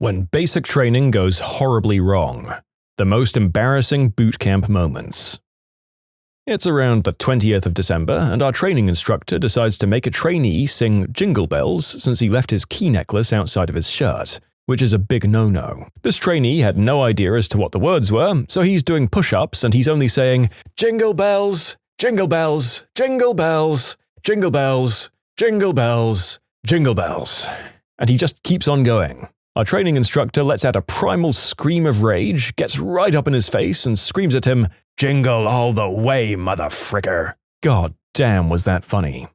When basic training goes horribly wrong. The most embarrassing boot camp moments. It's around the 20th of December, and our training instructor decides to make a trainee sing Jingle Bells since he left his key necklace outside of his shirt, which is a big no-no. This trainee had no idea as to what the words were, so he's doing push-ups and he's only saying, "Jingle bells, jingle bells, jingle bells, jingle bells, jingle bells, jingle bells." And he just keeps on going. Our training instructor lets out a primal scream of rage, gets right up in his face, and screams at him, "Jingle all the way, motherfricker." God damn, was that funny.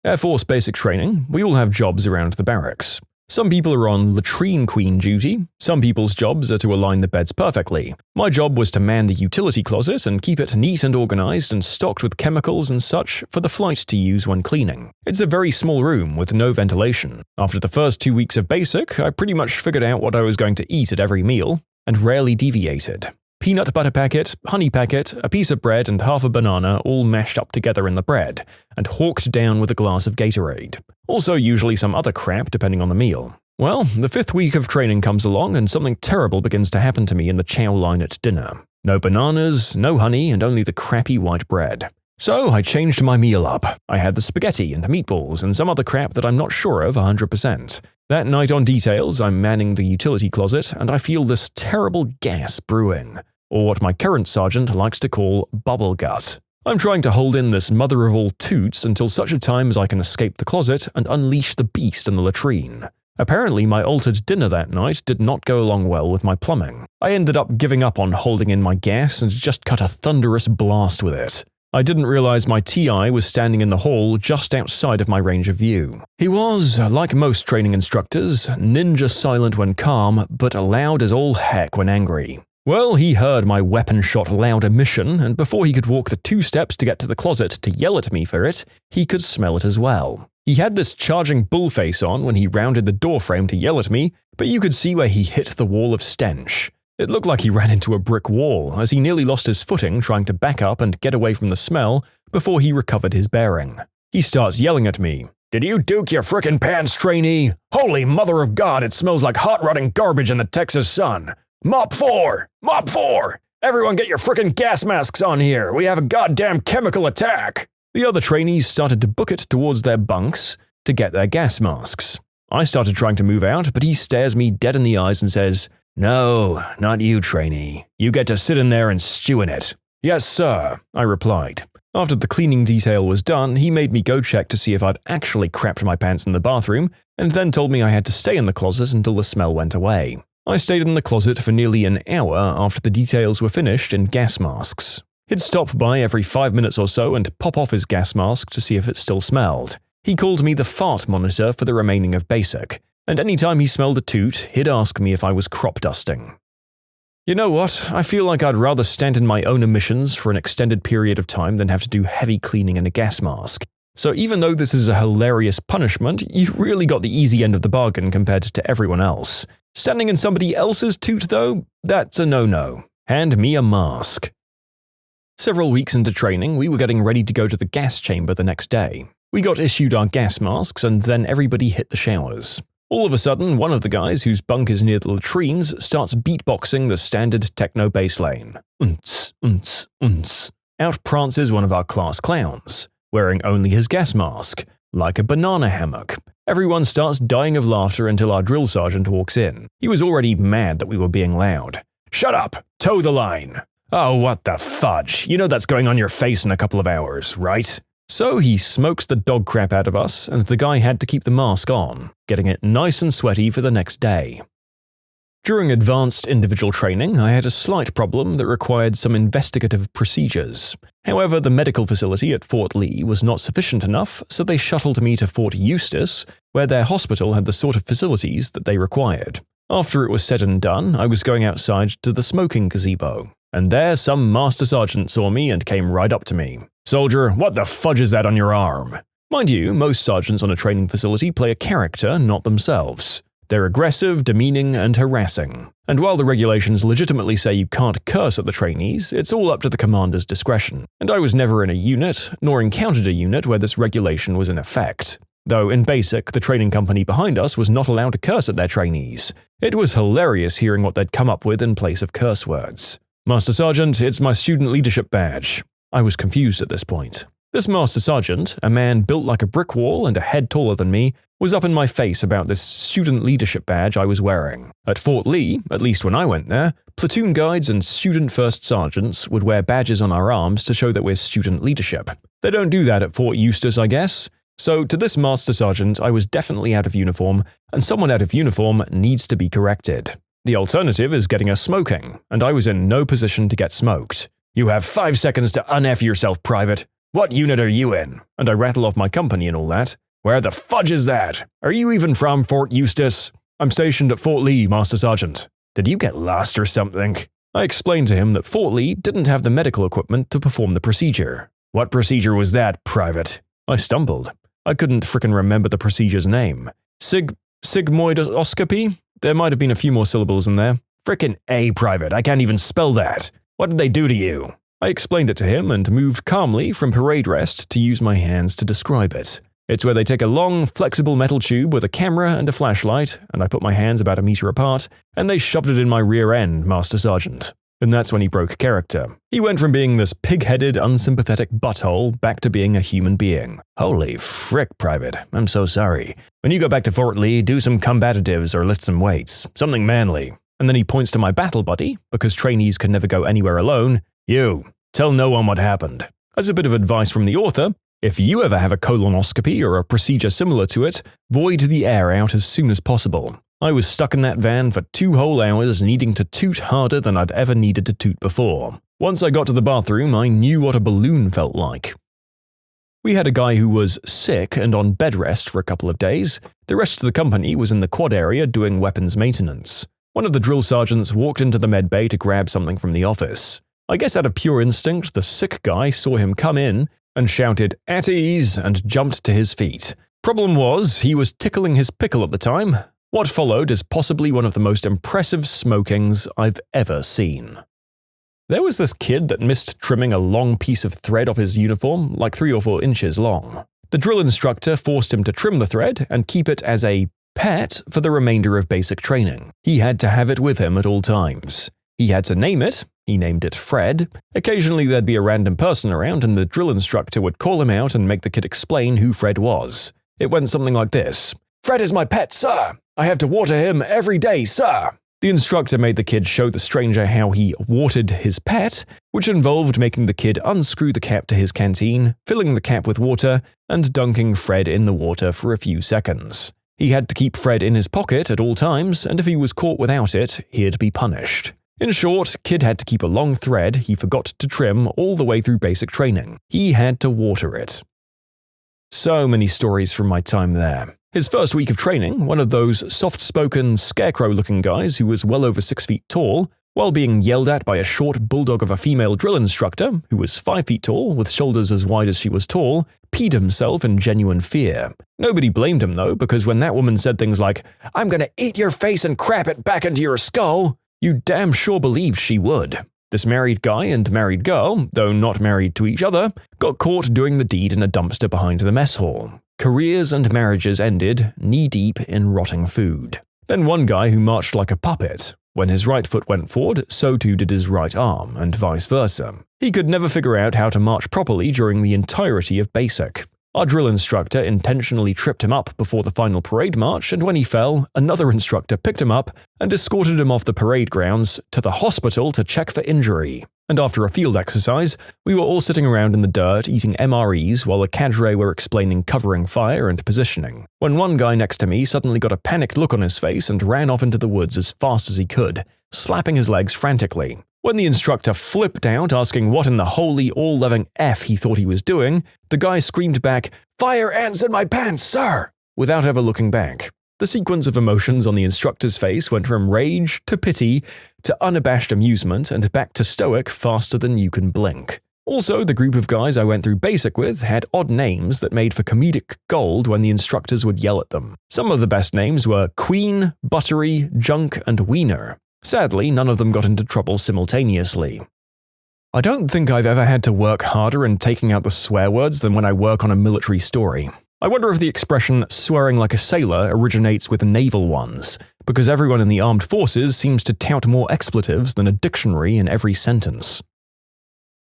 Air Force basic training, we all have jobs around the barracks. Some people are on latrine queen duty, some people's jobs are to align the beds perfectly. My job was to man the utility closet and keep it neat and organized and stocked with chemicals and such for the flight to use when cleaning. It's a very small room with no ventilation. After the first 2 weeks of basic, I pretty much figured out what I was going to eat at every meal, and rarely deviated. Peanut butter packet, honey packet, a piece of bread and half a banana all mashed up together in the bread, and hawked down with a glass of Gatorade. Also usually some other crap depending on the meal. Well, the 5th week of training comes along and something terrible begins to happen to me in the chow line at dinner. No bananas, no honey, and only the crappy white bread. So I changed my meal up. I had the spaghetti and meatballs and some other crap that I'm not sure of 100%. That night on details, I'm manning the utility closet and I feel this terrible gas brewing, or what my current sergeant likes to call bubble gut. I'm trying to hold in this mother of all toots until such a time as I can escape the closet and unleash the beast in the latrine. Apparently, my altered dinner that night did not go along well with my plumbing. I ended up giving up on holding in my gas and just cut a thunderous blast with it. I didn't realize my TI was standing in the hall just outside of my range of view. He was, like most training instructors, ninja silent when calm, but loud as all heck when angry. Well, he heard my weapon-shot loud emission, and before he could walk the 2 steps to get to the closet to yell at me for it, he could smell it as well. He had this charging bullface on when he rounded the doorframe to yell at me, but you could see where he hit the wall of stench. It looked like he ran into a brick wall, as he nearly lost his footing trying to back up and get away from the smell before he recovered his bearing. He starts yelling at me. "Did you duke your frickin' pants, trainee? Holy mother of God, it smells like hot rotting garbage in the Texas sun! Mop 4! Mop 4! Everyone get your frickin' gas masks on here! We have a goddamn chemical attack!" The other trainees started to book it towards their bunks to get their gas masks. I started trying to move out, but he stares me dead in the eyes and says, "No, not you, trainee. You get to sit in there and stew in it." "Yes, sir," I replied. After the cleaning detail was done, he made me go check to see if I'd actually crapped my pants in the bathroom, and then told me I had to stay in the closet until the smell went away. I stayed in the closet for nearly an hour after the details were finished in gas masks. He'd stop by every 5 minutes or so and pop off his gas mask to see if it still smelled. He called me the fart monitor for the remaining of basic, and anytime he smelled a toot, he'd ask me if I was crop dusting. You know what? I feel like I'd rather stand in my own emissions for an extended period of time than have to do heavy cleaning in a gas mask. So even though this is a hilarious punishment, you really got the easy end of the bargain compared to everyone else. Standing in somebody else's toot, though, that's a no-no. Hand me a mask. Several weeks into training, we were getting ready to go to the gas chamber the next day. We got issued our gas masks, and then everybody hit the showers. All of a sudden, one of the guys whose bunk is near the latrines starts beatboxing the standard techno bass lane. Unts, unts, unts. Out prances one of our class clowns, wearing only his gas mask, like a banana hammock. Everyone starts dying of laughter until our drill sergeant walks in. He was already mad that we were being loud. "Shut up! Toe the line!" "Oh, what the fudge! You know that's going on your face in a couple of hours, right?" So he smokes the dog crap out of us, and the guy had to keep the mask on, getting it nice and sweaty for the next day. During advanced individual training, I had a slight problem that required some investigative procedures. However, the medical facility at Fort Lee was not sufficient enough, so they shuttled me to Fort Eustis, where their hospital had the sort of facilities that they required. After it was said and done, I was going outside to the smoking gazebo, and there some master sergeant saw me and came right up to me. "Soldier, what the fudge is that on your arm?" Mind you, most sergeants on a training facility play a character, not themselves. They're aggressive, demeaning, and harassing. And while the regulations legitimately say you can't curse at the trainees, it's all up to the commander's discretion. And I was never in a unit, nor encountered a unit where this regulation was in effect. though in basic, the training company behind us was not allowed to curse at their trainees. It was hilarious hearing what they'd come up with in place of curse words. "Master Sergeant, it's my student leadership badge." I was confused at this point. This Master Sergeant, a man built like a brick wall and a head taller than me, was up in my face about this student leadership badge I was wearing. At Fort Lee, at least when I went there, platoon guides and student first sergeants would wear badges on our arms to show that we're student leadership. They don't do that at Fort Eustis, I guess. So to this Master Sergeant, I was definitely out of uniform, and someone out of uniform needs to be corrected. The alternative is getting us smoking, and I was in no position to get smoked. "You have 5 seconds to un-F yourself, Private. What unit are you in?" And I rattle off my company and all that. "Where the fudge is that? Are you even from Fort Eustis?" "I'm stationed at Fort Lee, Master Sergeant." "Did you get lost or something?" I explained to him that Fort Lee didn't have the medical equipment to perform the procedure. "What procedure was that, Private?" I stumbled. I couldn't frickin' remember the procedure's name. Sigmoidoscopy? There might have been a few more syllables in there. "Frickin' A, Private, I can't even spell that. What did they do to you?" I explained it to him and moved calmly from parade rest to use my hands to describe it. "It's where they take a long, flexible metal tube with a camera and a flashlight, and I put my hands about a meter apart, and they shoved it in my rear end, Master Sergeant." And that's when he broke character. He went from being this pig-headed, unsympathetic butthole back to being a human being. "Holy frick, Private, I'm so sorry. When you go back to Fort Lee, do some combatives or lift some weights. Something manly." And then he points to my battle buddy, because trainees can never go anywhere alone. "You, tell no one what happened." As a bit of advice from the author, if you ever have a colonoscopy or a procedure similar to it, void the air out as soon as possible. I was stuck in that van for 2 whole hours needing to toot harder than I'd ever needed to toot before. Once I got to the bathroom, I knew what a balloon felt like. We had a guy who was sick and on bed rest for a couple of days. The rest of the company was in the quad area doing weapons maintenance. One of the drill sergeants walked into the med bay to grab something from the office. I guess out of pure instinct, the sick guy saw him come in and shouted, "At ease," and jumped to his feet. Problem was, he was tickling his pickle at the time. What followed is possibly one of the most impressive smokings I've ever seen. There was this kid that missed trimming a long piece of thread off his uniform, like 3 or 4 inches long. The drill instructor forced him to trim the thread and keep it as a pet for the remainder of basic training. He had to have it with him at all times. He had to name it. He named it Fred. Occasionally there'd be a random person around and the drill instructor would call him out and make the kid explain who Fred was. It went something like this. "Fred is my pet, sir. I have to water him every day, sir." The instructor made the kid show the stranger how he watered his pet, which involved making the kid unscrew the cap to his canteen, filling the cap with water, and dunking Fred in the water for a few seconds. He had to keep Fred in his pocket at all times, and if he was caught without it, he'd be punished. In short, kid had to keep a long thread he forgot to trim all the way through basic training. He had to water it. So many stories from my time there. His first week of training, one of those soft-spoken, scarecrow-looking guys who was well over 6 feet tall, while being yelled at by a short bulldog of a female drill instructor, who was 5 feet tall with shoulders as wide as she was tall, peed himself in genuine fear. Nobody blamed him though, because when that woman said things like, "I'm gonna eat your face and crap it back into your skull," you damn sure believed she would. This married guy and married girl, though not married to each other, got caught doing the deed in a dumpster behind the mess hall. Careers and marriages ended, knee-deep in rotting food. Then one guy who marched like a puppet. When his right foot went forward, so too did his right arm, and vice versa. He could never figure out how to march properly during the entirety of basic. Our drill instructor intentionally tripped him up before the final parade march, and when he fell, another instructor picked him up and escorted him off the parade grounds to the hospital to check for injury. And after a field exercise, we were all sitting around in the dirt eating MREs while the cadre were explaining covering fire and positioning, when one guy next to me suddenly got a panicked look on his face and ran off into the woods as fast as he could, slapping his legs frantically. When the instructor flipped out asking what in the holy all-loving F he thought he was doing, the guy screamed back, "Fire ants in my pants, sir!" without ever looking back. The sequence of emotions on the instructor's face went from rage to pity to unabashed amusement and back to stoic faster than you can blink. Also, the group of guys I went through basic with had odd names that made for comedic gold when the instructors would yell at them. Some of the best names were Queen, Buttery, Junk, and Wiener. Sadly, none of them got into trouble simultaneously. I don't think I've ever had to work harder in taking out the swear words than when I work on a military story. I wonder if the expression swearing like a sailor originates with naval ones, because everyone in the armed forces seems to tout more expletives than a dictionary in every sentence.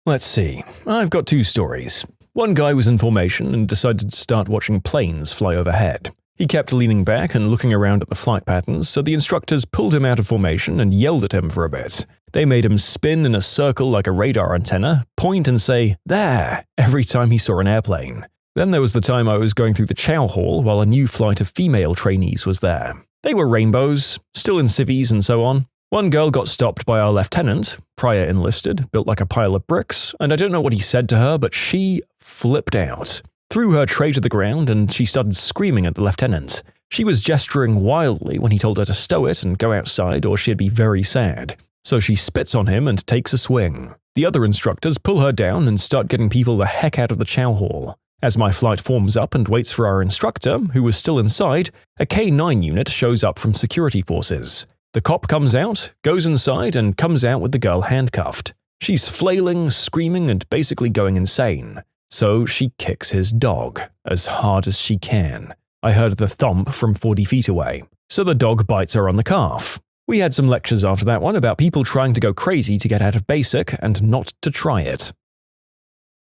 Let's see, I've got 2 stories. One guy was in formation and decided to start watching planes fly overhead. He kept leaning back and looking around at the flight patterns, so the instructors pulled him out of formation and yelled at him for a bit. They made him spin in a circle like a radar antenna, point and say, "There," every time he saw an airplane. Then there was the time I was going through the chow hall while a new flight of female trainees was there. They were rainbows, still in civvies and so on. One girl got stopped by our lieutenant, prior enlisted, built like a pile of bricks, and I don't know what he said to her, but she flipped out. Threw her tray to the ground and she started screaming at the lieutenant. She was gesturing wildly when he told her to stow it and go outside or she'd be very sad. So she spits on him and takes a swing. The other instructors pull her down and start getting people the heck out of the chow hall. As my flight forms up and waits for our instructor, who was still inside, a K-9 unit shows up from security forces. The cop comes out, goes inside, and comes out with the girl handcuffed. She's flailing, screaming, and basically going insane. So she kicks his dog, as hard as she can. I heard the thump from 40 feet away. So the dog bites her on the calf. We had some lectures after that one about people trying to go crazy to get out of basic and not to try it.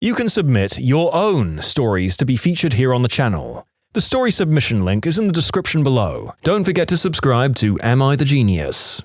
You can submit your own stories to be featured here on the channel. The story submission link is in the description below. Don't forget to subscribe to Am I the Genius?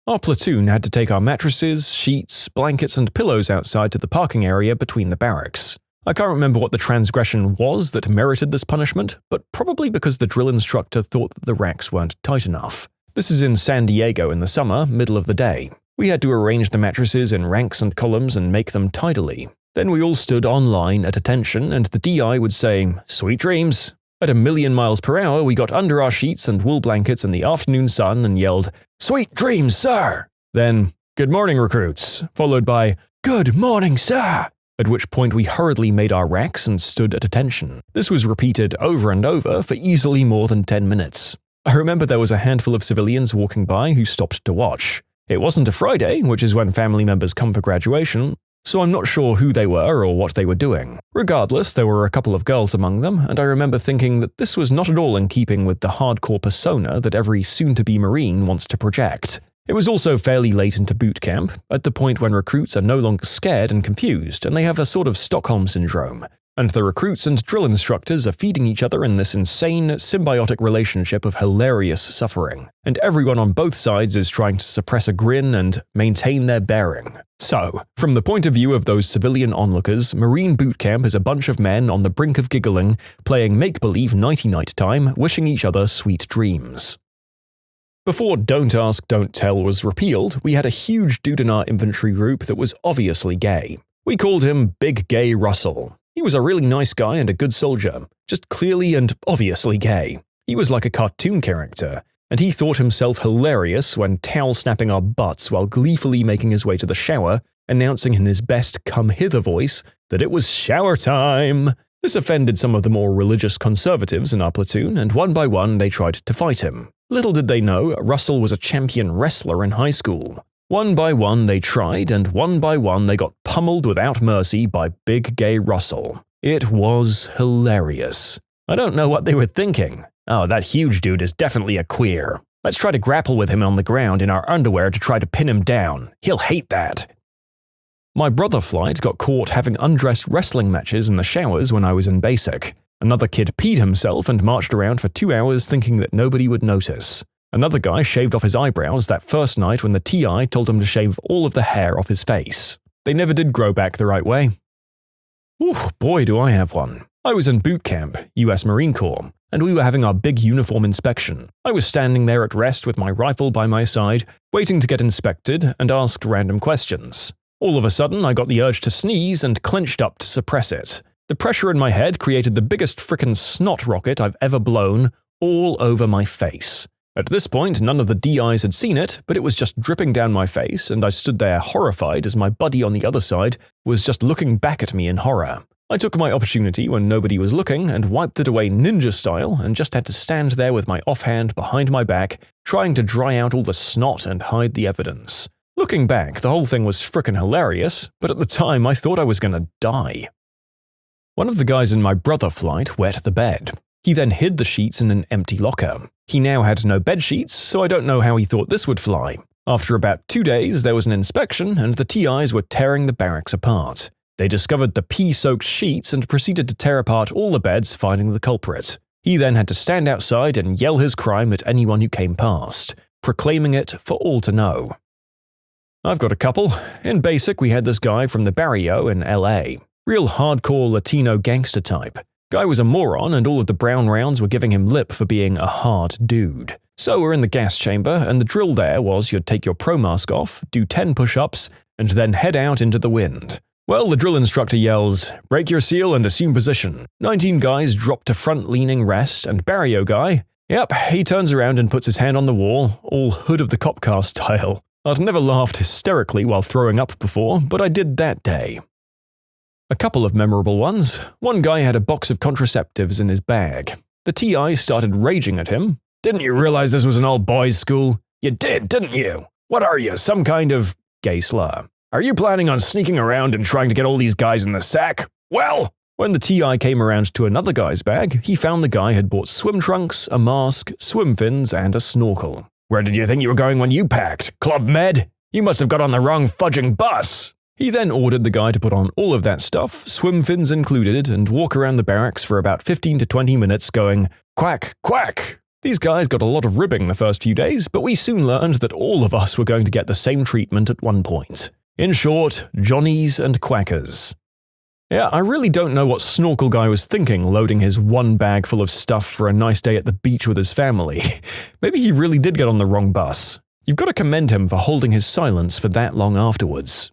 Our platoon had to take our mattresses, sheets, blankets, and pillows outside to the parking area between the barracks. I can't remember what the transgression was that merited this punishment, but probably because the drill instructor thought that the racks weren't tight enough. This is in San Diego in the summer, middle of the day. We had to arrange the mattresses in ranks and columns and make them tidily. Then we all stood on line at attention and the DI would say, "Sweet dreams." At 1,000,000 miles per hour, we got under our sheets and wool blankets in the afternoon sun and yelled, "Sweet dreams, sir!" Then, "Good morning, recruits," followed by, "Good morning, sir!" At which point we hurriedly made our racks and stood at attention. This was repeated over and over for easily more than 10 minutes. I remember there was a handful of civilians walking by who stopped to watch. It wasn't a Friday, which is when family members come for graduation, so I'm not sure who they were or what they were doing. Regardless, there were a couple of girls among them, and I remember thinking that this was not at all in keeping with the hardcore persona that every soon-to-be Marine wants to project. It was also fairly late into boot camp, at the point when recruits are no longer scared and confused, and they have a sort of Stockholm syndrome. And the recruits and drill instructors are feeding each other in this insane, symbiotic relationship of hilarious suffering. And everyone on both sides is trying to suppress a grin and maintain their bearing. So, from the point of view of those civilian onlookers, Marine boot camp is a bunch of men on the brink of giggling, playing make-believe nighty-night time, wishing each other sweet dreams. Before Don't Ask, Don't Tell was repealed, we had a huge dude in our infantry group that was obviously gay. We called him Big Gay Russell. He was a really nice guy and a good soldier, just clearly and obviously gay. He was like a cartoon character, and he thought himself hilarious when towel-snapping our butts while gleefully making his way to the shower, announcing in his best come-hither voice that it was shower time. This offended some of the more religious conservatives in our platoon, and one by one they tried to fight him. Little did they know, Russell was a champion wrestler in high school. One by one they tried, and one by one they got pummeled without mercy by Big Gay Russell. It was hilarious. I don't know what they were thinking. Oh, that huge dude is definitely a queer. Let's try to grapple with him on the ground in our underwear to try to pin him down. He'll hate that. My brother flight got caught having undressed wrestling matches in the showers when I was in basic. Another kid peed himself and marched around for 2 hours thinking that nobody would notice. Another guy shaved off his eyebrows that first night when the TI told him to shave all of the hair off his face. They never did grow back the right way. Ooh, boy do I have one. I was in boot camp, US Marine Corps, and we were having our big uniform inspection. I was standing there at rest with my rifle by my side, waiting to get inspected and asked random questions. All of a sudden, I got the urge to sneeze and clenched up to suppress it. The pressure in my head created the biggest frickin' snot rocket I've ever blown, all over my face. At this point, none of the DIs had seen it, but it was just dripping down my face, and I stood there horrified as my buddy on the other side was just looking back at me in horror. I took my opportunity when nobody was looking and wiped it away ninja style and just had to stand there with my offhand behind my back, trying to dry out all the snot and hide the evidence. Looking back, the whole thing was frickin' hilarious, but at the time I thought I was gonna die. One of the guys in my brother flight wet the bed. He then hid the sheets in an empty locker. He now had no bed sheets, so I don't know how he thought this would fly. After about 2 days, there was an inspection and the TIs were tearing the barracks apart. They discovered the pee-soaked sheets and proceeded to tear apart all the beds, finding the culprit. He then had to stand outside and yell his crime at anyone who came past, proclaiming it for all to know. I've got a couple. In basic, we had this guy from the barrio in LA. Real hardcore Latino gangster type. Guy was a moron and all of the brown rounds were giving him lip for being a hard dude. So we're in the gas chamber and the drill there was you'd take your pro mask off, do 10 push-ups, and then head out into the wind. Well, the drill instructor yells, "Break your seal and assume position." 19 guys drop to front-leaning rest and barrio guy, yep, he turns around and puts his hand on the wall, all Hood of the Cop car style. I'd never laughed hysterically while throwing up before, but I did that day. A couple of memorable ones. One guy had a box of contraceptives in his bag. The TI started raging at him. "Didn't you realize this was an all-boys school? You did, didn't you? What are you, some kind of…" gay slur. "Are you planning on sneaking around and trying to get all these guys in the sack? Well!" When the TI came around to another guy's bag, he found the guy had bought swim trunks, a mask, swim fins, and a snorkel. "Where did you think you were going when you packed? Club Med? You must have got on the wrong fudging bus." He then ordered the guy to put on all of that stuff, swim fins included, and walk around the barracks for about 15 to 20 minutes going, "Quack, quack." These guys got a lot of ribbing the first few days, but we soon learned that all of us were going to get the same treatment at one point. In short, Johnnies and Quackers. Yeah, I really don't know what Snorkel Guy was thinking loading his one bag full of stuff for a nice day at the beach with his family. Maybe he really did get on the wrong bus. You've got to commend him for holding his silence for that long afterwards.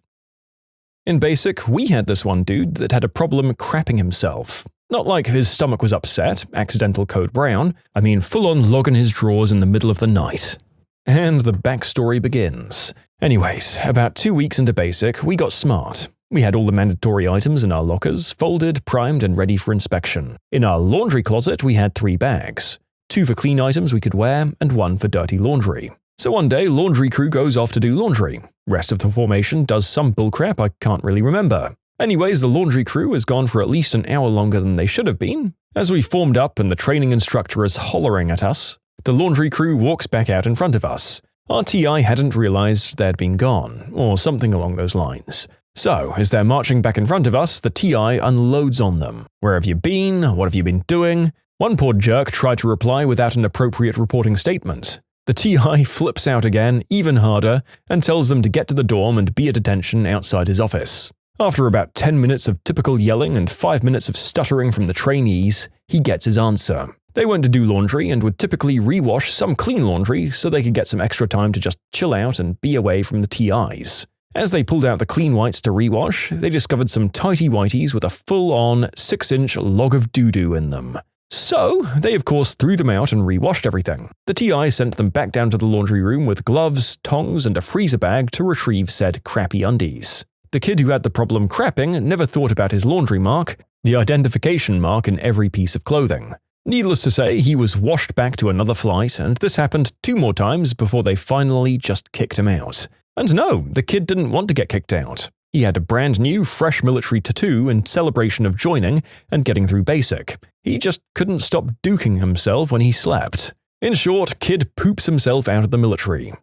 In basic, we had this one dude that had a problem crapping himself. Not like his stomach was upset, accidental code brown, I mean full-on logging his drawers in the middle of the night. And the backstory begins. Anyways, about 2 weeks into basic, we got smart. We had all the mandatory items in our lockers, folded, primed, and ready for inspection. In our laundry closet, we had 3 bags. 2 for clean items we could wear, and 1 for dirty laundry. So one day, laundry crew goes off to do laundry. Rest of the formation does some bullcrap I can't really remember. Anyways, the laundry crew has gone for at least an hour longer than they should have been. As we formed up and the training instructor is hollering at us, the laundry crew walks back out in front of us. Our TI hadn't realized they'd been gone, or something along those lines. So, as they're marching back in front of us, the TI unloads on them. "Where have you been? What have you been doing?" One poor jerk tried to reply without an appropriate reporting statement. The TI flips out again, even harder, and tells them to get to the dorm and be at attention outside his office. After about 10 minutes of typical yelling and 5 minutes of stuttering from the trainees, he gets his answer. They went to do laundry and would typically rewash some clean laundry so they could get some extra time to just chill out and be away from the TIs. As they pulled out the clean whites to rewash, they discovered some tighty-whities with a full-on 6-inch log of doo-doo in them. So, they of course threw them out and rewashed everything. The TI sent them back down to the laundry room with gloves, tongs, and a freezer bag to retrieve said crappy undies. The kid who had the problem crapping never thought about his laundry mark, the identification mark in every piece of clothing. Needless to say, he was washed back to another flight, and this happened 2 more times before they finally just kicked him out. And no, the kid didn't want to get kicked out. He had a brand new, fresh military tattoo in celebration of joining and getting through basic. He just couldn't stop duking himself when he slept. In short, kid poops himself out of the military.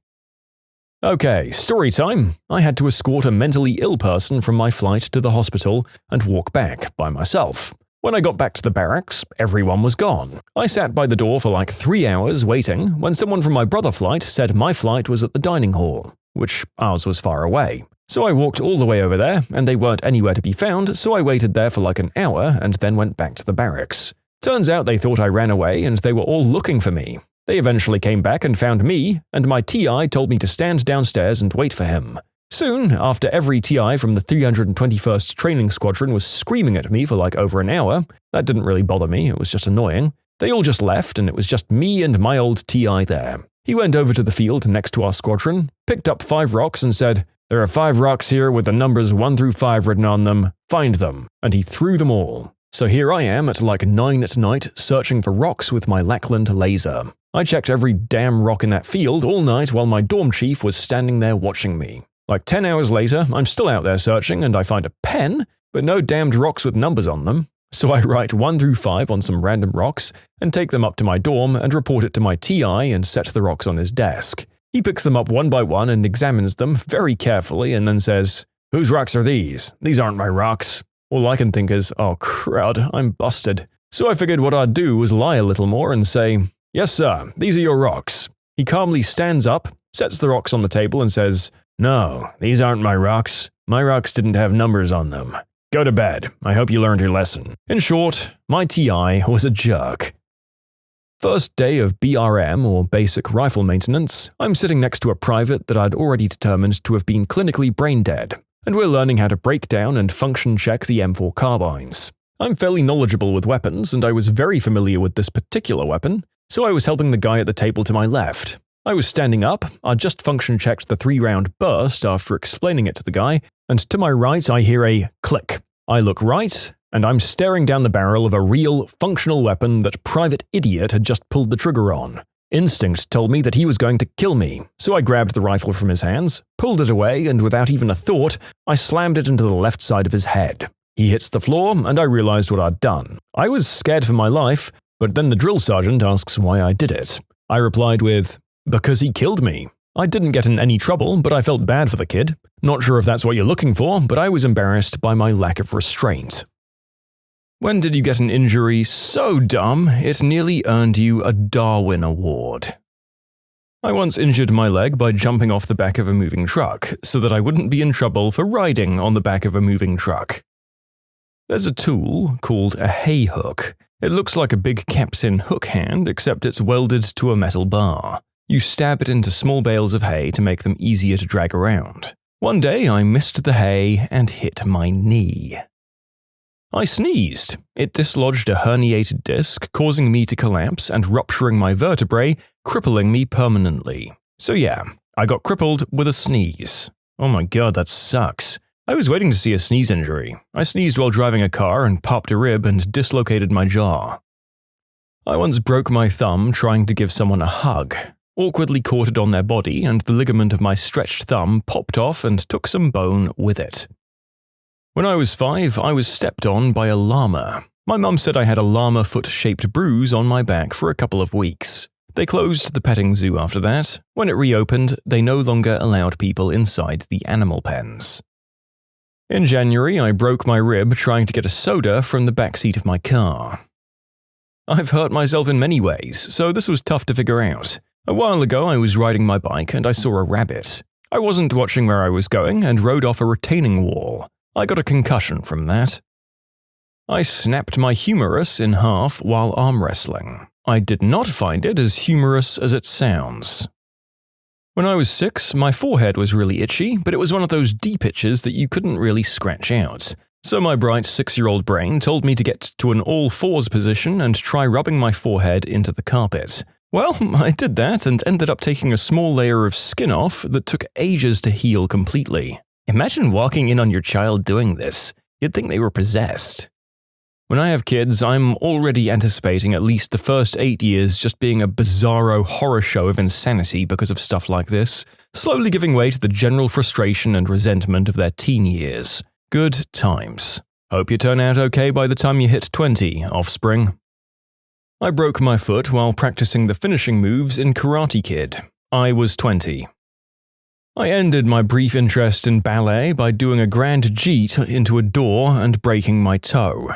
Okay, story time. I had to escort a mentally ill person from my flight to the hospital and walk back by myself. When I got back to the barracks, everyone was gone. I sat by the door for like 3 hours waiting when someone from my brother flight said my flight was at the dining hall, which ours was far away. So I walked all the way over there, and they weren't anywhere to be found, so I waited there for like an hour and then went back to the barracks. Turns out they thought I ran away and they were all looking for me. They eventually came back and found me, and my TI told me to stand downstairs and wait for him. Soon, after every TI from the 321st Training Squadron was screaming at me for like over an hour, that didn't really bother me, it was just annoying. They all just left and it was just me and my old TI there. He went over to the field next to our squadron, picked up 5 rocks and said, "There are 5 rocks here with the numbers 1 through 5 written on them. Find them." And he threw them all. So here I am at like 9 at night searching for rocks with my Lackland laser. I checked every damn rock in that field all night while my dorm chief was standing there watching me. Like 10 hours later, I'm still out there searching and I find a pen, but no damned rocks with numbers on them. So I write 1 through 5 on some random rocks and take them up to my dorm and report it to my TI and set the rocks on his desk. He picks them up one by one and examines them very carefully and then says, "Whose rocks are these? These aren't my rocks." All I can think is, oh crud, I'm busted. So I figured what I'd do was lie a little more and say, "Yes sir, these are your rocks." He calmly stands up, sets the rocks on the table and says, "No, these aren't my rocks. My rocks didn't have numbers on them. Go to bed. I hope you learned your lesson." In short, my TI was a jerk. First day of BRM, or basic rifle maintenance, I'm sitting next to a private that I'd already determined to have been clinically brain dead, and we're learning how to break down and function check the M4 carbines. I'm fairly knowledgeable with weapons, and I was very familiar with this particular weapon, so I was helping the guy at the table to my left. I was standing up, I'd just function checked the 3-round burst after explaining it to the guy, and to my right I hear a click. I look right, and I'm staring down the barrel of a real, functional weapon that Private Idiot had just pulled the trigger on. Instinct told me that he was going to kill me, so I grabbed the rifle from his hands, pulled it away, and without even a thought, I slammed it into the left side of his head. He hits the floor, and I realized what I'd done. I was scared for my life, but then the drill sergeant asks why I did it. I replied with, "Because he killed me." I didn't get in any trouble, but I felt bad for the kid. Not sure if that's what you're looking for, but I was embarrassed by my lack of restraint. When did you get an injury so dumb it nearly earned you a Darwin Award? I once injured my leg by jumping off the back of a moving truck, so that I wouldn't be in trouble for riding on the back of a moving truck. There's a tool called a hay hook. It looks like a big captain hook hand, except it's welded to a metal bar. You stab it into small bales of hay to make them easier to drag around. One day I missed the hay and hit my knee. I sneezed. It dislodged a herniated disc, causing me to collapse and rupturing my vertebrae, crippling me permanently. So yeah, I got crippled with a sneeze. Oh my god, that sucks. I was waiting to see a sneeze injury. I sneezed while driving a car and popped a rib and dislocated my jaw. I once broke my thumb trying to give someone a hug. Awkwardly caught it on their body, and the ligament of my stretched thumb popped off and took some bone with it. When I was 5, I was stepped on by a llama. My mum said I had a llama foot-shaped bruise on my back for a couple of weeks. They closed the petting zoo after that. When it reopened, they no longer allowed people inside the animal pens. In January, I broke my rib trying to get a soda from the backseat of my car. I've hurt myself in many ways, so this was tough to figure out. A while ago, I was riding my bike and I saw a rabbit. I wasn't watching where I was going and rode off a retaining wall. I got a concussion from that. I snapped my humerus in half while arm wrestling. I did not find it as humorous as it sounds. When I was 6, my forehead was really itchy, but it was one of those deep itches that you couldn't really scratch out. So my bright 6-year-old brain told me to get to an all-fours position and try rubbing my forehead into the carpet. Well, I did that and ended up taking a small layer of skin off that took ages to heal completely. Imagine walking in on your child doing this. You'd think they were possessed. When I have kids, I'm already anticipating at least the first 8 years just being a bizarro horror show of insanity because of stuff like this, slowly giving way to the general frustration and resentment of their teen years. Good times. Hope you turn out okay by the time you hit 20, offspring. I broke my foot while practicing the finishing moves in Karate Kid. I was 20. I ended my brief interest in ballet by doing a grand jeet into a door and breaking my toe.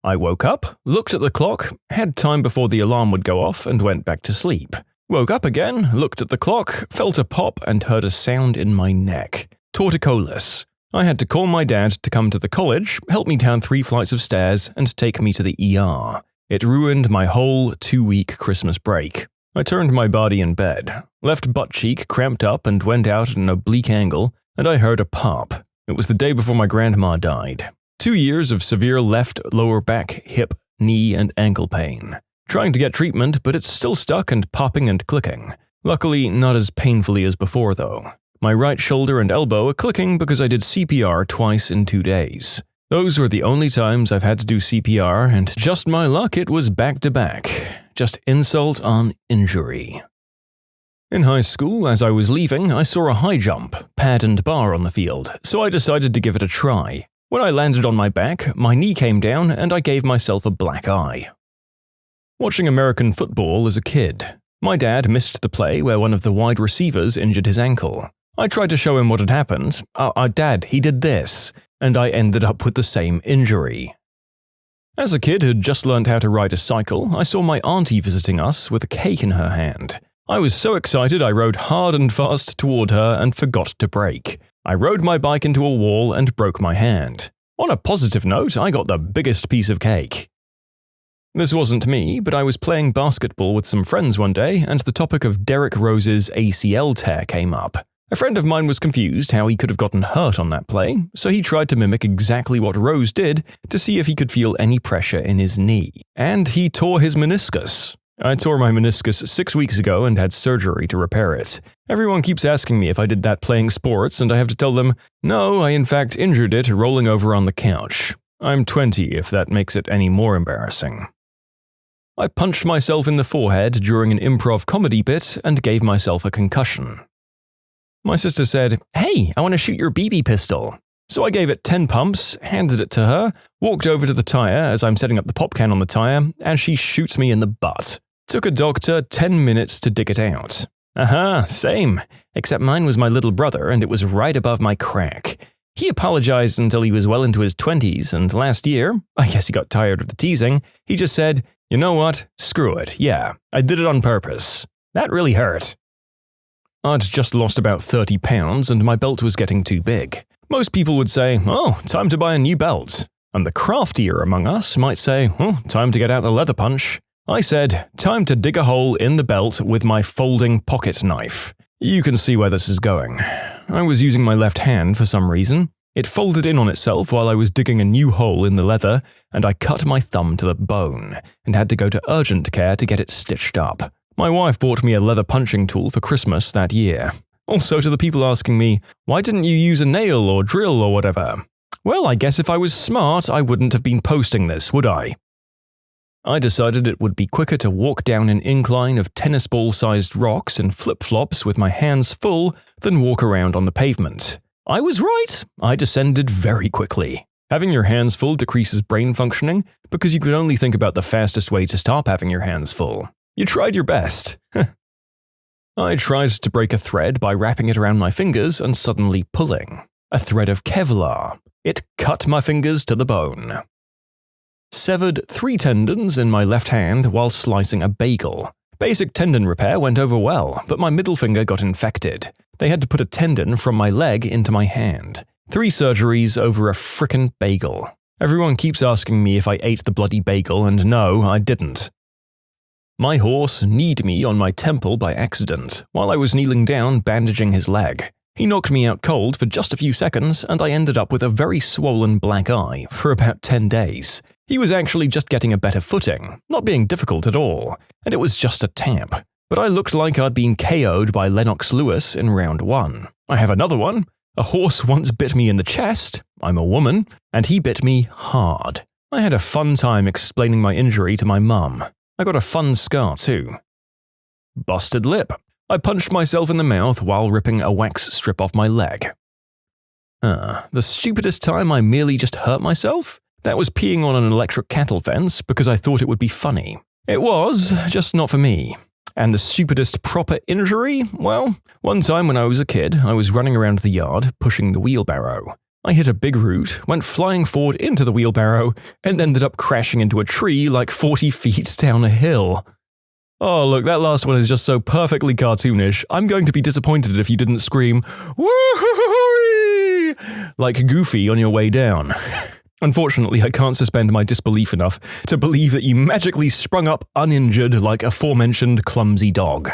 I woke up, looked at the clock, had time before the alarm would go off, and went back to sleep. Woke up again, looked at the clock, felt a pop, and heard a sound in my neck. Torticollis. I had to call my dad to come to the college, help me down 3 flights of stairs, and take me to the ER. It ruined my whole 2-week Christmas break. I turned my body in bed, left butt cheek cramped up and went out at an oblique angle, and I heard a pop. It was the day before my grandma died. 2 years of severe left lower back, hip, knee, and ankle pain. Trying to get treatment, but it's still stuck and popping and clicking. Luckily, not as painfully as before, though. My right shoulder and elbow are clicking because I did CPR twice in 2 days. Those were the only times I've had to do CPR, and just my luck it was back to back. Just insult on injury. In high school, as I was leaving, I saw a high jump, pad and bar on the field, so I decided to give it a try. When I landed on my back, my knee came down and I gave myself a black eye. Watching American football as a kid, my dad missed the play where one of the wide receivers injured his ankle. I tried to show him what had happened. Dad, he did this. And I ended up with the same injury. As a kid who'd just learned how to ride a cycle, I saw my auntie visiting us with a cake in her hand. I was so excited I rode hard and fast toward her and forgot to brake. I rode my bike into a wall and broke my hand. On a positive note, I got the biggest piece of cake. This wasn't me, but I was playing basketball with some friends one day and the topic of Derrick Rose's ACL tear came up. A friend of mine was confused how he could have gotten hurt on that play, so he tried to mimic exactly what Rose did to see if he could feel any pressure in his knee. And he tore his meniscus. I tore my meniscus 6 weeks ago and had surgery to repair it. Everyone keeps asking me if I did that playing sports, and I have to tell them, no, I in fact injured it rolling over on the couch. I'm 20 if that makes it any more embarrassing. I punched myself in the forehead during an improv comedy bit and gave myself a concussion. My sister said, "Hey, I want to shoot your BB pistol." So I gave it 10 pumps, handed it to her, walked over to the tire as I'm setting up the pop can on the tire, and she shoots me in the butt. Took a doctor 10 minutes to dig it out. Same. Except mine was my little brother and it was right above my crack. He apologized until he was well into his 20s, and last year, I guess he got tired of the teasing, he just said, "You know what? Screw it. Yeah, I did it on purpose." That really hurt. I'd just lost about 30 pounds and my belt was getting too big. Most people would say, "Oh, time to buy a new belt." And the craftier among us might say, "Oh, time to get out the leather punch." I said, time to dig a hole in the belt with my folding pocket knife. You can see where this is going. I was using my left hand for some reason. It folded in on itself while I was digging a new hole in the leather, and I cut my thumb to the bone, and had to go to urgent care to get it stitched up. My wife bought me a leather punching tool for Christmas that year. Also to the people asking me, why didn't you use a nail or drill or whatever? Well, I guess if I was smart, I wouldn't have been posting this, would I? I decided it would be quicker to walk down an incline of tennis ball-sized rocks and flip-flops with my hands full than walk around on the pavement. I was right. I descended very quickly. Having your hands full decreases brain functioning because you can only think about the fastest way to stop having your hands full. You tried your best. I tried to break a thread by wrapping it around my fingers and suddenly pulling. A thread of Kevlar. It cut my fingers to the bone. Severed 3 tendons in my left hand while slicing a bagel. Basic tendon repair went over well, but my middle finger got infected. They had to put a tendon from my leg into my hand. 3 surgeries over a frickin' bagel. Everyone keeps asking me if I ate the bloody bagel, and no, I didn't. My horse kneed me on my temple by accident while I was kneeling down bandaging his leg. He knocked me out cold for just a few seconds, and I ended up with a very swollen black eye for about 10 days. He was actually just getting a better footing, not being difficult at all, and it was just a tap. But I looked like I'd been KO'd by Lennox Lewis in round 1. I have another one. A horse once bit me in the chest, I'm a woman, and he bit me hard. I had a fun time explaining my injury to my mum. I got a fun scar too. Busted lip. I punched myself in the mouth while ripping a wax strip off my leg. The stupidest time I merely just hurt myself? That was peeing on an electric cattle fence because I thought it would be funny. It was, just not for me. And the stupidest proper injury? Well, one time when I was a kid, I was running around the yard, pushing the wheelbarrow. I hit a big root, went flying forward into the wheelbarrow, and ended up crashing into a tree like 40 feet down a hill. Oh look, that last one is just so perfectly cartoonish. I'm going to be disappointed if you didn't scream, "Woo-hoo-hoo-wee!" like Goofy on your way down. Unfortunately, I can't suspend my disbelief enough to believe that you magically sprung up uninjured like aforementioned clumsy dog.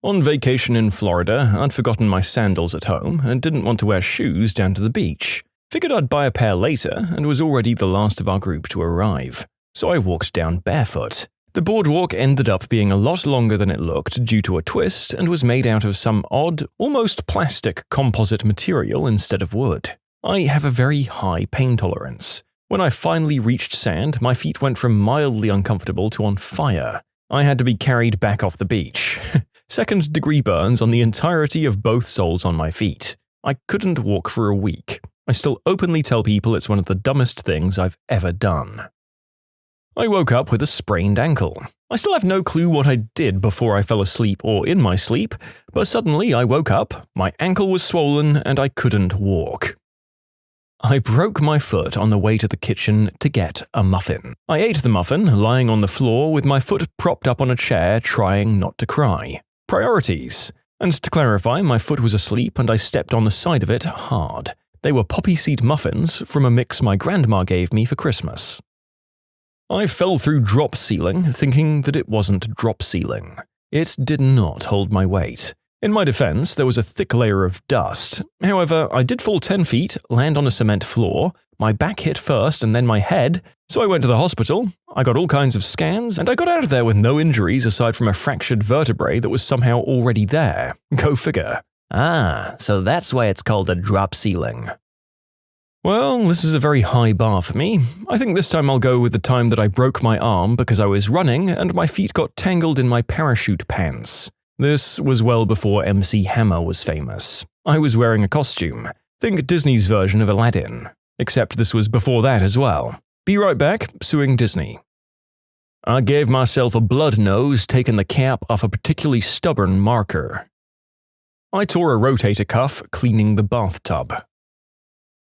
On vacation in Florida, I'd forgotten my sandals at home and didn't want to wear shoes down to the beach. Figured I'd buy a pair later and was already the last of our group to arrive. So I walked down barefoot. The boardwalk ended up being a lot longer than it looked due to a twist and was made out of some odd, almost plastic composite material instead of wood. I have a very high pain tolerance. When I finally reached sand, my feet went from mildly uncomfortable to on fire. I had to be carried back off the beach. Second-degree burns on the entirety of both soles on my feet. I couldn't walk for a week. I still openly tell people it's one of the dumbest things I've ever done. I woke up with a sprained ankle. I still have no clue what I did before I fell asleep or in my sleep, but suddenly I woke up, my ankle was swollen, and I couldn't walk. I broke my foot on the way to the kitchen to get a muffin. I ate the muffin, lying on the floor with my foot propped up on a chair, trying not to cry. Priorities. And to clarify, my foot was asleep and I stepped on the side of it hard. They were poppy seed muffins from a mix my grandma gave me for Christmas. I fell through drop ceiling, thinking that it wasn't drop ceiling. It did not hold my weight. In my defense, there was a thick layer of dust. However, I did fall 10 feet, land on a cement floor, my back hit first and then my head, so I went to the hospital, I got all kinds of scans, and I got out of there with no injuries aside from a fractured vertebrae that was somehow already there. Go figure. So that's why it's called a drop ceiling. Well, this is a very high bar for me. I think this time I'll go with the time that I broke my arm because I was running and my feet got tangled in my parachute pants. This was well before MC Hammer was famous. I was wearing a costume. Think Disney's version of Aladdin. Except this was before that as well. Be right back, suing Disney. I gave myself a blood nose taking the cap off a particularly stubborn marker. I tore a rotator cuff cleaning the bathtub.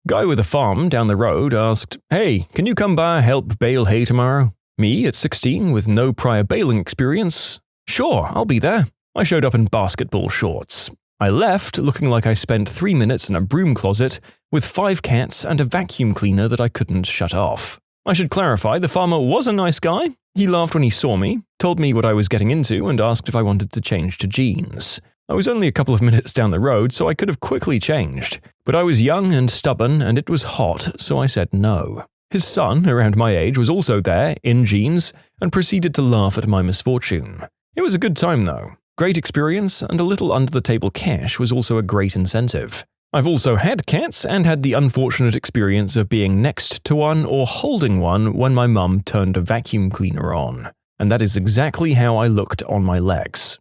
Guy with a farm down the road asked, "Hey, can you come by help bale hay tomorrow?" Me, at 16, with no prior baling experience. Sure, I'll be there. I showed up in basketball shorts. I left looking like I spent 3 minutes in a broom closet with 5 cats and a vacuum cleaner that I couldn't shut off. I should clarify, the farmer was a nice guy. He laughed when he saw me, told me what I was getting into, and asked if I wanted to change to jeans. I was only a couple of minutes down the road, so I could have quickly changed. But I was young and stubborn, and it was hot, so I said no. His son, around my age, was also there, in jeans, and proceeded to laugh at my misfortune. It was a good time, though. Great experience, and a little under-the-table cash was also a great incentive. I've also had cats and had the unfortunate experience of being next to one or holding one when my mum turned a vacuum cleaner on. And that is exactly how I looked on my legs.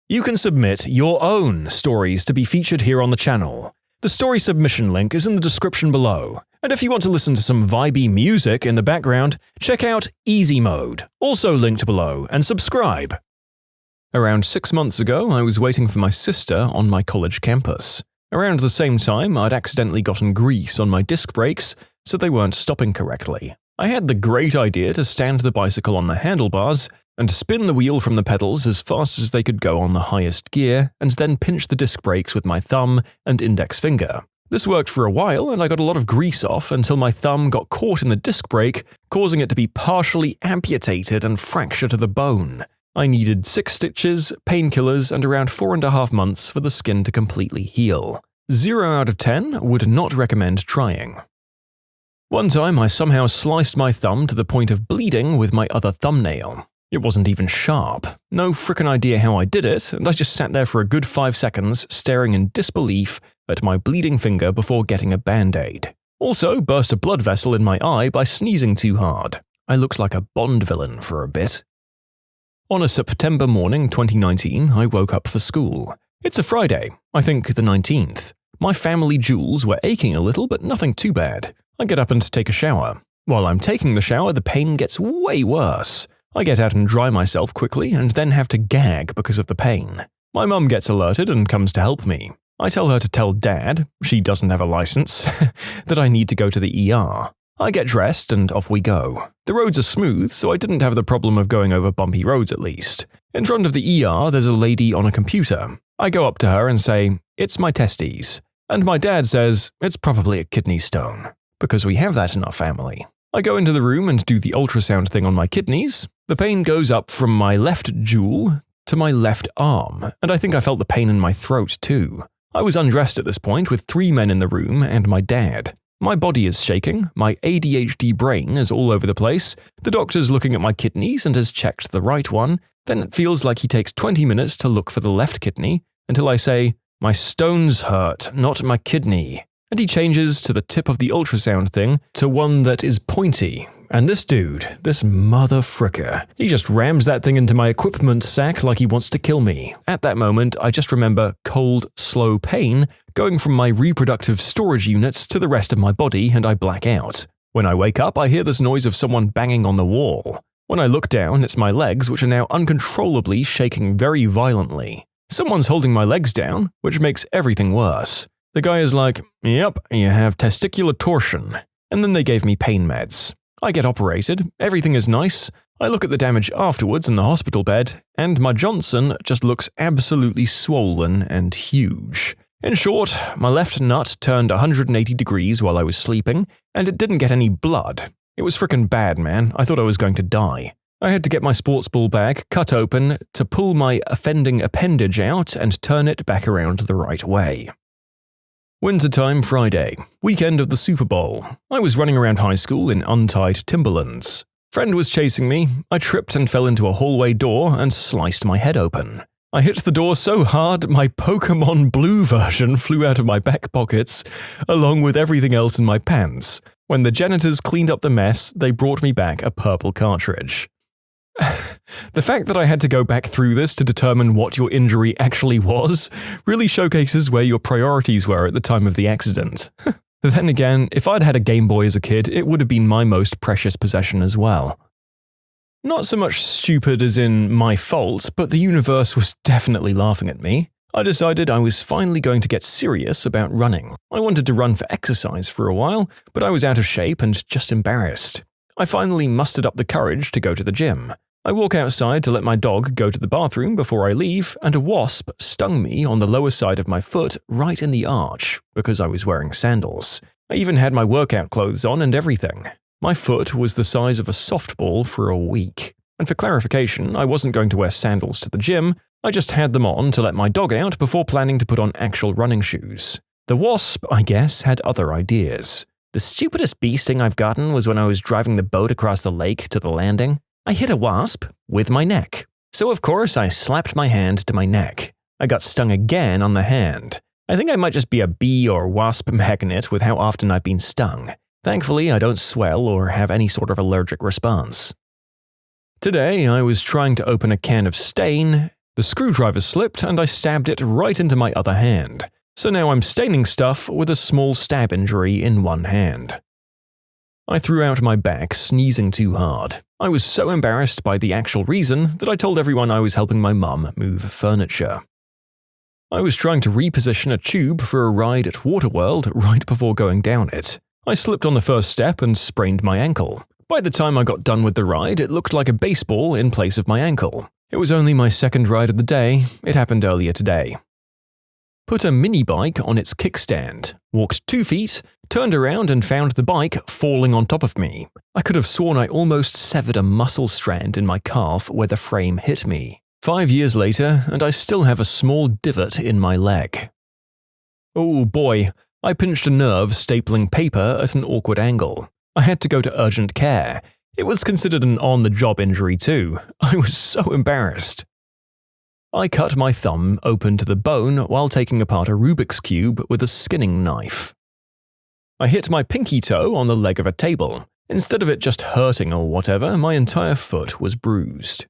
You can submit your own stories to be featured here on the channel. The story submission link is in the description below. And if you want to listen to some vibey music in the background, check out easymode, also linked below, and subscribe. Around 6 months ago, I was waiting for my sister on my college campus. Around the same time, I'd accidentally gotten grease on my disc brakes, so they weren't stopping correctly. I had the great idea to stand the bicycle on the handlebars and spin the wheel from the pedals as fast as they could go on the highest gear, and then pinch the disc brakes with my thumb and index finger. This worked for a while, and I got a lot of grease off until my thumb got caught in the disc brake, causing it to be partially amputated and fracture to the bone. I needed 6 stitches, painkillers, and around 4.5 months for the skin to completely heal. 0 out of 10 would not recommend trying. One time I somehow sliced my thumb to the point of bleeding with my other thumbnail. It wasn't even sharp. No frickin' idea how I did it, and I just sat there for a good 5 seconds staring in disbelief at my bleeding finger before getting a band-aid. Also burst a blood vessel in my eye by sneezing too hard. I looked like a Bond villain for a bit. On a September morning 2019, I woke up for school. It's a Friday, I think the 19th. My family jewels were aching a little, but nothing too bad. I get up and take a shower. While I'm taking the shower, the pain gets way worse. I get out and dry myself quickly and then have to gag because of the pain. My mum gets alerted and comes to help me. I tell her to tell Dad, she doesn't have a license, that I need to go to the ER. I get dressed and off we go. The roads are smooth, so I didn't have the problem of going over bumpy roads at least. In front of the ER, there's a lady on a computer. I go up to her and say, "It's my testes." And my dad says, "It's probably a kidney stone," because we have that in our family. I go into the room and do the ultrasound thing on my kidneys. The pain goes up from my left jewel to my left arm, and I think I felt the pain in my throat too. I was undressed at this point with 3 men in the room and my dad. My body is shaking, my ADHD brain is all over the place, the doctor's looking at my kidneys and has checked the right one, then it feels like he takes 20 minutes to look for the left kidney, until I say, "My stones hurt, not my kidney." And he changes to the tip of the ultrasound thing to one that is pointy, And this dude, this motherfricker, he just rams that thing into my equipment sack like he wants to kill me. At that moment, I just remember cold, slow pain going from my reproductive storage units to the rest of my body, and I black out. When I wake up, I hear this noise of someone banging on the wall. When I look down, it's my legs, which are now uncontrollably shaking very violently. Someone's holding my legs down, which makes everything worse. The guy is like, "Yep, you have testicular torsion." And then they gave me pain meds. I get operated, everything is nice. I look at the damage afterwards in the hospital bed, and my Johnson just looks absolutely swollen and huge. In short, my left nut turned 180 degrees while I was sleeping, and it didn't get any blood. It was frickin' bad, man. I thought I was going to die. I had to get my sports ball bag cut open to pull my offending appendage out and turn it back around the right way. Wintertime Friday, weekend of the Super Bowl. I was running around high school in untied Timberlands. Friend was chasing me. I tripped and fell into a hallway door and sliced my head open. I hit the door so hard, my Pokemon Blue version flew out of my back pockets, along with everything else in my pants. When the janitors cleaned up the mess, they brought me back a purple cartridge. The fact that I had to go back through this to determine what your injury actually was really showcases where your priorities were at the time of the accident. Then again, if I'd had a Game Boy as a kid, it would have been my most precious possession as well. Not so much stupid as in my fault, but the universe was definitely laughing at me. I decided I was finally going to get serious about running. I wanted to run for exercise for a while, but I was out of shape and just embarrassed. I finally mustered up the courage to go to the gym. I walk outside to let my dog go to the bathroom before I leave, and a wasp stung me on the lower side of my foot right in the arch because I was wearing sandals. I even had my workout clothes on and everything. My foot was the size of a softball for a week. And for clarification, I wasn't going to wear sandals to the gym, I just had them on to let my dog out before planning to put on actual running shoes. The wasp, I guess, had other ideas. The stupidest bee sting I've gotten was when I was driving the boat across the lake to the landing. I hit a wasp with my neck. So of course I slapped my hand to my neck. I got stung again on the hand. I think I might just be a bee or wasp magnet with how often I've been stung. Thankfully, I don't swell or have any sort of allergic response. Today, I was trying to open a can of stain. The screwdriver slipped and I stabbed it right into my other hand. So now I'm staining stuff with a small stab injury in one hand. I threw out my back, sneezing too hard. I was so embarrassed by the actual reason that I told everyone I was helping my mum move furniture. I was trying to reposition a tube for a ride at Waterworld right before going down it. I slipped on the first step and sprained my ankle. By the time I got done with the ride, it looked like a baseball in place of my ankle. It was only my second ride of the day. It happened earlier today. Put a mini bike on its kickstand, walked 2 feet, turned around and found the bike falling on top of me. I could have sworn I almost severed a muscle strand in my calf where the frame hit me. 5 years later, and I still have a small divot in my leg. Oh boy, I pinched a nerve stapling paper at an awkward angle. I had to go to urgent care. It was considered an on-the-job injury too. I was so embarrassed. I cut my thumb open to the bone while taking apart a Rubik's Cube with a skinning knife. I hit my pinky toe on the leg of a table. Instead of it just hurting or whatever, my entire foot was bruised.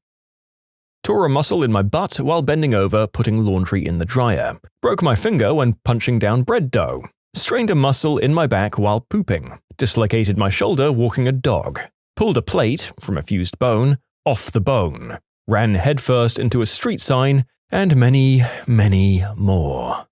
Tore a muscle in my butt while bending over putting laundry in the dryer. Broke my finger when punching down bread dough. Strained a muscle in my back while pooping. Dislocated my shoulder walking a dog. Pulled a plate, from a fused bone, off the bone. Ran headfirst into a street sign, and many, many more.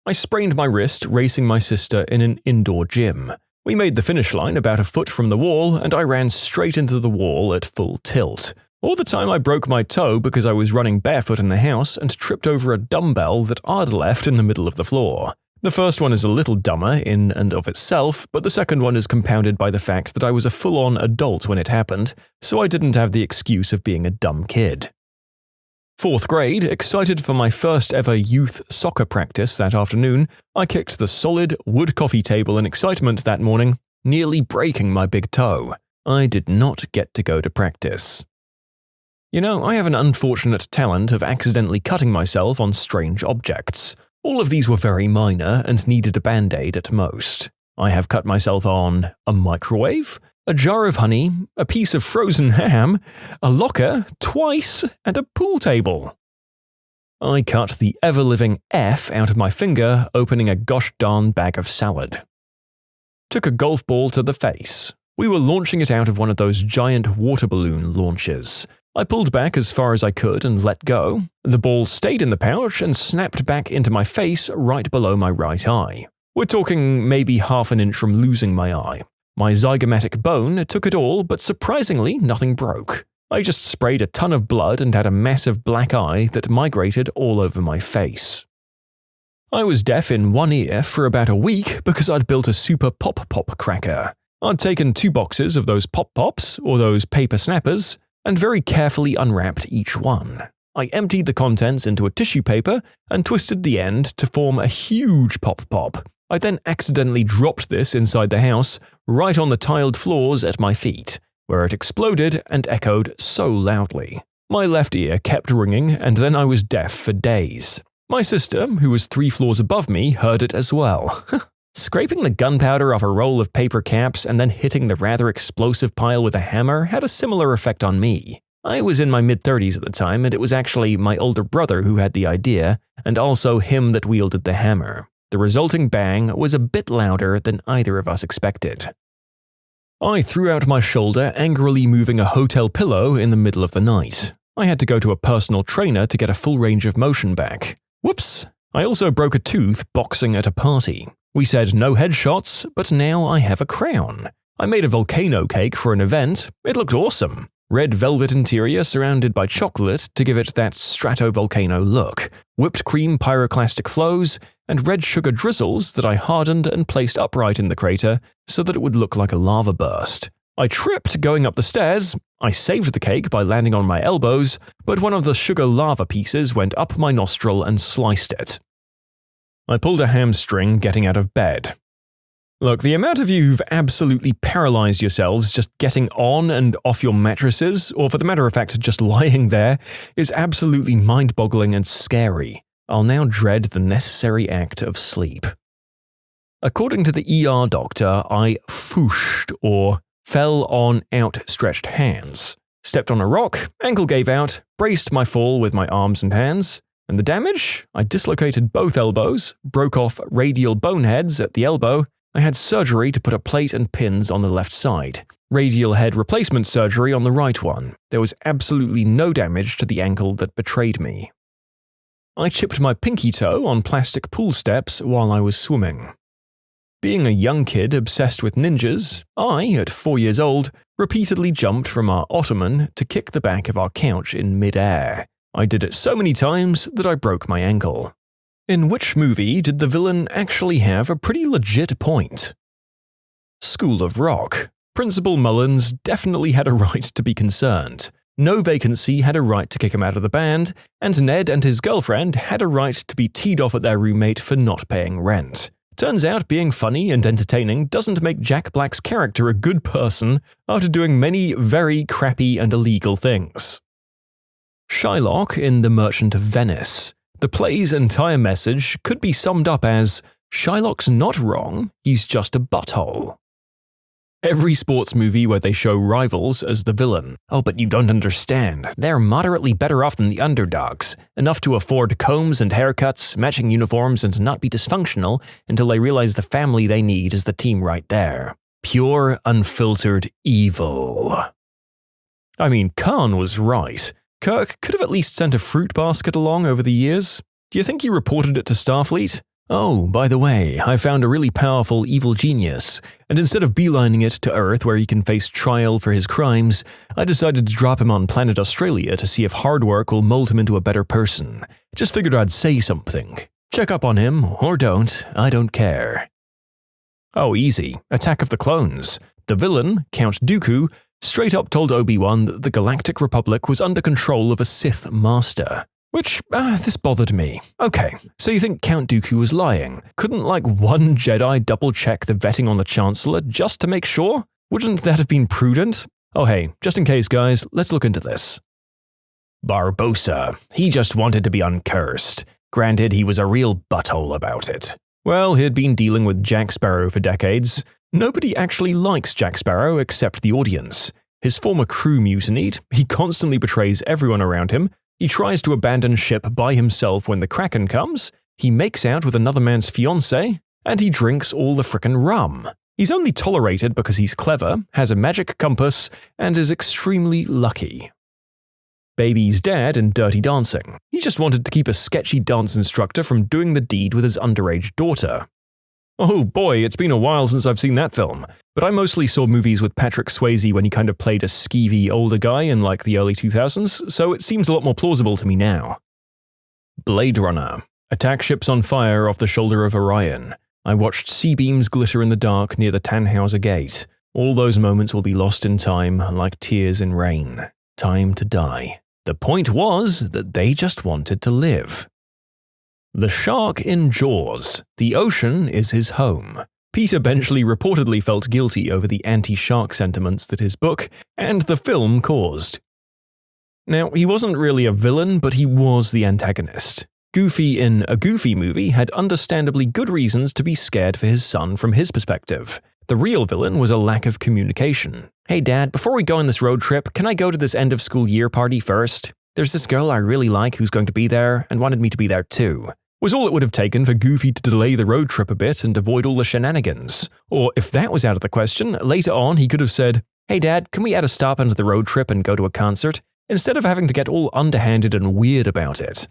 I sprained my wrist racing my sister in an indoor gym. We made the finish line about a foot from the wall, and I ran straight into the wall at full tilt. All the time I broke my toe because I was running barefoot in the house and tripped over a dumbbell that I'd left in the middle of the floor. The first one is a little dumber in and of itself, but the second one is compounded by the fact that I was a full-on adult when it happened, so I didn't have the excuse of being a dumb kid. 4th grade, excited for my first ever youth soccer practice that afternoon, I kicked the solid wood coffee table in excitement that morning, nearly breaking my big toe. I did not get to go to practice. You know, I have an unfortunate talent of accidentally cutting myself on strange objects. All of these were very minor and needed a band-aid at most. I have cut myself on a microwave, a jar of honey, a piece of frozen ham, a locker, twice, and a pool table. I cut the ever-living F out of my finger, opening a gosh darn bag of salad. Took a golf ball to the face. We were launching it out of one of those giant water balloon launchers. I pulled back as far as I could and let go. The ball stayed in the pouch and snapped back into my face right below my right eye. We're talking maybe half an inch from losing my eye. My zygomatic bone took it all, but surprisingly nothing broke. I just sprayed a ton of blood and had a massive black eye that migrated all over my face. I was deaf in one ear for about a week because I'd built a super pop-pop cracker. I'd taken 2 boxes of those pop-pops, or those paper snappers, and very carefully unwrapped each one. I emptied the contents into a tissue paper and twisted the end to form a huge pop-pop. I then accidentally dropped this inside the house, right on the tiled floors at my feet, where it exploded and echoed so loudly. My left ear kept ringing, and then I was deaf for days. My sister, who was 3 floors above me, heard it as well. Scraping the gunpowder off a roll of paper caps and then hitting the rather explosive pile with a hammer had a similar effect on me. I was in my mid-30s at the time, and it was actually my older brother who had the idea, and also him that wielded the hammer. The resulting bang was a bit louder than either of us expected. I threw out my shoulder, angrily moving a hotel pillow in the middle of the night. I had to go to a personal trainer to get a full range of motion back. Whoops! I also broke a tooth boxing at a party. We said no headshots, but now I have a crown. I made a volcano cake for an event. It looked awesome. Red velvet interior surrounded by chocolate to give it that stratovolcano look, whipped cream pyroclastic flows, and red sugar drizzles that I hardened and placed upright in the crater so that it would look like a lava burst. I tripped going up the stairs. I saved the cake by landing on my elbows, but one of the sugar lava pieces went up my nostril and sliced it. I pulled a hamstring getting out of bed. Look, the amount of you who've absolutely paralyzed yourselves just getting on and off your mattresses, or for the matter of fact just lying there, is absolutely mind-boggling and scary. I'll now dread the necessary act of sleep. According to the ER doctor, I fooshed, or fell on outstretched hands. Stepped on a rock, ankle gave out, braced my fall with my arms and hands. And the damage? I dislocated both elbows, broke off radial boneheads at the elbow. I had surgery to put a plate and pins on the left side. Radial head replacement surgery on the right one. There was absolutely no damage to the ankle that betrayed me. I chipped my pinky toe on plastic pool steps while I was swimming. Being a young kid obsessed with ninjas, I, at 4 years old, repeatedly jumped from our ottoman to kick the back of our couch in mid-air. I did it so many times that I broke my ankle. In which movie did the villain actually have a pretty legit point? School of Rock. Principal Mullins definitely had a right to be concerned. No Vacancy had a right to kick him out of the band, and Ned and his girlfriend had a right to be teed off at their roommate for not paying rent. Turns out being funny and entertaining doesn't make Jack Black's character a good person after doing many very crappy and illegal things. Shylock in The Merchant of Venice. The play's entire message could be summed up as, Shylock's not wrong, he's just a butthole. Every sports movie where they show rivals as the villain. Oh, but you don't understand. They're moderately better off than the underdogs, enough to afford combs and haircuts, matching uniforms, and not be dysfunctional until they realize the family they need is the team right there. Pure, unfiltered evil. I mean, Khan was right. Kirk could have at least sent a fruit basket along over the years. Do you think he reported it to Starfleet? Oh, by the way, I found a really powerful evil genius, and instead of beelining it to Earth where he can face trial for his crimes, I decided to drop him on planet Australia to see if hard work will mold him into a better person. Just figured I'd say something. Check up on him, or don't, I don't care. Oh, easy. Attack of the Clones. The villain, Count Dooku, straight up told Obi-Wan that the Galactic Republic was under control of a Sith Master. Which, this bothered me. Okay, so you think Count Dooku was lying. Couldn't one Jedi double-check the vetting on the Chancellor just to make sure? Wouldn't that have been prudent? Oh hey, just in case guys, let's look into this. Barbossa. He just wanted to be uncursed. Granted, he was a real butthole about it. Well, he'd been dealing with Jack Sparrow for decades. Nobody actually likes Jack Sparrow except the audience. His former crew mutinied, he constantly betrays everyone around him, he tries to abandon ship by himself when the Kraken comes, he makes out with another man's fiancée, and he drinks all the frickin' rum. He's only tolerated because he's clever, has a magic compass, and is extremely lucky. Baby's dad in Dirty Dancing. He just wanted to keep a sketchy dance instructor from doing the deed with his underage daughter. Oh boy, it's been a while since I've seen that film, but I mostly saw movies with Patrick Swayze when he kind of played a skeevy older guy in like the early 2000s, so it seems a lot more plausible to me now. Blade Runner. Attack ships on fire off the shoulder of Orion. I watched C-beams glitter in the dark near the Tannhauser Gate. All those moments will be lost in time, like tears in rain. Time to die. The point was that they just wanted to live. The shark in Jaws. The ocean is his home. Peter Benchley reportedly felt guilty over the anti-shark sentiments that his book and the film caused. Now, he wasn't really a villain, but he was the antagonist. Goofy in A Goofy Movie had understandably good reasons to be scared for his son from his perspective. The real villain was a lack of communication. Hey Dad, before we go on this road trip, can I go to this end of school year party first? There's this girl I really like who's going to be there and wanted me to be there too. Was all it would have taken for Goofy to delay the road trip a bit and avoid all the shenanigans. Or if that was out of the question, later on he could have said, Hey Dad, can we add a stop onto the road trip and go to a concert? Instead of having to get all underhanded and weird about it.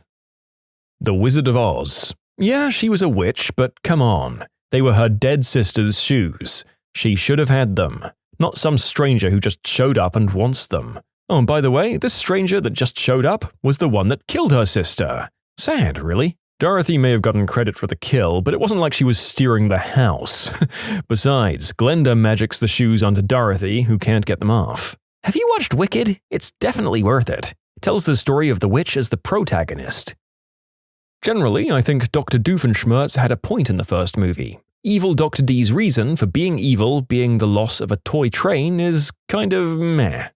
The Wizard of Oz. Yeah, she was a witch, but come on. They were her dead sister's shoes. She should have had them. Not some stranger who just showed up and wants them. Oh, and by the way, this stranger that just showed up was the one that killed her sister. Sad, really. Dorothy may have gotten credit for the kill, but it wasn't like she was steering the house. Besides, Glenda magics the shoes onto Dorothy, who can't get them off. Have you watched Wicked? It's definitely worth it. It tells the story of the witch as the protagonist. Generally, I think Dr. Doofenshmirtz had a point in the first movie. Evil Dr. D's reason for being evil being the loss of a toy train is kind of meh.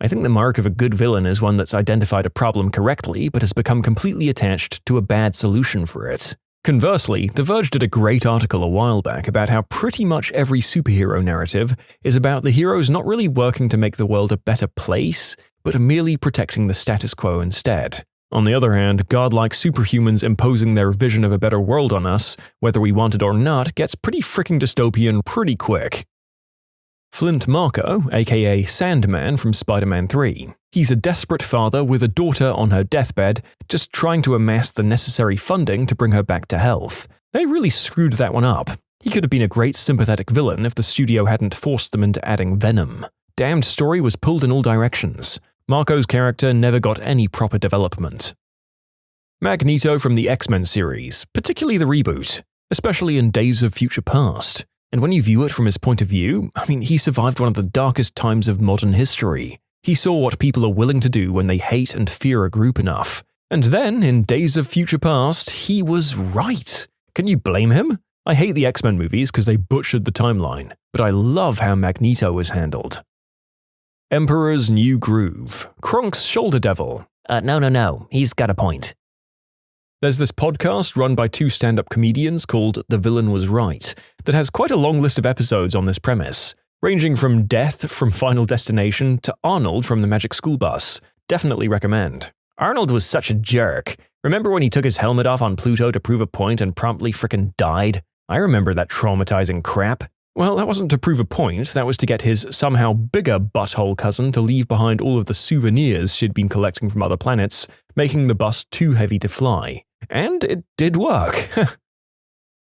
I think the mark of a good villain is one that's identified a problem correctly but has become completely attached to a bad solution for it. Conversely, The Verge did a great article a while back about how pretty much every superhero narrative is about the heroes not really working to make the world a better place, but merely protecting the status quo instead. On the other hand, godlike superhumans imposing their vision of a better world on us, whether we want it or not, gets pretty freaking dystopian pretty quick. Flint Marko, aka Sandman from Spider-Man 3. He's a desperate father with a daughter on her deathbed, just trying to amass the necessary funding to bring her back to health. They really screwed that one up. He could have been a great sympathetic villain if the studio hadn't forced them into adding Venom. Damned story was pulled in all directions. Marko's character never got any proper development. Magneto from the X-Men series, particularly the reboot, especially in Days of Future Past. And when you view it from his point of view, he survived one of the darkest times of modern history. He saw what people are willing to do when they hate and fear a group enough. And then, in Days of Future Past, he was right. Can you blame him? I hate the X-Men movies because they butchered the timeline, but I love how Magneto was handled. Emperor's New Groove. Kronk's Shoulder Devil. No, he's got a point. There's this podcast run by two stand-up comedians called The Villain Was Right that has quite a long list of episodes on this premise, ranging from Death from Final Destination to Arnold from the Magic School Bus. Definitely recommend. Arnold was such a jerk. Remember when he took his helmet off on Pluto to prove a point and promptly frickin' died? I remember that traumatizing crap. Well, that wasn't to prove a point, that was to get his somehow bigger butthole cousin to leave behind all of the souvenirs she'd been collecting from other planets, making the bus too heavy to fly. And it did work.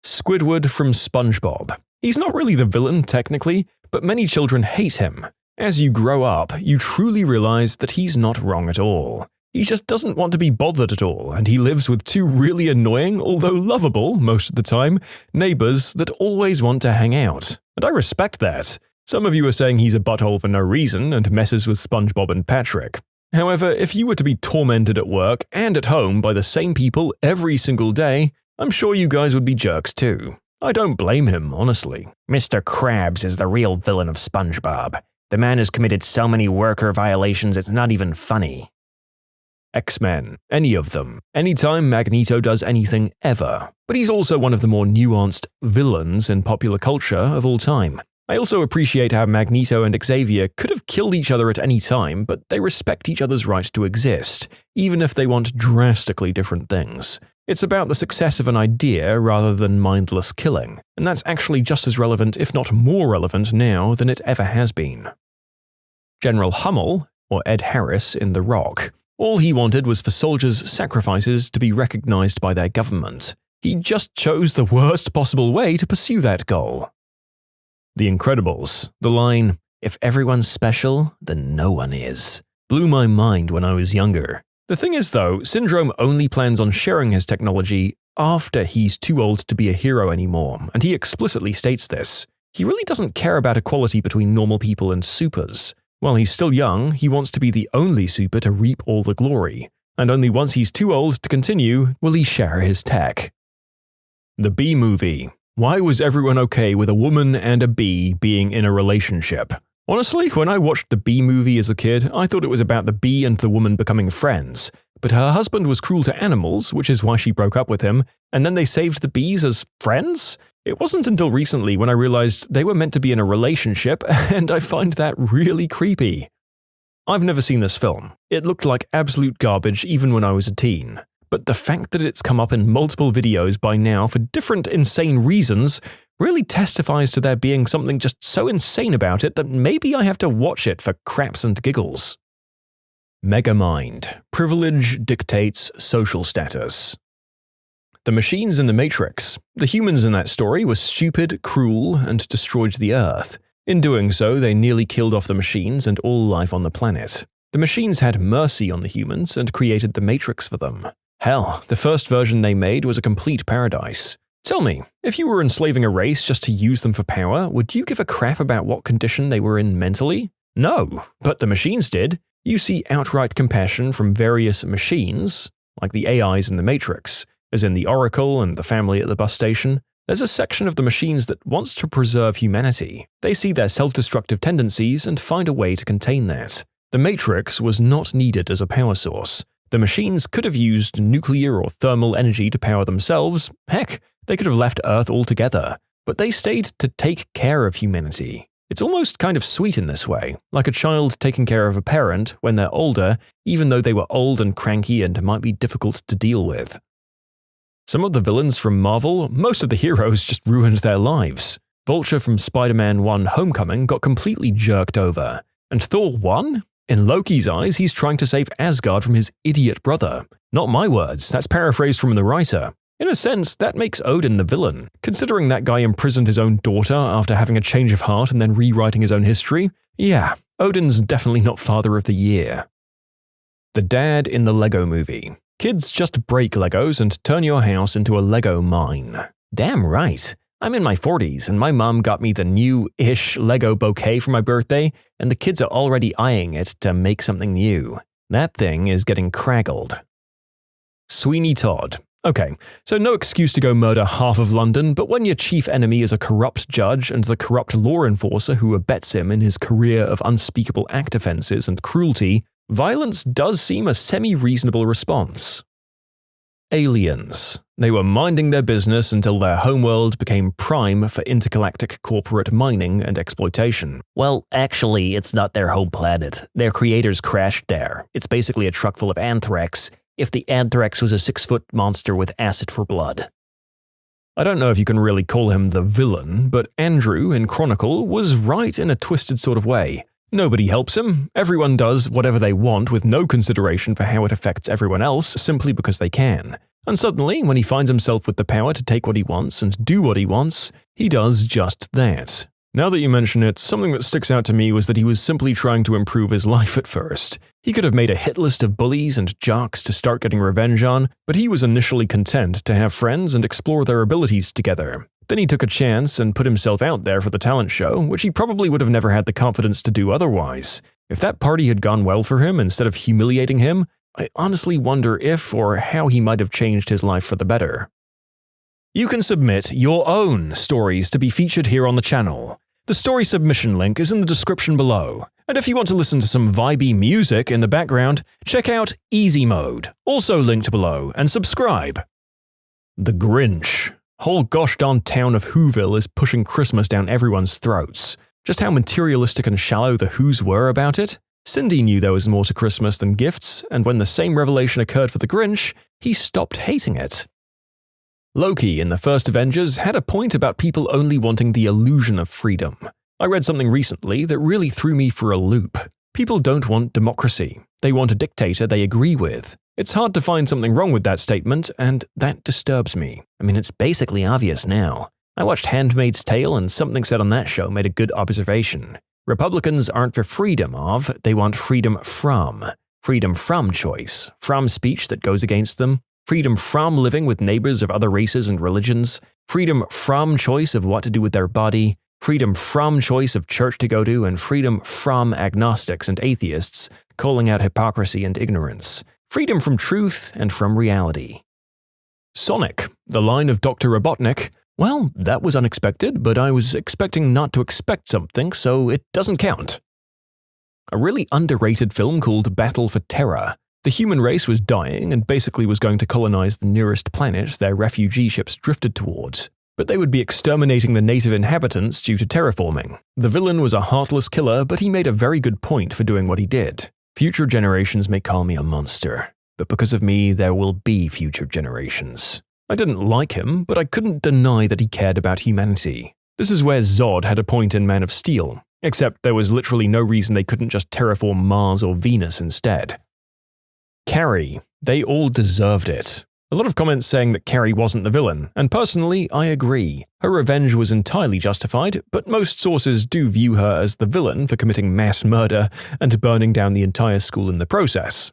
Squidward from SpongeBob. He's not really the villain, technically, but many children hate him. As you grow up, you truly realize that he's not wrong at all. He just doesn't want to be bothered at all, and he lives with two really annoying, although lovable, most of the time, neighbors that always want to hang out. And I respect that. Some of you are saying he's a butthole for no reason and messes with SpongeBob and Patrick. However, if you were to be tormented at work and at home by the same people every single day, I'm sure you guys would be jerks too. I don't blame him, honestly. Mr. Krabs is the real villain of SpongeBob. The man has committed so many worker violations it's not even funny. X-Men, any of them, anytime Magneto does anything ever. But he's also one of the more nuanced villains in popular culture of all time. I also appreciate how Magneto and Xavier could have killed each other at any time, but they respect each other's right to exist, even if they want drastically different things. It's about the success of an idea rather than mindless killing, and that's actually just as relevant, if not more relevant now than it ever has been. General Hummel, or Ed Harris in The Rock, all he wanted was for soldiers' sacrifices to be recognized by their government. He just chose the worst possible way to pursue that goal. The Incredibles, the line, "If everyone's special, then no one is," blew my mind when I was younger. The thing is though, Syndrome only plans on sharing his technology after he's too old to be a hero anymore, and he explicitly states this. He really doesn't care about equality between normal people and supers. While he's still young, he wants to be the only super to reap all the glory, and only once he's too old to continue will he share his tech. The Bee Movie. Why was everyone okay with a woman and a bee being in a relationship? Honestly, when I watched the Bee Movie as a kid, I thought it was about the bee and the woman becoming friends. But her husband was cruel to animals, which is why she broke up with him, and then they saved the bees as friends? It wasn't until recently when I realized they were meant to be in a relationship, and I find that really creepy. I've never seen this film. It looked like absolute garbage even when I was a teen. But the fact that it's come up in multiple videos by now for different insane reasons really testifies to there being something just so insane about it that maybe I have to watch it for craps and giggles. Megamind. Privilege dictates social status. The machines in the Matrix. The humans in that story were stupid, cruel, and destroyed the Earth. In doing so, they nearly killed off the machines and all life on the planet. The machines had mercy on the humans and created the Matrix for them. Hell, the first version they made was a complete paradise. Tell me, if you were enslaving a race just to use them for power, would you give a crap about what condition they were in mentally? No, but the machines did. You see outright compassion from various machines, like the AIs in the Matrix, as in the Oracle and the family at the bus station. There's a section of the machines that wants to preserve humanity. They see their self-destructive tendencies and find a way to contain that. The Matrix was not needed as a power source. The machines could have used nuclear or thermal energy to power themselves. Heck, they could have left Earth altogether. But they stayed to take care of humanity. It's almost kind of sweet in this way, like a child taking care of a parent when they're older, even though they were old and cranky and might be difficult to deal with. Some of the villains from Marvel, most of the heroes just ruined their lives. Vulture from Spider-Man 1 Homecoming got completely jerked over. And Thor won? In Loki's eyes, he's trying to save Asgard from his idiot brother. Not my words, that's paraphrased from the writer. In a sense, that makes Odin the villain, considering that guy imprisoned his own daughter after having a change of heart and then rewriting his own history. Yeah, Odin's definitely not Father of the Year. The dad in the Lego Movie. Kids just break Legos and turn your house into a Lego mine. Damn right. I'm in my 40s and my mom got me the new-ish Lego bouquet for my birthday, and the kids are already eyeing it to make something new. That thing is getting craggled. Sweeney Todd. Okay, so no excuse to go murder half of London, but when your chief enemy is a corrupt judge and the corrupt law enforcer who abets him in his career of unspeakable act offenses and cruelty, violence does seem a semi-reasonable response. Aliens. They were minding their business until their homeworld became prime for intergalactic corporate mining and exploitation. Well, actually, it's not their home planet. Their creators crashed there. It's basically a truck full of anthrax, if the anthrax was a 6-foot monster with acid for blood. I don't know if you can really call him the villain, but Andrew in Chronicle was right in a twisted sort of way. Nobody helps him. Everyone does whatever they want with no consideration for how it affects everyone else simply because they can. And suddenly, when he finds himself with the power to take what he wants and do what he wants, he does just that. Now that you mention it, something that sticks out to me was that he was simply trying to improve his life at first. He could have made a hit list of bullies and jocks to start getting revenge on, but he was initially content to have friends and explore their abilities together. Then he took a chance and put himself out there for the talent show, which he probably would have never had the confidence to do otherwise. If that party had gone well for him instead of humiliating him, I honestly wonder if or how he might have changed his life for the better. You can submit your own stories to be featured here on the channel. The story submission link is in the description below. And if you want to listen to some vibey music in the background, check out easymode, also linked below, and subscribe. The Grinch. Whole gosh darn town of Whoville is pushing Christmas down everyone's throats. Just how materialistic and shallow the Whos were about it? Cindy knew there was more to Christmas than gifts, and when the same revelation occurred for the Grinch, he stopped hating it. Loki in the first Avengers had a point about people only wanting the illusion of freedom. I read something recently that really threw me for a loop. People don't want democracy. They want a dictator they agree with. It's hard to find something wrong with that statement, and that disturbs me. I mean, it's basically obvious now. I watched Handmaid's Tale, and something said on that show made a good observation. Republicans aren't for freedom of, they want freedom from. Freedom from choice, from speech that goes against them, freedom from living with neighbors of other races and religions, freedom from choice of what to do with their body, freedom from choice of church to go to, and freedom from agnostics and atheists calling out hypocrisy and ignorance. Freedom from truth and from reality. Sonic, the line of Dr. Robotnik. Well, that was unexpected, but I was expecting not to expect something, so it doesn't count. A really underrated film called Battle for Terra. The human race was dying and basically was going to colonize the nearest planet their refugee ships drifted towards. But they would be exterminating the native inhabitants due to terraforming. The villain was a heartless killer, but he made a very good point for doing what he did. Future generations may call me a monster, but because of me, there will be future generations. I didn't like him, but I couldn't deny that he cared about humanity. This is where Zod had a point in Man of Steel, except there was literally no reason they couldn't just terraform Mars or Venus instead. Carrie, they all deserved it. A lot of comments saying that Carrie wasn't the villain, and personally, I agree. Her revenge was entirely justified, but most sources do view her as the villain for committing mass murder and burning down the entire school in the process.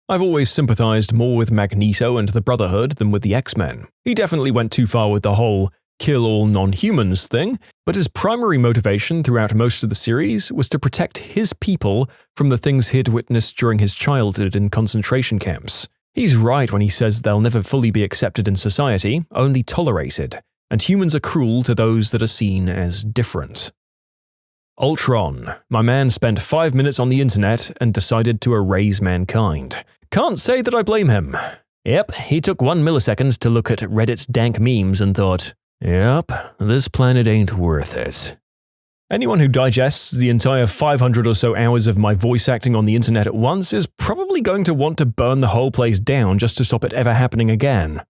I've always sympathized more with Magneto and the Brotherhood than with the X-Men. He definitely went too far with the whole kill all non-humans thing, but his primary motivation throughout most of the series was to protect his people from the things he'd witnessed during his childhood in concentration camps. He's right when he says they'll never fully be accepted in society, only tolerated, and humans are cruel to those that are seen as different. Ultron. My man spent 5 minutes on the internet and decided to erase mankind. Can't say that I blame him. Yep, he took 1 millisecond to look at Reddit's dank memes and thought, yep, this planet ain't worth it. Anyone who digests the entire 500 or so hours of my voice acting on the internet at once is probably going to want to burn the whole place down just to stop it ever happening again.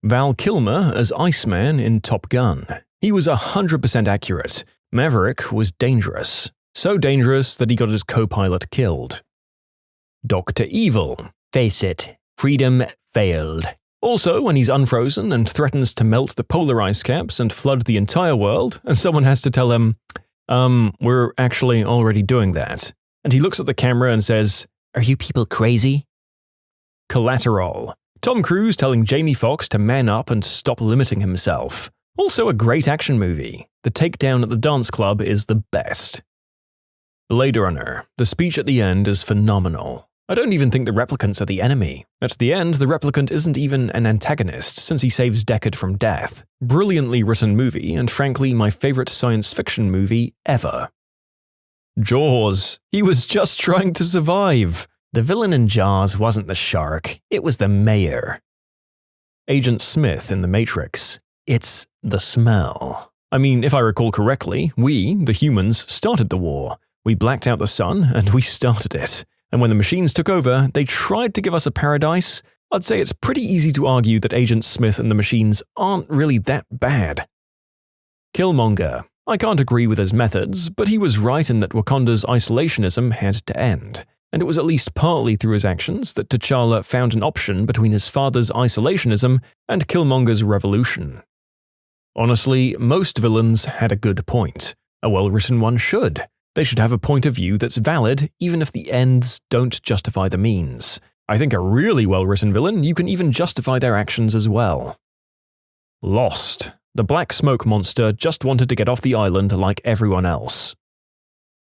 Val Kilmer as Iceman in Top Gun. He was 100% accurate. Maverick was dangerous. So dangerous that he got his co-pilot killed. Dr. Evil. Face it, freedom failed. Also, when he's unfrozen and threatens to melt the polar ice caps and flood the entire world, and someone has to tell him, we're actually already doing that. And he looks at the camera and says, are you people crazy? Collateral. Tom Cruise telling Jamie Foxx to man up and stop limiting himself. Also a great action movie. The takedown at the dance club is the best. Blade Runner. The speech at the end is phenomenal. I don't even think the replicants are the enemy. At the end, the replicant isn't even an antagonist since he saves Deckard from death. Brilliantly written movie, and frankly my favorite science fiction movie ever. Jaws. He was just trying to survive. The villain in Jaws wasn't the shark, it was the mayor. Agent Smith in The Matrix. It's the smell. I mean, if I recall correctly, we, the humans, started the war. We blacked out the sun, and we started it. And when the machines took over, they tried to give us a paradise. I'd say it's pretty easy to argue that Agent Smith and the machines aren't really that bad. Killmonger. I can't agree with his methods, but he was right in that Wakanda's isolationism had to end. And it was at least partly through his actions that T'Challa found an option between his father's isolationism and Killmonger's revolution. Honestly, most villains had a good point. A well-written one should. They should have a point of view that's valid, even if the ends don't justify the means. I think a really well-written villain, you can even justify their actions as well. Lost. The black smoke monster just wanted to get off the island like everyone else.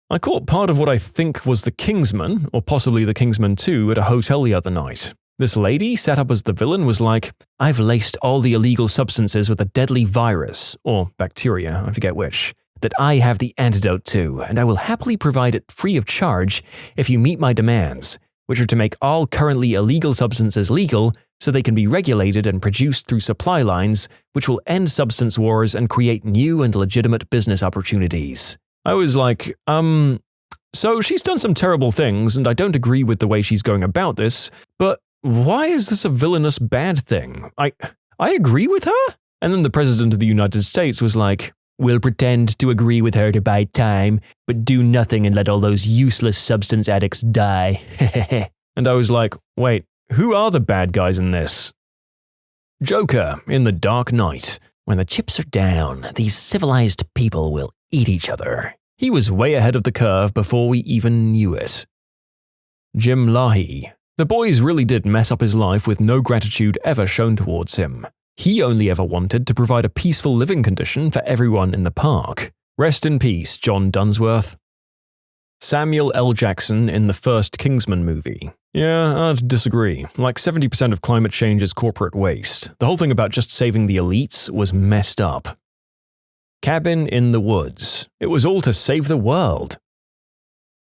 I caught part of what I think was the Kingsman, or possibly the Kingsman 2, at a hotel the other night. This lady, set up as the villain, was like, I've laced all the illegal substances with a deadly virus, or bacteria, I forget which. that I have the antidote to, and I will happily provide it free of charge if you meet my demands, which are to make all currently illegal substances legal so they can be regulated and produced through supply lines, which will end substance wars and create new and legitimate business opportunities. I was like, so she's done some terrible things, and I don't agree with the way she's going about this, but why is this a villainous bad thing? I agree with her? And then the President of the United States was like, we'll pretend to agree with her to buy time, but do nothing and let all those useless substance addicts die. And I was like, wait, who are the bad guys in this? Joker in The Dark Knight. When the chips are down, these civilized people will eat each other. He was way ahead of the curve before we even knew it. Jim Lahey. The boys really did mess up his life with no gratitude ever shown towards him. He only ever wanted to provide a peaceful living condition for everyone in the park. Rest in peace, John Dunsworth. Samuel L. Jackson in the first Kingsman movie. Yeah, I'd disagree. Like 70% of climate change is corporate waste. The whole thing about just saving the elites was messed up. Cabin in the Woods. It was all to save the world.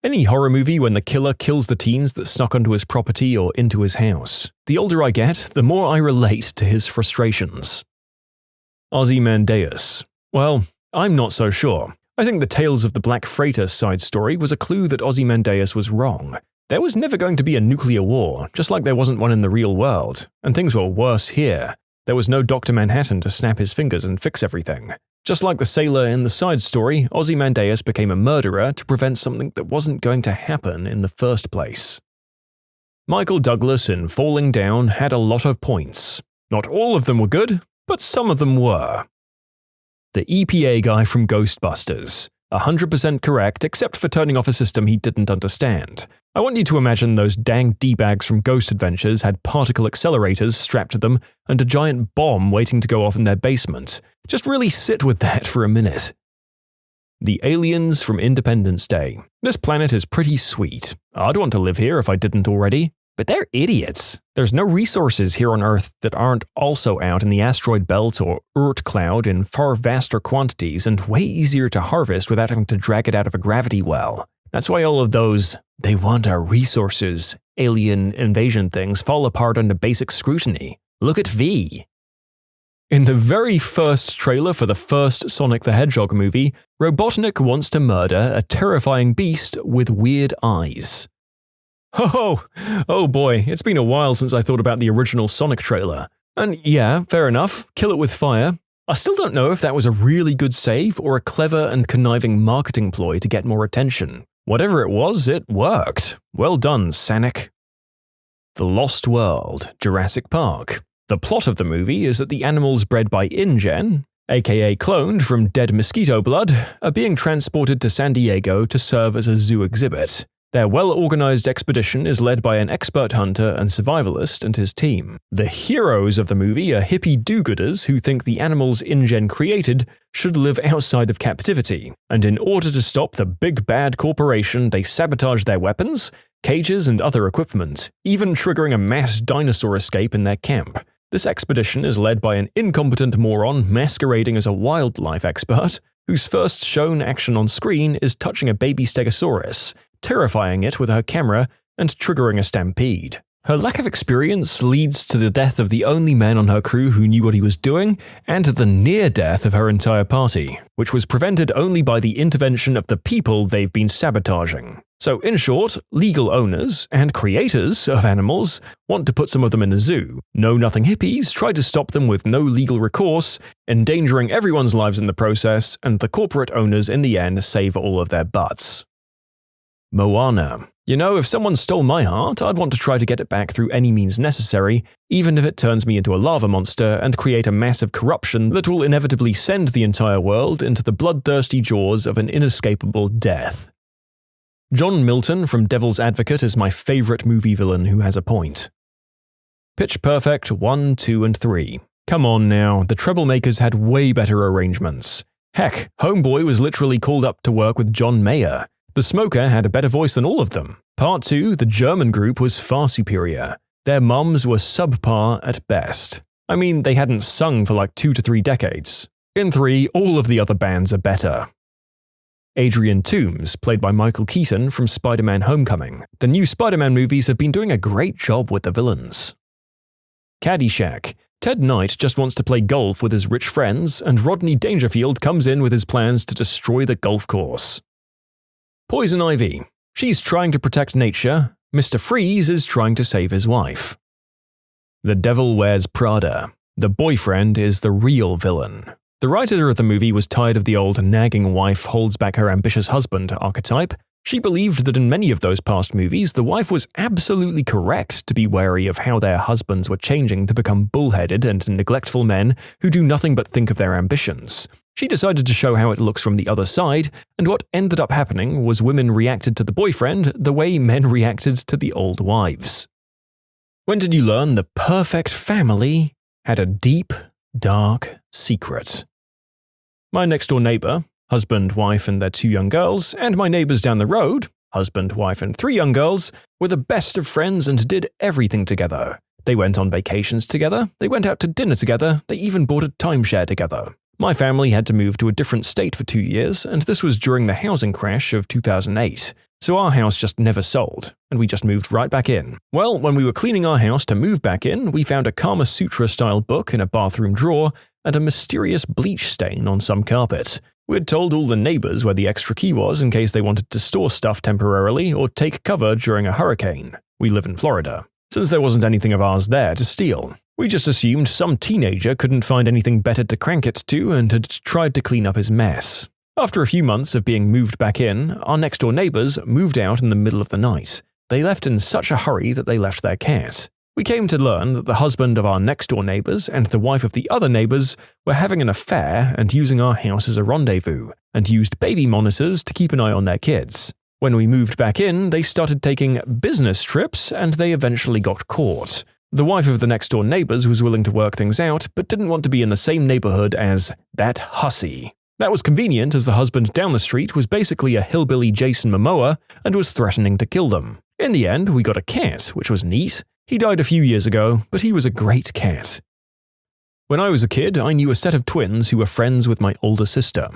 Any horror movie when the killer kills the teens that snuck onto his property or into his house. The older I get, the more I relate to his frustrations. Ozymandias. Well, I'm not so sure. I think the Tales of the Black Freighter side story was a clue that Ozymandias was wrong. There was never going to be a nuclear war, just like there wasn't one in the real world, and things were worse here. There was no Dr. Manhattan to snap his fingers and fix everything. Just like the sailor in the side story, Ozymandias became a murderer to prevent something that wasn't going to happen in the first place. Michael Douglas in Falling Down had a lot of points. Not all of them were good, but some of them were. The EPA guy from Ghostbusters. 100% correct, except for turning off a system he didn't understand. I want you to imagine those dang D-bags from Ghost Adventures had particle accelerators strapped to them and a giant bomb waiting to go off in their basement. Just really sit with that for a minute. The aliens from Independence Day. This planet is pretty sweet. I'd want to live here if I didn't already. But they're idiots. There's no resources here on Earth that aren't also out in the asteroid belt or Oort cloud in far vaster quantities and way easier to harvest without having to drag it out of a gravity well. That's why all of those, they want our resources, alien invasion things fall apart under basic scrutiny. Look at V. In the very first trailer for the first Sonic the Hedgehog movie, Robotnik wants to murder a terrifying beast with weird eyes. Oh boy, it's been a while since I thought about the original Sonic trailer. And yeah, fair enough, kill it with fire. I still don't know if that was a really good save or a clever and conniving marketing ploy to get more attention. Whatever it was, it worked. Well done, Sonic. The Lost World, Jurassic Park. The plot of the movie is that the animals bred by InGen, aka cloned from dead mosquito blood, are being transported to San Diego to serve as a zoo exhibit. Their well-organized expedition is led by an expert hunter and survivalist and his team. The heroes of the movie are hippie do-gooders who think the animals InGen created should live outside of captivity, and in order to stop the big bad corporation, they sabotage their weapons, cages, and other equipment, even triggering a mass dinosaur escape in their camp. This expedition is led by an incompetent moron masquerading as a wildlife expert, whose first shown action on screen is touching a baby stegosaurus, terrifying it with her camera and triggering a stampede. Her lack of experience leads to the death of the only man on her crew who knew what he was doing, and to the near death of her entire party, which was prevented only by the intervention of the people they've been sabotaging. So in short, legal owners and creators of animals want to put some of them in a zoo. Know-nothing hippies try to stop them with no legal recourse, endangering everyone's lives in the process, and the corporate owners in the end save all of their butts. Moana. You know, if someone stole my heart, I'd want to try to get it back through any means necessary, even if it turns me into a lava monster and create a massive corruption that will inevitably send the entire world into the bloodthirsty jaws of an inescapable death. John Milton from Devil's Advocate is my favorite movie villain who has a point. Pitch Perfect 1, 2, and 3. Come on now, the Troublemakers had way better arrangements. Heck, Homeboy was literally called up to work with John Mayer. The Smoker had a better voice than all of them. Part 2, the German group, was far superior. Their mums were subpar at best. I mean, they hadn't sung for like 2 to 3 decades. In 3, all of the other bands are better. Adrian Toomes, played by Michael Keaton from Spider-Man Homecoming. The new Spider-Man movies have been doing a great job with the villains. Caddyshack. Ted Knight just wants to play golf with his rich friends, and Rodney Dangerfield comes in with his plans to destroy the golf course. Poison Ivy. She's trying to protect nature. Mr. Freeze is trying to save his wife. The Devil Wears Prada. The boyfriend is the real villain. The writer of the movie was tired of the old nagging wife holds back her ambitious husband archetype. She believed that in many of those past movies, the wife was absolutely correct to be wary of how their husbands were changing to become bullheaded and neglectful men who do nothing but think of their ambitions. She decided to show how it looks from the other side, and what ended up happening was women reacted to the boyfriend the way men reacted to the old wives. When did you learn the perfect family had a deep, dark secret? My next-door neighbor, husband, wife, and their 2 young girls, and my neighbors down the road, husband, wife, and 3 young girls, were the best of friends and did everything together. They went on vacations together, they went out to dinner together, they even bought a timeshare together. My family had to move to a different state for 2 years, and this was during the housing crash of 2008. So our house just never sold, and we just moved right back in. Well, when we were cleaning our house to move back in, we found a Kama Sutra-style book in a bathroom drawer and a mysterious bleach stain on some carpet. We'd told all the neighbors where the extra key was in case they wanted to store stuff temporarily or take cover during a hurricane. We live in Florida. Since there wasn't anything of ours there to steal, we just assumed some teenager couldn't find anything better to crank it to and had tried to clean up his mess. After a few months of being moved back in, our next-door neighbors moved out in the middle of the night. They left in such a hurry that they left their cat. We came to learn that the husband of our next-door neighbors and the wife of the other neighbors were having an affair and using our house as a rendezvous, and used baby monitors to keep an eye on their kids. When we moved back in, they started taking business trips, and they eventually got caught. The wife of the next-door neighbors was willing to work things out, but didn't want to be in the same neighborhood as that hussy. That was convenient, as the husband down the street was basically a hillbilly Jason Momoa and was threatening to kill them. In the end, we got a cat, which was neat. He died a few years ago, but he was a great cat. When I was a kid, I knew a set of twins who were friends with my older sister.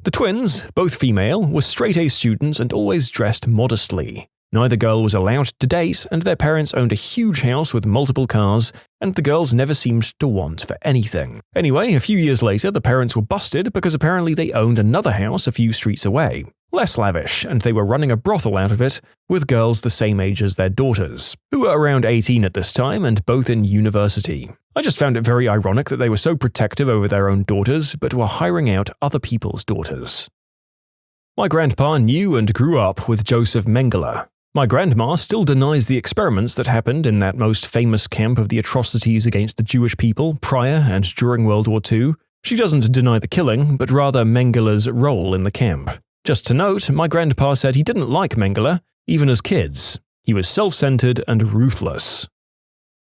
The twins, both female, were straight-A students and always dressed modestly. Neither girl was allowed to date, and their parents owned a huge house with multiple cars, and the girls never seemed to want for anything. Anyway, a few years later, the parents were busted because apparently they owned another house a few streets away. Less lavish, and they were running a brothel out of it, with girls the same age as their daughters, who were around 18 at this time and both in university. I just found it very ironic that they were so protective over their own daughters, but were hiring out other people's daughters. My grandpa knew and grew up with Joseph Mengele. My grandma still denies the experiments that happened in that most famous camp of the atrocities against the Jewish people prior and during World War II. She doesn't deny the killing, but rather Mengele's role in the camp. Just to note, my grandpa said he didn't like Mengele, even as kids. He was self-centered and ruthless.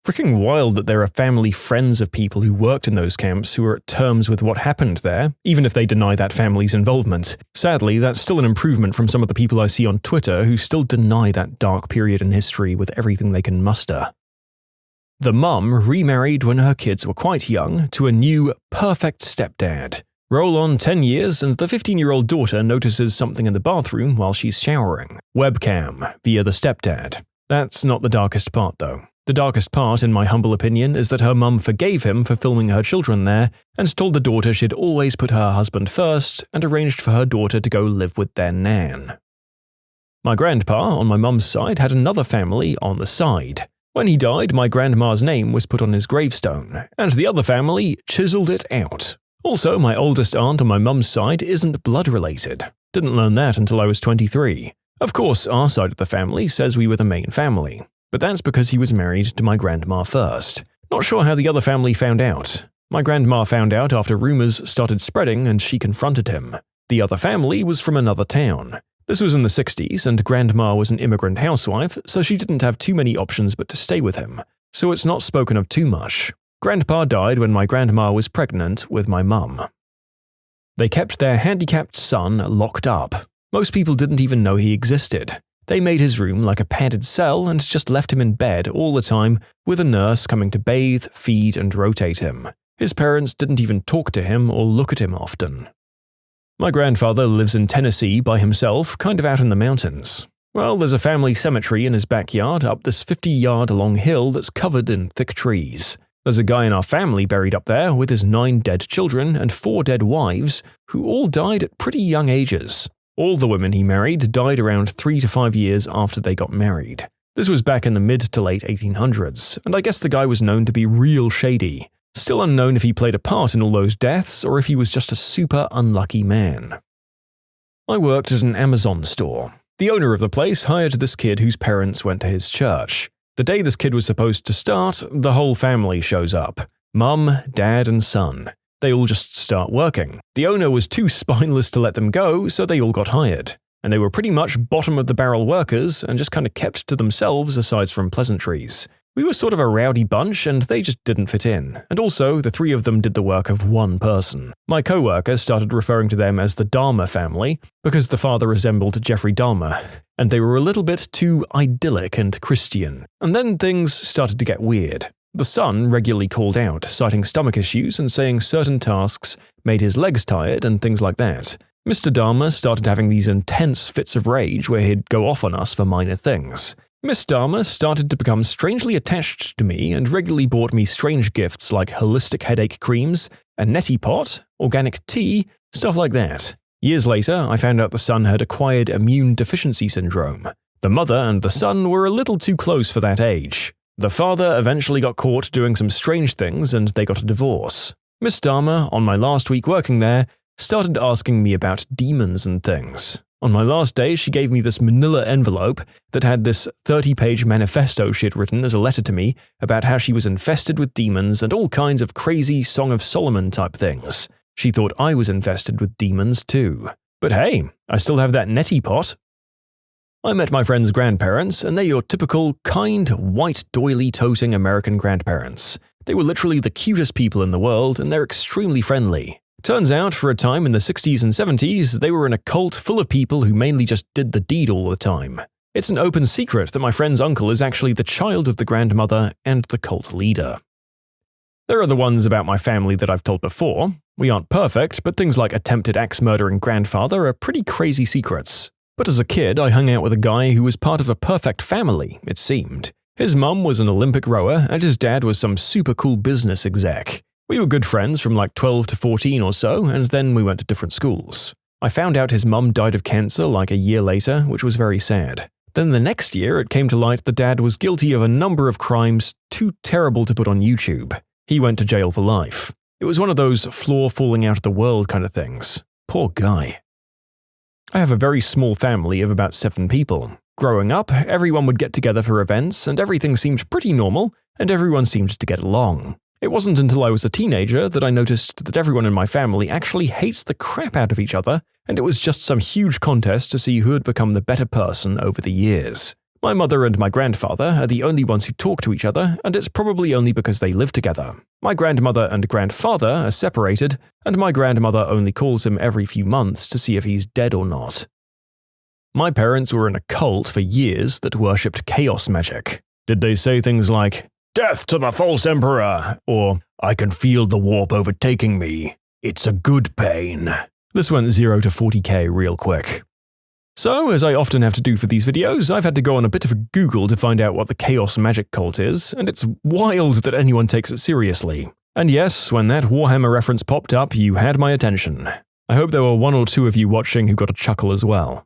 Freaking wild that there are family friends of people who worked in those camps who are at terms with what happened there, even if they deny that family's involvement. Sadly, that's still an improvement from some of the people I see on Twitter who still deny that dark period in history with everything they can muster. The mum remarried when her kids were quite young to a new, perfect stepdad. Roll on 10 years and the 15-year-old daughter notices something in the bathroom while she's showering. Webcam, via the stepdad. That's not the darkest part, though. The darkest part, in my humble opinion, is that her mum forgave him for filming her children there and told the daughter she'd always put her husband first and arranged for her daughter to go live with their nan. My grandpa, on my mum's side, had another family on the side. When he died, my grandma's name was put on his gravestone, and the other family chiseled it out. Also, my oldest aunt on my mum's side isn't blood-related. Didn't learn that until I was 23. Of course, our side of the family says we were the main family. But that's because he was married to my grandma first. Not sure how the other family found out. My grandma found out after rumors started spreading and she confronted him. The other family was from another town. This was in the 60s and grandma was an immigrant housewife, so she didn't have too many options but to stay with him. So it's not spoken of too much. Grandpa died when my grandma was pregnant with my mum. They kept their handicapped son locked up. Most people didn't even know he existed. They made his room like a padded cell and just left him in bed all the time, with a nurse coming to bathe, feed, and rotate him. His parents didn't even talk to him or look at him often. My grandfather lives in Tennessee by himself, kind of out in the mountains. Well, there's a family cemetery in his backyard up this 50-yard-long hill that's covered in thick trees. There's a guy in our family buried up there with his 9 dead children and 4 dead wives, who all died at pretty young ages. All the women he married died around 3 to 5 years after they got married. This was back in the mid to late 1800s, and I guess the guy was known to be real shady. Still unknown if he played a part in all those deaths or if he was just a super unlucky man. I worked at an Amazon store. The owner of the place hired this kid whose parents went to his church. The day this kid was supposed to start, the whole family shows up. Mum, dad, and son. They all just start working. The owner was too spineless to let them go, so they all got hired. And they were pretty much bottom-of-the-barrel workers and just kind of kept to themselves aside from pleasantries. We were sort of a rowdy bunch and they just didn't fit in. And also, the 3 of them did the work of one person. My co-worker started referring to them as the Dahmer family because the father resembled Jeffrey Dahmer, and they were a little bit too idyllic and Christian. And then things started to get weird. The son regularly called out, citing stomach issues and saying certain tasks made his legs tired and things like that. Mr. Dahmer started having these intense fits of rage where he'd go off on us for minor things. Miss Dahmer started to become strangely attached to me and regularly bought me strange gifts like holistic headache creams, a neti pot, organic tea, stuff like that. Years later, I found out the son had acquired immune deficiency syndrome. The mother and the son were a little too close for that age. The father eventually got caught doing some strange things and they got a divorce. Miss Dahmer, on my last week working there, started asking me about demons and things. On my last day, she gave me this manila envelope that had this 30-page manifesto she'd written as a letter to me about how she was infested with demons and all kinds of crazy Song of Solomon type things. She thought I was infested with demons too. But hey, I still have that neti pot. I met my friend's grandparents, and they're your typical, kind, white doily-toting American grandparents. They were literally the cutest people in the world, and they're extremely friendly. Turns out, for a time in the 60s and 70s, they were in a cult full of people who mainly just did the deed all the time. It's an open secret that my friend's uncle is actually the child of the grandmother and the cult leader. There are the ones about my family that I've told before. We aren't perfect, but things like attempted axe-murdering grandfather are pretty crazy secrets. But as a kid, I hung out with a guy who was part of a perfect family, it seemed. His mum was an Olympic rower, and his dad was some super cool business exec. We were good friends from like 12 to 14 or so, and then we went to different schools. I found out his mum died of cancer like a year later, which was very sad. Then the next year, it came to light the dad was guilty of a number of crimes too terrible to put on YouTube. He went to jail for life. It was one of those floor falling out of the world kind of things. Poor guy. I have a very small family of about 7 people. Growing up, everyone would get together for events, and everything seemed pretty normal, and everyone seemed to get along. It wasn't until I was a teenager that I noticed that everyone in my family actually hates the crap out of each other, and it was just some huge contest to see who had become the better person over the years. My mother and my grandfather are the only ones who talk to each other, and it's probably only because they live together. My grandmother and grandfather are separated, and my grandmother only calls him every few months to see if he's dead or not. My parents were in a cult for years that worshipped chaos magic. Did they say things like, "Death to the false emperor," or "I can feel the warp overtaking me. It's a good pain"? This went 0 to 40k real quick. So, as I often have to do for these videos, I've had to go on a bit of a Google to find out what the chaos magic cult is, and it's wild that anyone takes it seriously. And yes, when that Warhammer reference popped up, you had my attention. I hope there were 1 or 2 of you watching who got a chuckle as well.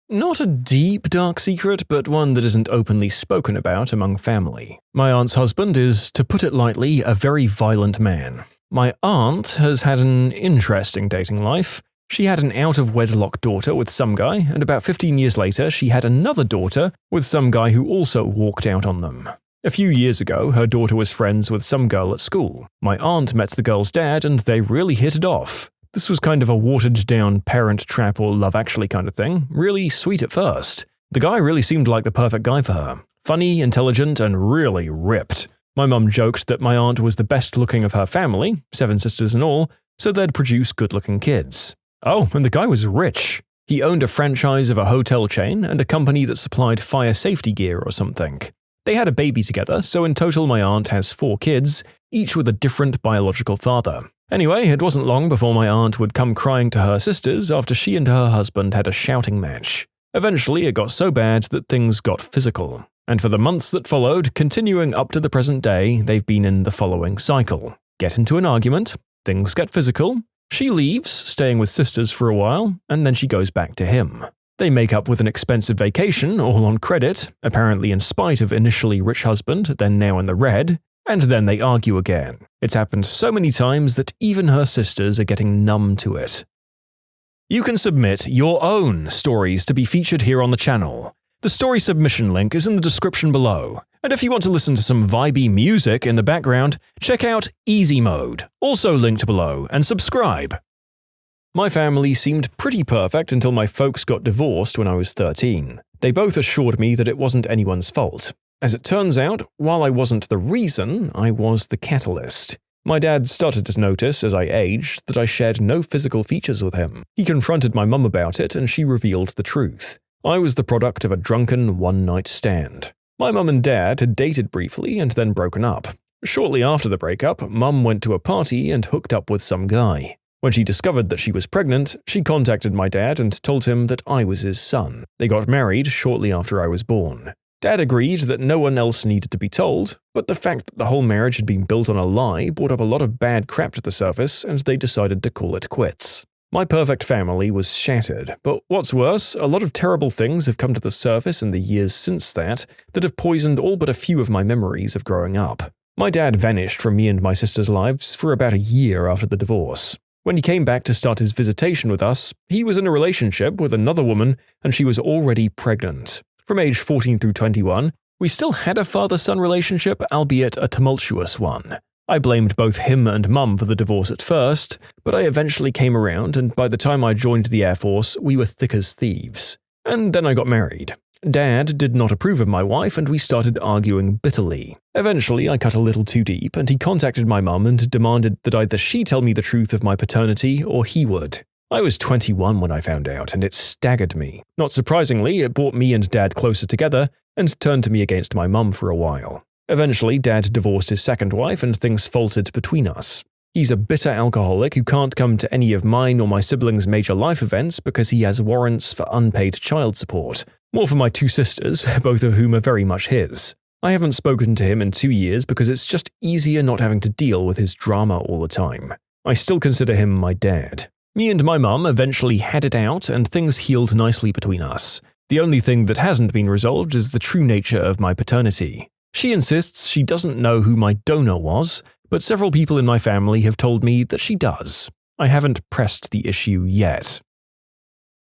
Not a deep dark secret, but one that isn't openly spoken about among family. My aunt's husband is, to put it lightly, a very violent man. My aunt has had an interesting dating life. She had an out-of-wedlock daughter with some guy, and about 15 years later she had another daughter with some guy who also walked out on them. A few years ago, her daughter was friends with some girl at school. My aunt met the girl's dad and they really hit it off. This was kind of a watered-down Parent Trap or Love Actually kind of thing, really sweet at first. The guy really seemed like the perfect guy for her. Funny, intelligent, and really ripped. My mum joked that my aunt was the best-looking of her family, 7 sisters and all, so they'd produce good-looking kids. Oh, and the guy was rich. He owned a franchise of a hotel chain and a company that supplied fire safety gear or something. They had a baby together, so in total my aunt has 4 kids, each with a different biological father. Anyway, it wasn't long before my aunt would come crying to her sisters after she and her husband had a shouting match. Eventually, it got so bad that things got physical. And for the months that followed, continuing up to the present day, they've been in the following cycle. Get into an argument, things get physical, she leaves, staying with sisters for a while, and then she goes back to him. They make up with an expensive vacation, all on credit, apparently in spite of initially rich husband, then now in the red, and then they argue again. It's happened so many times that even her sisters are getting numb to it. You can submit your own stories to be featured here on the channel. The story submission link is in the description below, and if you want to listen to some vibey music in the background, check out easymode, also linked below, and subscribe. My family seemed pretty perfect until my folks got divorced when I was 13. They both assured me that it wasn't anyone's fault. As it turns out, while I wasn't the reason, I was the catalyst. My dad started to notice as I aged that I shared no physical features with him. He confronted my mum about it and she revealed the truth. I was the product of a drunken one-night stand. My mum and dad had dated briefly and then broken up. Shortly after the breakup, mum went to a party and hooked up with some guy. When she discovered that she was pregnant, she contacted my dad and told him that I was his son. They got married shortly after I was born. Dad agreed that no one else needed to be told, but the fact that the whole marriage had been built on a lie brought up a lot of bad crap to the surface and they decided to call it quits. My perfect family was shattered, but what's worse, a lot of terrible things have come to the surface in the years since that have poisoned all but a few of my memories of growing up. My dad vanished from me and my sister's lives for about a year after the divorce. When he came back to start his visitation with us, he was in a relationship with another woman and she was already pregnant. From age 14 through 21, we still had a father-son relationship, albeit a tumultuous one. I blamed both him and mum for the divorce at first, but I eventually came around and by the time I joined the Air Force, we were thick as thieves. And then I got married. Dad did not approve of my wife and we started arguing bitterly. Eventually, I cut a little too deep and he contacted my mum and demanded that either she tell me the truth of my paternity or he would. I was 21 when I found out and it staggered me. Not surprisingly, it brought me and Dad closer together and turned to me against my mum for a while. Eventually, Dad divorced his second wife and things faltered between us. He's a bitter alcoholic who can't come to any of mine or my siblings' major life events because he has warrants for unpaid child support. More for my two sisters, both of whom are very much his. I haven't spoken to him in 2 years because it's just easier not having to deal with his drama all the time. I still consider him my dad. Me and my mum eventually had it out and things healed nicely between us. The only thing that hasn't been resolved is the true nature of my paternity. She insists she doesn't know who my donor was, but several people in my family have told me that she does. I haven't pressed the issue yet.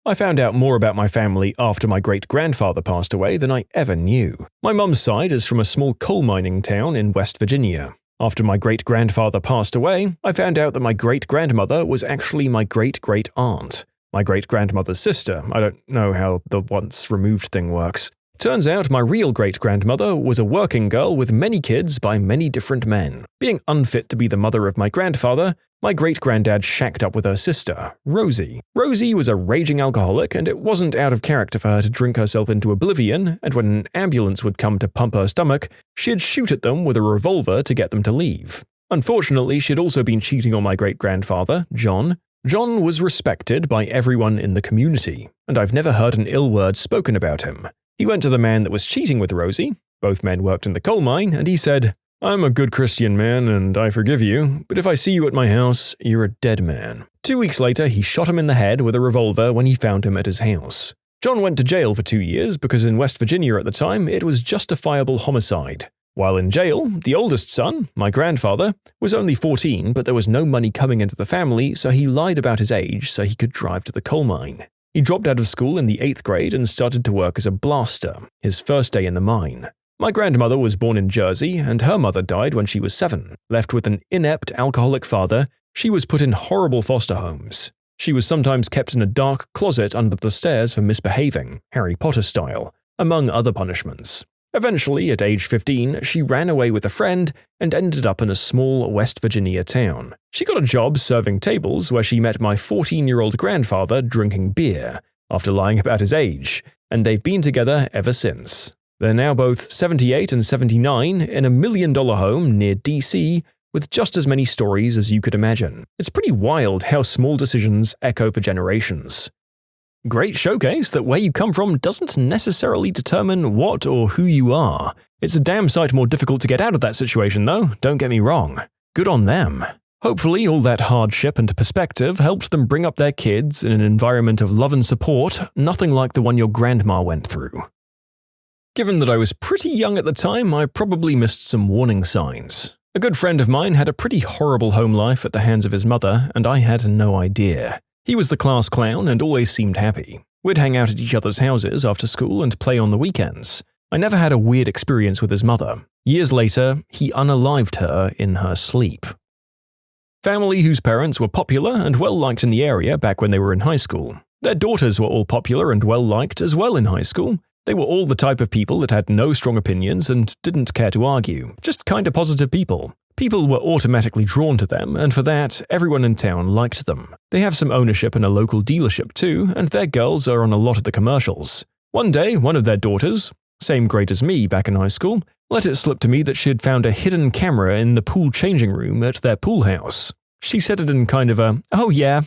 I found out more about my family after my great-grandfather passed away than I ever knew. My mum's side is from a small coal mining town in West Virginia. After my great-grandfather passed away, I found out that my great-grandmother was actually my great-great-aunt. My great-grandmother's sister. I don't know how the once-removed thing works. Turns out my real great-grandmother was a working girl with many kids by many different men. Being unfit to be the mother of my grandfather, my great-granddad shacked up with her sister, Rosie. Rosie was a raging alcoholic and it wasn't out of character for her to drink herself into oblivion, and when an ambulance would come to pump her stomach, she'd shoot at them with a revolver to get them to leave. Unfortunately, she'd also been cheating on my great-grandfather, John. John was respected by everyone in the community, and I've never heard an ill word spoken about him. He went to the man that was cheating with Rosie. Both men worked in the coal mine, and he said, "I'm a good Christian man and I forgive you, but if I see you at my house, you're a dead man." 2 weeks later, he shot him in the head with a revolver when he found him at his house. John went to jail for 2 years because in West Virginia at the time, it was justifiable homicide. While in jail, the oldest son, my grandfather, was only 14, but there was no money coming into the family, so he lied about his age so he could drive to the coal mine. He dropped out of school in the 8th grade and started to work as a blaster, his first day in the mine. My grandmother was born in Jersey, and her mother died when she was 7. Left with an inept alcoholic father, she was put in horrible foster homes. She was sometimes kept in a dark closet under the stairs for misbehaving, Harry Potter style, among other punishments. Eventually, at age 15, she ran away with a friend and ended up in a small West Virginia town. She got a job serving tables where she met my 14-year-old grandfather drinking beer, after lying about his age, and they've been together ever since. They're now both 78 and 79 in a $1 million home near DC with just as many stories as you could imagine. It's pretty wild how small decisions echo for generations. Great showcase that where you come from doesn't necessarily determine what or who you are. It's a damn sight more difficult to get out of that situation though, don't get me wrong. Good on them. Hopefully all that hardship and perspective helped them bring up their kids in an environment of love and support, nothing like the one your grandma went through. Given that I was pretty young at the time, I probably missed some warning signs. A good friend of mine had a pretty horrible home life at the hands of his mother, and I had no idea. He was the class clown and always seemed happy. We'd hang out at each other's houses after school and play on the weekends. I never had a weird experience with his mother. Years later, he unalived her in her sleep. Family whose parents were popular and well-liked in the area back when they were in high school. Their daughters were all popular and well-liked as well in high school. They were all the type of people that had no strong opinions and didn't care to argue, just kinda positive people. People were automatically drawn to them, and for that, everyone in town liked them. They have some ownership in a local dealership too, and their girls are on a lot of the commercials. One day, one of their daughters, same grade as me back in high school, let it slip to me that she'd found a hidden camera in the pool changing room at their pool house. She said it in kind of a, "Oh yeah,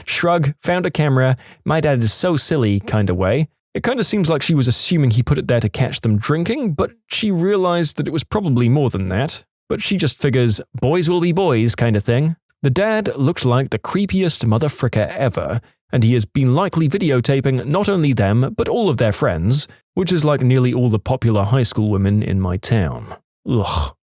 shrug, found a camera, my dad is so silly" kind of way. It kind of seems like she was assuming he put it there to catch them drinking, but she realized that it was probably more than that. But she just figures, boys will be boys kind of thing. The dad looked like the creepiest motherfricker ever, and he has been likely videotaping not only them, but all of their friends, which is like nearly all the popular high school women in my town. Ugh.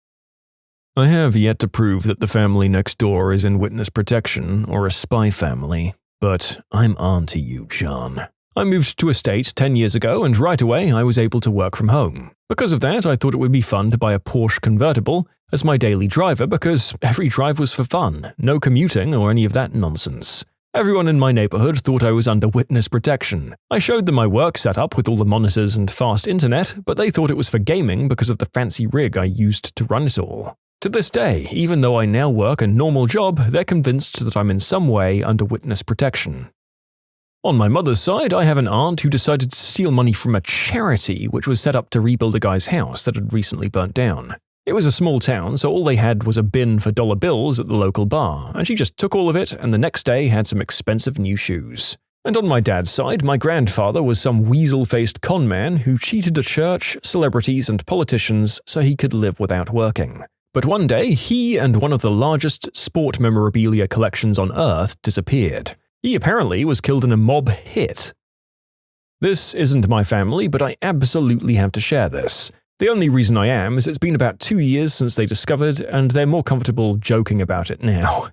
I have yet to prove that the family next door is in witness protection or a spy family, but I'm on to you, John. I moved to a state 10 years ago, and right away I was able to work from home. Because of that, I thought it would be fun to buy a Porsche convertible as my daily driver because every drive was for fun, no commuting or any of that nonsense. Everyone in my neighborhood thought I was under witness protection. I showed them my work setup with all the monitors and fast internet, but they thought it was for gaming because of the fancy rig I used to run it all. To this day, even though I now work a normal job, they're convinced that I'm in some way under witness protection. On my mother's side, I have an aunt who decided to steal money from a charity which was set up to rebuild a guy's house that had recently burnt down. It was a small town, so all they had was a bin for dollar bills at the local bar, and she just took all of it and the next day had some expensive new shoes. And on my dad's side, my grandfather was some weasel-faced con man who cheated a church, celebrities, and politicians so he could live without working. But one day, he and one of the largest sport memorabilia collections on Earth disappeared. He apparently was killed in a mob hit. This isn't my family, but I absolutely have to share this. The only reason I am is it's been about 2 years since they discovered, and they're more comfortable joking about it now.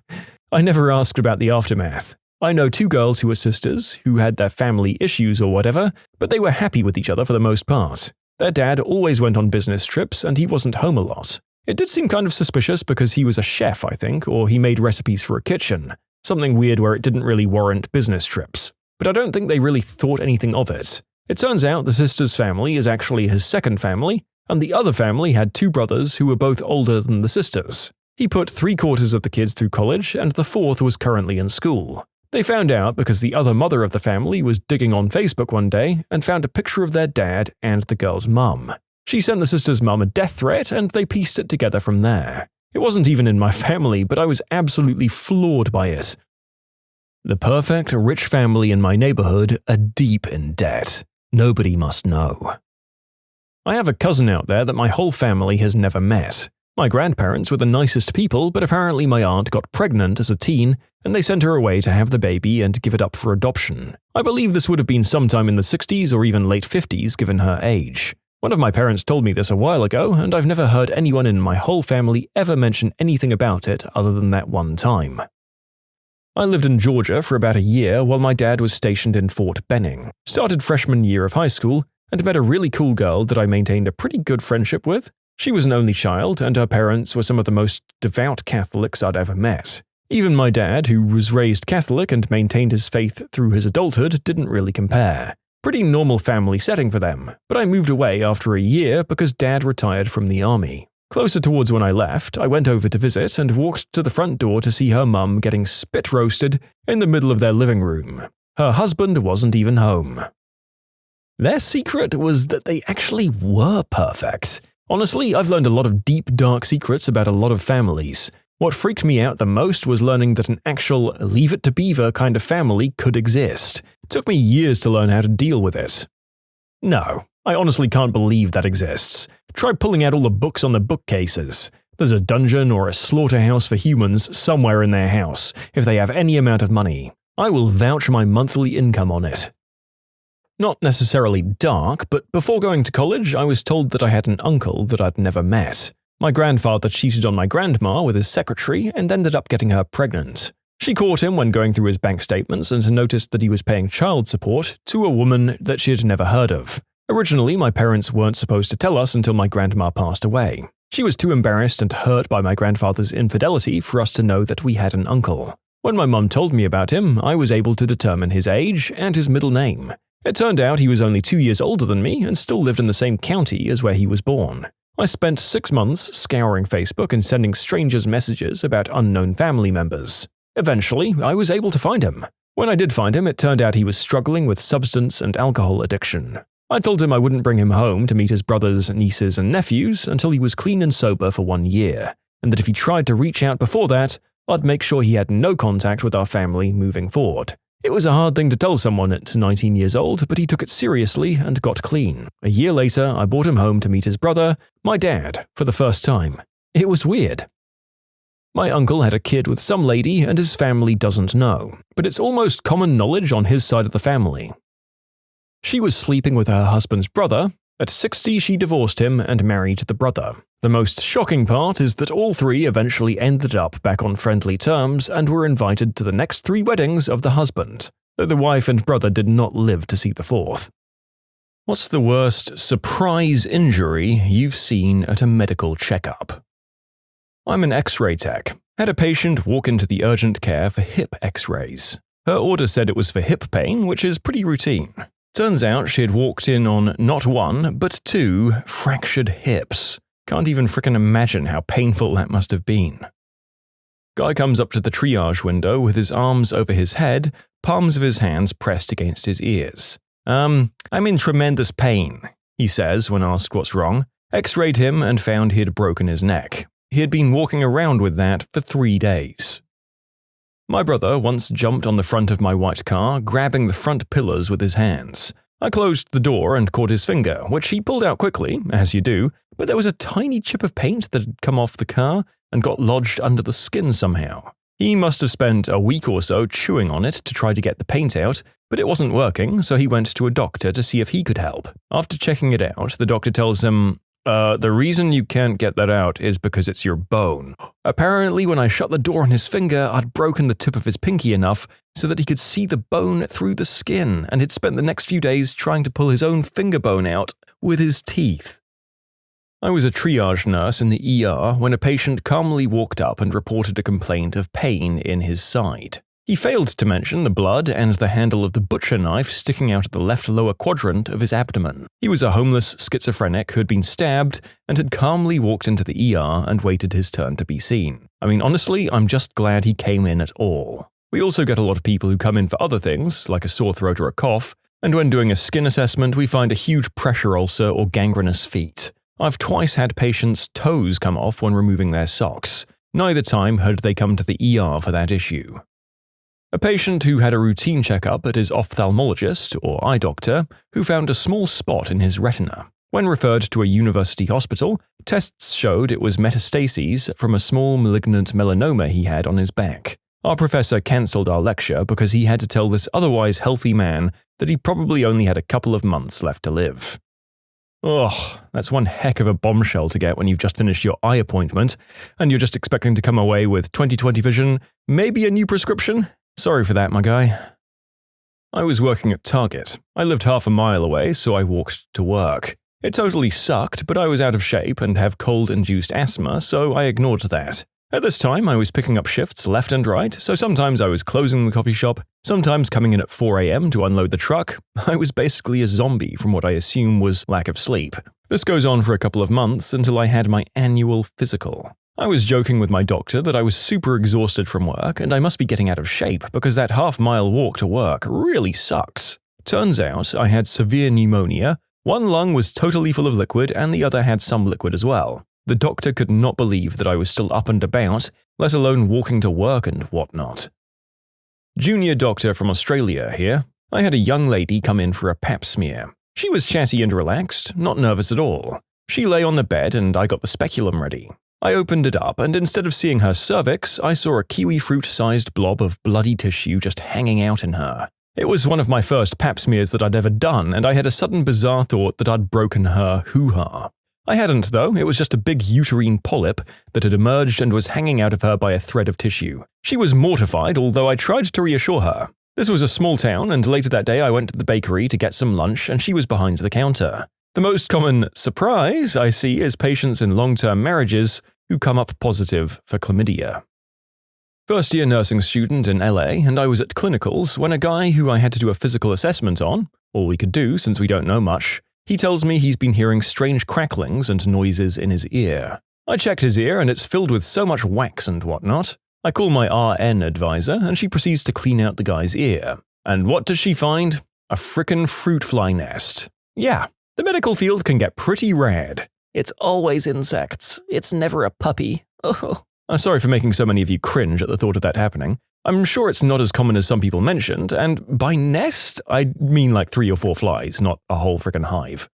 I never asked about the aftermath. I know 2 girls who were sisters, who had their family issues or whatever, but they were happy with each other for the most part. Their dad always went on business trips, and he wasn't home a lot. It did seem kind of suspicious because he was a chef, I think, or he made recipes for a kitchen. Something weird where it didn't really warrant business trips. But I don't think they really thought anything of it. It turns out the sister's family is actually his second family, and the other family had 2 brothers who were both older than the sisters. He put 3/4 of the kids through college, and the 4th was currently in school. They found out because the other mother of the family was digging on Facebook one day and found a picture of their dad and the girl's mum. She sent the sister's mum a death threat, and they pieced it together from there. It wasn't even in my family, but I was absolutely floored by it. The perfect rich family in my neighborhood are deep in debt. Nobody must know. I have a cousin out there that my whole family has never met. My grandparents were the nicest people, but apparently my aunt got pregnant as a teen, and they sent her away to have the baby and give it up for adoption. I believe this would have been sometime in the 60s or even late 50s given her age. One of my parents told me this a while ago, and I've never heard anyone in my whole family ever mention anything about it other than that one time. I lived in Georgia for about a year while my dad was stationed in Fort Benning, started freshman year of high school, and met a really cool girl that I maintained a pretty good friendship with. She was an only child, and her parents were some of the most devout Catholics I'd ever met. Even my dad, who was raised Catholic and maintained his faith through his adulthood, didn't really compare. Pretty normal family setting for them, but I moved away after a year because Dad retired from the army. Closer towards when I left, I went over to visit and walked to the front door to see her mum getting spit roasted in the middle of their living room. Her husband wasn't even home. Their secret was that they actually were perfect. Honestly, I've learned a lot of deep, dark secrets about a lot of families. What freaked me out the most was learning that an actual Leave It to Beaver kind of family could exist. It took me years to learn how to deal with it. No, I honestly can't believe that exists. Try pulling out all the books on the bookcases. There's a dungeon or a slaughterhouse for humans somewhere in their house, if they have any amount of money. I will vouch my monthly income on it. Not necessarily dark, but before going to college, I was told that I had an uncle that I'd never met. My grandfather cheated on my grandma with his secretary and ended up getting her pregnant. She caught him when going through his bank statements and noticed that he was paying child support to a woman that she had never heard of. Originally, my parents weren't supposed to tell us until my grandma passed away. She was too embarrassed and hurt by my grandfather's infidelity for us to know that we had an uncle. When my mum told me about him, I was able to determine his age and his middle name. It turned out he was only 2 years older than me and still lived in the same county as where he was born. I spent 6 months scouring Facebook and sending strangers messages about unknown family members. Eventually, I was able to find him. When I did find him, it turned out he was struggling with substance and alcohol addiction. I told him I wouldn't bring him home to meet his brothers, nieces, and nephews until he was clean and sober for 1 year, and that if he tried to reach out before that, I'd make sure he had no contact with our family moving forward. It was a hard thing to tell someone at 19 years old, but he took it seriously and got clean. A year later, I brought him home to meet his brother, my dad, for the first time. It was weird. My uncle had a kid with some lady and his family doesn't know, but it's almost common knowledge on his side of the family. She was sleeping with her husband's brother. At 60, she divorced him and married the brother. The most shocking part is that all three eventually ended up back on friendly terms and were invited to the next 3 weddings of the husband, though the wife and brother did not live to see the 4th. What's the worst surprise injury you've seen at a medical checkup? I'm an X-ray tech. Had a patient walk into the urgent care for hip X-rays. Her order said it was for hip pain, which is pretty routine. Turns out she had walked in on not 1, but 2 fractured hips. Can't even frickin' imagine how painful that must have been. Guy comes up to the triage window with his arms over his head, palms of his hands pressed against his ears. I'm in tremendous pain, he says when asked what's wrong. X-rayed him and found he had broken his neck. He had been walking around with that for 3 days. My brother once jumped on the front of my white car, grabbing the front pillars with his hands. I closed the door and caught his finger, which he pulled out quickly, as you do, but there was a tiny chip of paint that had come off the car and got lodged under the skin somehow. He must have spent a week or so chewing on it to try to get the paint out, but it wasn't working, so he went to a doctor to see if he could help. After checking it out, the doctor tells him, the reason you can't get that out is because it's your bone. Apparently, when I shut the door on his finger, I'd broken the tip of his pinky enough so that he could see the bone through the skin, and he'd spent the next few days trying to pull his own finger bone out with his teeth. I was a triage nurse in the ER when a patient calmly walked up and reported a complaint of pain in his side. He failed to mention the blood and the handle of the butcher knife sticking out of the left lower quadrant of his abdomen. He was a homeless schizophrenic who had been stabbed and had calmly walked into the ER and waited his turn to be seen. I mean, honestly, I'm just glad he came in at all. We also get a lot of people who come in for other things, like a sore throat or a cough, and when doing a skin assessment, we find a huge pressure ulcer or gangrenous feet. I've twice had patients' toes come off when removing their socks. Neither time had they come to the ER for that issue. A patient who had a routine checkup at his ophthalmologist, or eye doctor, who found a small spot in his retina. When referred to a university hospital, tests showed it was metastases from a small malignant melanoma he had on his back. Our professor cancelled our lecture because he had to tell this otherwise healthy man that he probably only had a couple of months left to live. Ugh, that's one heck of a bombshell to get when you've just finished your eye appointment, and you're just expecting to come away with 20/20 vision, maybe a new prescription. Sorry for that, my guy. I was working at Target. I lived half a mile away, so I walked to work. It totally sucked, but I was out of shape and have cold-induced asthma, so I ignored that. At this time, I was picking up shifts left and right, so sometimes I was closing the coffee shop, sometimes coming in at 4 a.m. to unload the truck. I was basically a zombie from what I assume was lack of sleep. This goes on for a couple of months until I had my annual physical. I was joking with my doctor that I was super exhausted from work and I must be getting out of shape because that half-mile walk to work really sucks. Turns out I had severe pneumonia, One lung was totally full of liquid and the other had some liquid as well. The doctor could not believe that I was still up and about, let alone walking to work and whatnot. Junior doctor from Australia here. I had a young lady come in for a pap smear. She was chatty and relaxed, not nervous at all. She lay on the bed and I got the speculum ready. I opened it up and instead of seeing her cervix, I saw a kiwi fruit-sized blob of bloody tissue just hanging out in her. It was one of my first pap smears that I'd ever done, and I had a sudden bizarre thought that I'd broken her hoo-ha. I hadn't, though. It was just a big uterine polyp that had emerged and was hanging out of her by a thread of tissue. She was mortified, although I tried to reassure her. This was a small town, and later that day I went to the bakery to get some lunch, and she was behind the counter. The most common surprise I see is patients in long-term marriages who come up positive for chlamydia. First-year nursing student in LA, and I was at clinicals when a guy who I had to do a physical assessment on, all we could do since we don't know much, he tells me he's been hearing strange cracklings and noises in his ear. I checked his ear and it's filled with so much wax and whatnot. I call my RN advisor and she proceeds to clean out the guy's ear. And what does she find? A frickin' fruit fly nest. Yeah, the medical field can get pretty rad. It's always insects. It's never a puppy. Oh. I'm sorry for making so many of you cringe at the thought of that happening. I'm sure it's not as common as some people mentioned, and by nest, I mean like 3 or 4 flies, not a whole frickin' hive.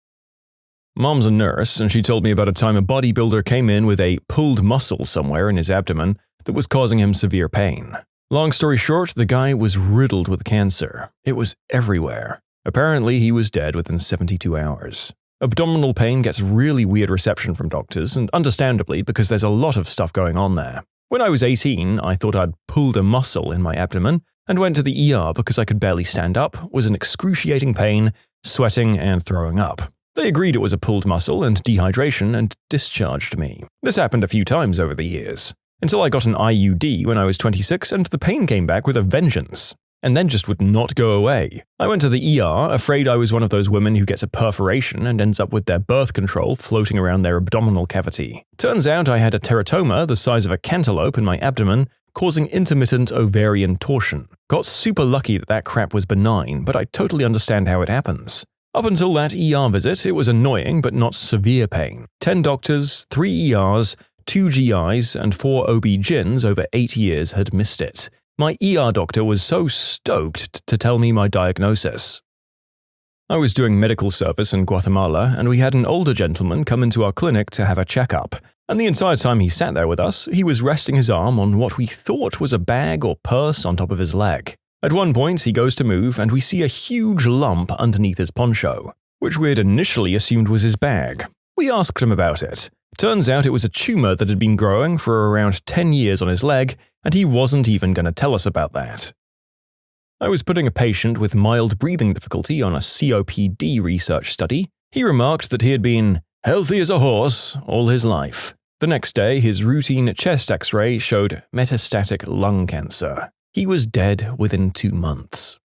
Mom's a nurse, and she told me about a time a bodybuilder came in with a pulled muscle somewhere in his abdomen that was causing him severe pain. Long story short, the guy was riddled with cancer. It was everywhere. Apparently, he was dead within 72 hours. Abdominal pain gets really weird reception from doctors, and understandably because there's a lot of stuff going on there. When I was 18, I thought I'd pulled a muscle in my abdomen and went to the ER because I could barely stand up, was in excruciating pain, sweating, and throwing up. They agreed it was a pulled muscle and dehydration and discharged me. This happened a few times over the years, until I got an IUD when I was 26 and the pain came back with a vengeance. And then just would not go away. I went to the ER, afraid I was one of those women who gets a perforation and ends up with their birth control floating around their abdominal cavity. Turns out I had a teratoma the size of a cantaloupe in my abdomen, causing intermittent ovarian torsion. Got super lucky that that crap was benign, but I totally understand how it happens. Up until that ER visit, it was annoying but not severe pain. 10 doctors, 3 ERs, 2 GIs, and 4 OB-GYNs over 8 years had missed it. My ER doctor was so stoked to tell me my diagnosis. I was doing medical service in Guatemala, and we had an older gentleman come into our clinic to have a checkup. And the entire time he sat there with us, he was resting his arm on what we thought was a bag or purse on top of his leg. At one point, he goes to move, and we see a huge lump underneath his poncho, which we had initially assumed was his bag. We asked him about it. Turns out it was a tumor that had been growing for around 10 years on his leg, and he wasn't even going to tell us about that. I was putting a patient with mild breathing difficulty on a COPD research study. He remarked that he had been healthy as a horse all his life. The next day, his routine chest x-ray showed metastatic lung cancer. He was dead within 2 months.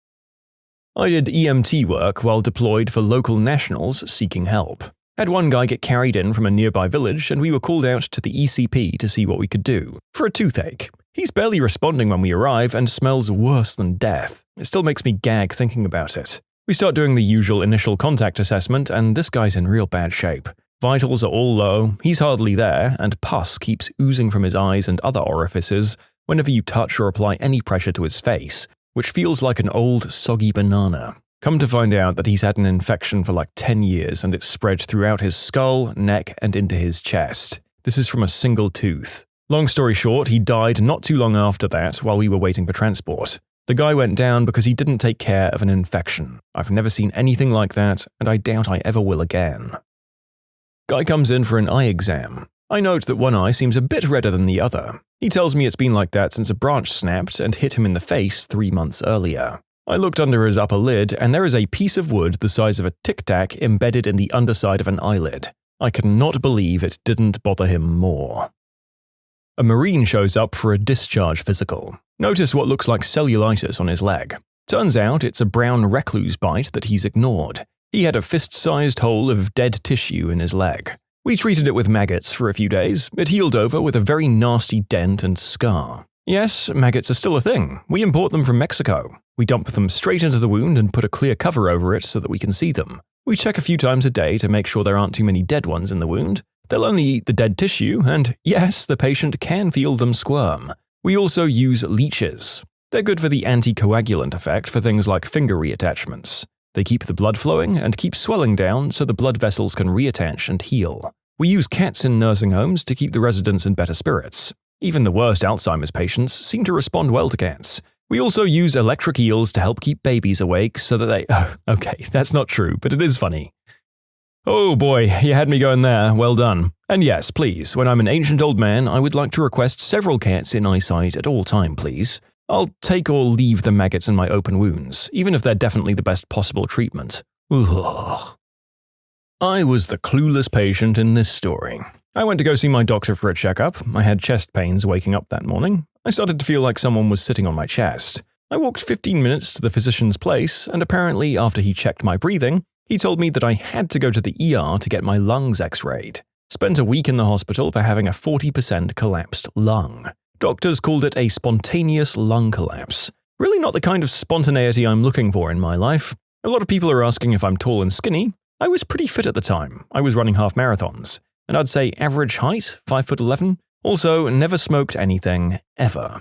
I did EMT work while deployed for local nationals seeking help. Had one guy get carried in from a nearby village and we were called out to the ECP to see what we could do. For a toothache. He's barely responding when we arrive and smells worse than death. It still makes me gag thinking about it. We start doing the usual initial contact assessment and this guy's in real bad shape. Vitals are all low, he's hardly there, and pus keeps oozing from his eyes and other orifices whenever you touch or apply any pressure to his face, which feels like an old, soggy banana. Come to find out that he's had an infection for like 10 years and it's spread throughout his skull, neck, and into his chest. This is from a single tooth. Long story short, he died not too long after that while we were waiting for transport. The guy went down because he didn't take care of an infection. I've never seen anything like that, and I doubt I ever will again. Guy comes in for an eye exam. I note that one eye seems a bit redder than the other. He tells me it's been like that since a branch snapped and hit him in the face 3 months earlier. I looked under his upper lid and there is a piece of wood the size of a tic-tac embedded in the underside of an eyelid. I cannot believe it didn't bother him more. A Marine shows up for a discharge physical. Notice what looks like cellulitis on his leg. Turns out it's a brown recluse bite that he's ignored. He had a fist-sized hole of dead tissue in his leg. We treated it with maggots for a few days. It healed over with a very nasty dent and scar. Yes, maggots are still a thing. We import them from Mexico. We dump them straight into the wound and put a clear cover over it so that we can see them. We check a few times a day to make sure there aren't too many dead ones in the wound. They'll only eat the dead tissue, and yes, the patient can feel them squirm. We also use leeches. They're good for the anticoagulant effect for things like finger reattachments. They keep the blood flowing and keep swelling down so the blood vessels can reattach and heal. We use cats in nursing homes to keep the residents in better spirits. Even the worst Alzheimer's patients seem to respond well to cats. We also use electric eels to help keep babies awake so that they… okay, that's not true, but it is funny. Oh boy, you had me going there, well done. And yes, please, when I'm an ancient old man, I would like to request several cats in eyesight at all time, please. I'll take or leave the maggots in my open wounds, even if they're definitely the best possible treatment. Ugh. I was the clueless patient in this story. I went to go see my doctor for a checkup. I had chest pains waking up that morning. I started to feel like someone was sitting on my chest. I walked 15 minutes to the physician's place, and apparently after he checked my breathing, he told me that I had to go to the ER to get my lungs x-rayed. Spent a week in the hospital for having a 40% collapsed lung. Doctors called it a spontaneous lung collapse. Really not the kind of spontaneity I'm looking for in my life. A lot of people are asking if I'm tall and skinny. I was pretty fit at the time. I was running half marathons. And I'd say average height, 5'11". Also, never smoked anything, ever.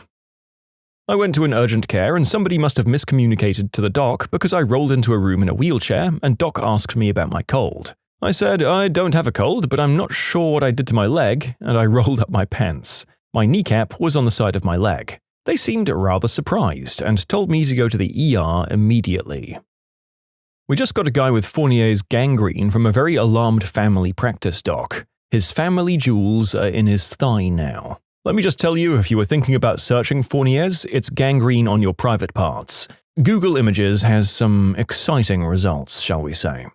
I went to an urgent care and somebody must have miscommunicated to the doc because I rolled into a room in a wheelchair and doc asked me about my cold. I said, I don't have a cold, but I'm not sure what I did to my leg, and I rolled up my pants. My kneecap was on the side of my leg. They seemed rather surprised and told me to go to the ER immediately. We just got a guy with Fournier's gangrene from a very alarmed family practice doc. His family jewels are in his thigh now. Let me just tell you, if you were thinking about searching Fournier's, it's gangrene on your private parts. Google Images has some exciting results, shall we say.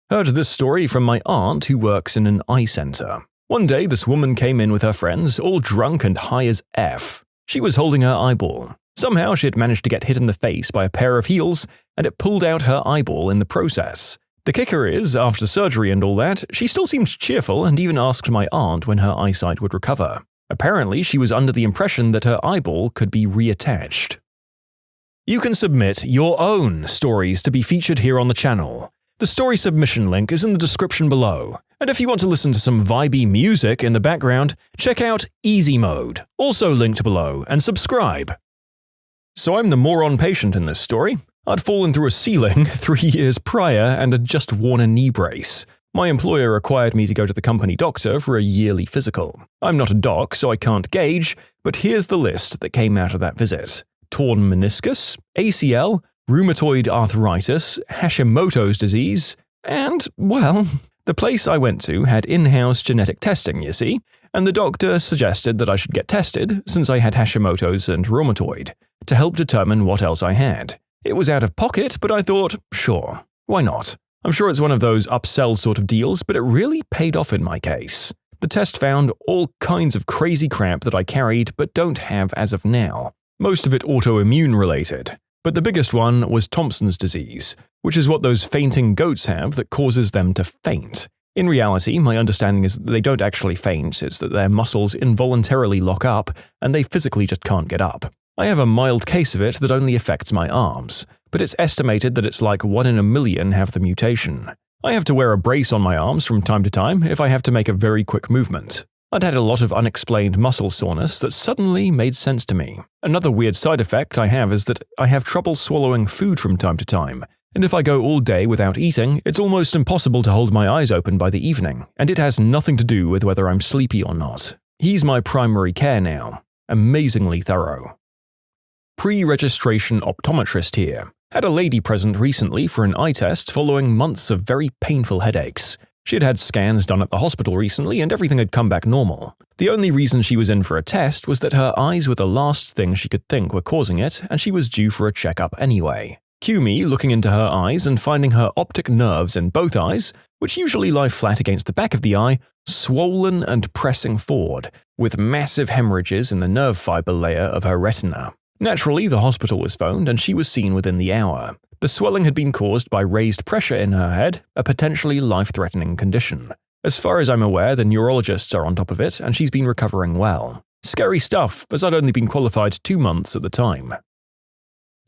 Heard this story from my aunt who works in an eye center. One day, this woman came in with her friends, all drunk and high as F. She was holding her eyeball. Somehow she had managed to get hit in the face by a pair of heels, and it pulled out her eyeball in the process. The kicker is, after surgery and all that, she still seemed cheerful and even asked my aunt when her eyesight would recover. Apparently, she was under the impression that her eyeball could be reattached. You can submit your own stories to be featured here on the channel. The story submission link is in the description below. And if you want to listen to some vibey music in the background, check out easymode, also linked below, and subscribe. So I'm the moron patient in this story. I'd fallen through a ceiling 3 years prior and had just worn a knee brace. My employer required me to go to the company doctor for a yearly physical. I'm not a doc, so I can't gauge, but here's the list that came out of that visit. Torn meniscus, ACL, rheumatoid arthritis, Hashimoto's disease, and, well, the place I went to had in-house genetic testing, you see, and the doctor suggested that I should get tested, since I had Hashimoto's and rheumatoid, to help determine what else I had. It was out of pocket, but I thought, sure, why not? I'm sure it's one of those upsell sort of deals, but it really paid off in my case. The test found all kinds of crazy crap that I carried but don't have as of now. Most of it autoimmune related. But the biggest one was Thompson's disease, which is what those fainting goats have that causes them to faint. In reality, my understanding is that they don't actually faint, it's that their muscles involuntarily lock up and they physically just can't get up. I have a mild case of it that only affects my arms, but it's estimated that it's like 1 in a million have the mutation. I have to wear a brace on my arms from time to time if I have to make a very quick movement. I'd had a lot of unexplained muscle soreness that suddenly made sense to me. Another weird side effect I have is that I have trouble swallowing food from time to time, and if I go all day without eating, it's almost impossible to hold my eyes open by the evening, and it has nothing to do with whether I'm sleepy or not. He's my primary care now. Amazingly thorough. Pre-registration optometrist here. Had a lady present recently for an eye test following months of very painful headaches. She had had scans done at the hospital recently and everything had come back normal. The only reason she was in for a test was that her eyes were the last thing she could think were causing it, and she was due for a checkup anyway. Cue me looking into her eyes and finding her optic nerves in both eyes, which usually lie flat against the back of the eye, swollen and pressing forward, with massive hemorrhages in the nerve fiber layer of her retina. Naturally, the hospital was phoned and she was seen within the hour. The swelling had been caused by raised pressure in her head, a potentially life-threatening condition. As far as I'm aware, the neurologists are on top of it and she's been recovering well. Scary stuff, as I'd only been qualified 2 months at the time.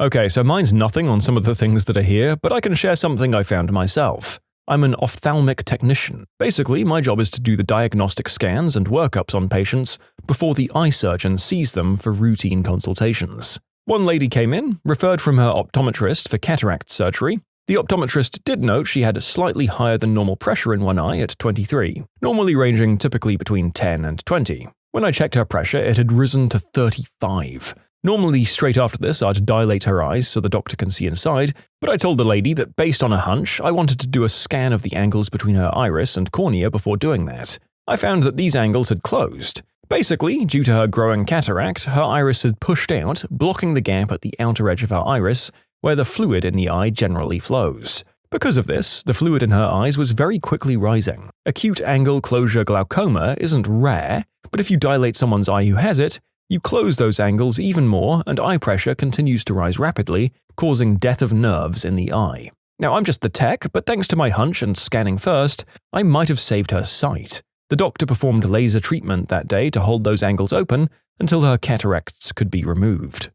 Okay, so mine's nothing on some of the things that are here, but I can share something I found myself. I'm an ophthalmic technician. Basically, my job is to do the diagnostic scans and workups on patients before the eye surgeon sees them for routine consultations. One lady came in, referred from her optometrist for cataract surgery. The optometrist did note she had a slightly higher than normal pressure in one eye at 23, normally ranging typically between 10 and 20. When I checked her pressure, it had risen to 35. Normally, straight after this, I'd dilate her eyes so the doctor can see inside, but I told the lady that based on a hunch, I wanted to do a scan of the angles between her iris and cornea before doing that. I found that these angles had closed. Basically, due to her growing cataract, her iris had pushed out, blocking the gap at the outer edge of her iris, where the fluid in the eye generally flows. Because of this, the fluid in her eyes was very quickly rising. Acute angle closure glaucoma isn't rare, but if you dilate someone's eye who has it, you close those angles even more and eye pressure continues to rise rapidly, causing death of nerves in the eye. Now, I'm just the tech, but thanks to my hunch and scanning first, I might have saved her sight. The doctor performed laser treatment that day to hold those angles open until her cataracts could be removed.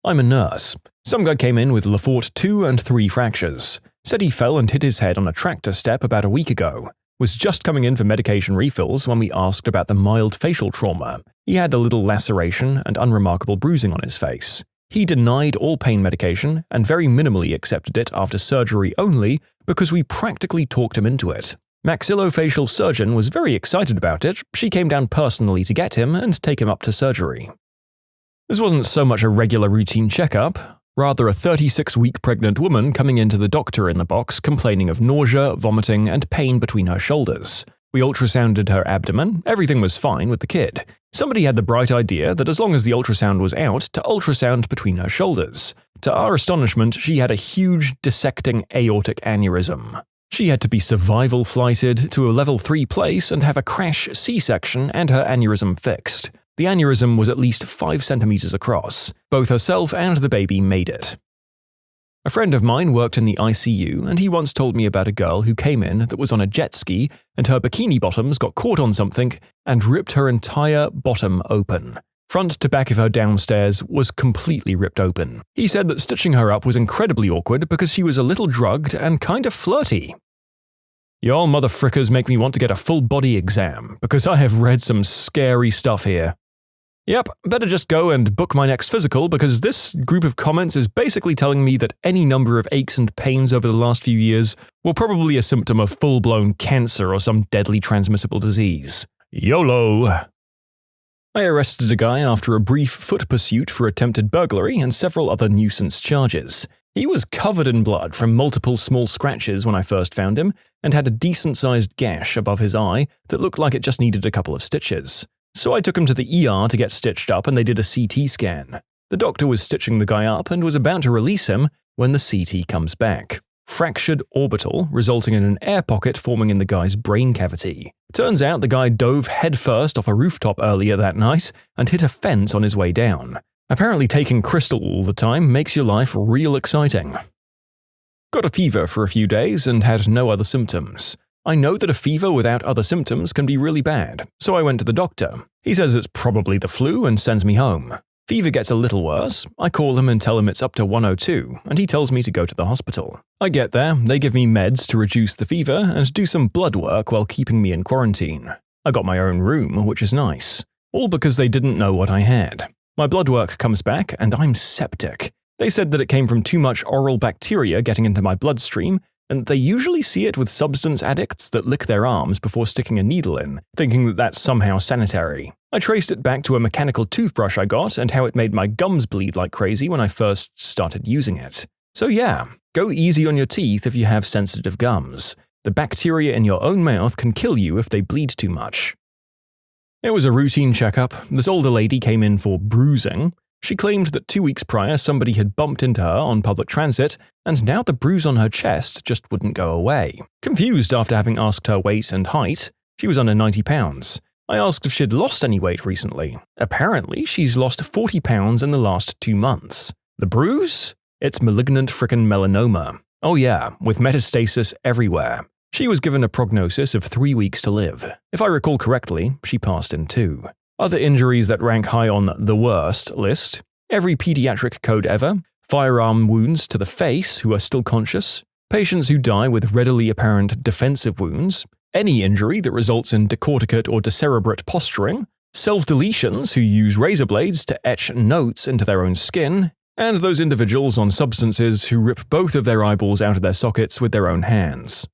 I'm a nurse. Some guy came in with Lefort 2 and 3 fractures. Said he fell and hit his head on a tractor step about a week ago. Was just coming in for medication refills when we asked about the mild facial trauma. He had a little laceration and unremarkable bruising on his face. He denied all pain medication and very minimally accepted it after surgery only because we practically talked him into it. Maxillofacial surgeon was very excited about it. She came down personally to get him and take him up to surgery. This wasn't so much a regular routine checkup, rather a 36-week pregnant woman coming into the doctor in the box complaining of nausea, vomiting, and pain between her shoulders. We ultrasounded her abdomen, everything was fine with the kid. Somebody had the bright idea that as long as the ultrasound was out, to ultrasound between her shoulders. To our astonishment, she had a huge dissecting aortic aneurysm. She had to be survival flighted to a level 3 place and have a crash C-section and her aneurysm fixed. The aneurysm was at least 5 centimeters across. Both herself and the baby made it. A friend of mine worked in the ICU, and he once told me about a girl who came in that was on a jet ski and her bikini bottoms got caught on something and ripped her entire bottom open. Front to back of her downstairs was completely ripped open. He said that stitching her up was incredibly awkward because she was a little drugged and kind of flirty. Y'all motherfrickers make me want to get a full body exam, because I have read some scary stuff here. Yep, better just go and book my next physical because this group of comments is basically telling me that any number of aches and pains over the last few years were probably a symptom of full-blown cancer or some deadly transmissible disease. YOLO! I arrested a guy after a brief foot pursuit for attempted burglary and several other nuisance charges. He was covered in blood from multiple small scratches when I first found him and had a decent-sized gash above his eye that looked like it just needed a couple of stitches. So I took him to the ER to get stitched up and they did a CT scan. The doctor was stitching the guy up and was about to release him when the CT comes back. Fractured orbital, resulting in an air pocket forming in the guy's brain cavity. Turns out the guy dove headfirst off a rooftop earlier that night and hit a fence on his way down. Apparently taking crystal all the time makes your life real exciting. Got a fever for a few days and had no other symptoms. I know that a fever without other symptoms can be really bad, so I went to the doctor. He says it's probably the flu and sends me home. Fever gets a little worse. I call him and tell him it's up to 102, and he tells me to go to the hospital. I get there, they give me meds to reduce the fever and do some blood work while keeping me in quarantine. I got my own room, which is nice. All because they didn't know what I had. My blood work comes back and I'm septic. They said that it came from too much oral bacteria getting into my bloodstream, and they usually see it with substance addicts that lick their arms before sticking a needle in, thinking that that's somehow sanitary. I traced it back to a mechanical toothbrush I got and how it made my gums bleed like crazy when I first started using it. So yeah, go easy on your teeth if you have sensitive gums. The bacteria in your own mouth can kill you if they bleed too much. It was a routine checkup. This older lady came in for bruising. She claimed that 2 weeks prior somebody had bumped into her on public transit, and now the bruise on her chest just wouldn't go away. Confused after having asked her weight and height, she was under 90 pounds. I asked if she'd lost any weight recently. Apparently, she's lost 40 pounds in the last 2 months. The bruise? It's malignant frickin' melanoma. Oh yeah, with metastasis everywhere. She was given a prognosis of 3 weeks to live. If I recall correctly, she passed in 2. Other injuries that rank high on the worst list: every pediatric code ever, firearm wounds to the face who are still conscious, patients who die with readily apparent defensive wounds, any injury that results in decorticate or decerebrate posturing, self-deletions who use razor blades to etch notes into their own skin, and those individuals on substances who rip both of their eyeballs out of their sockets with their own hands.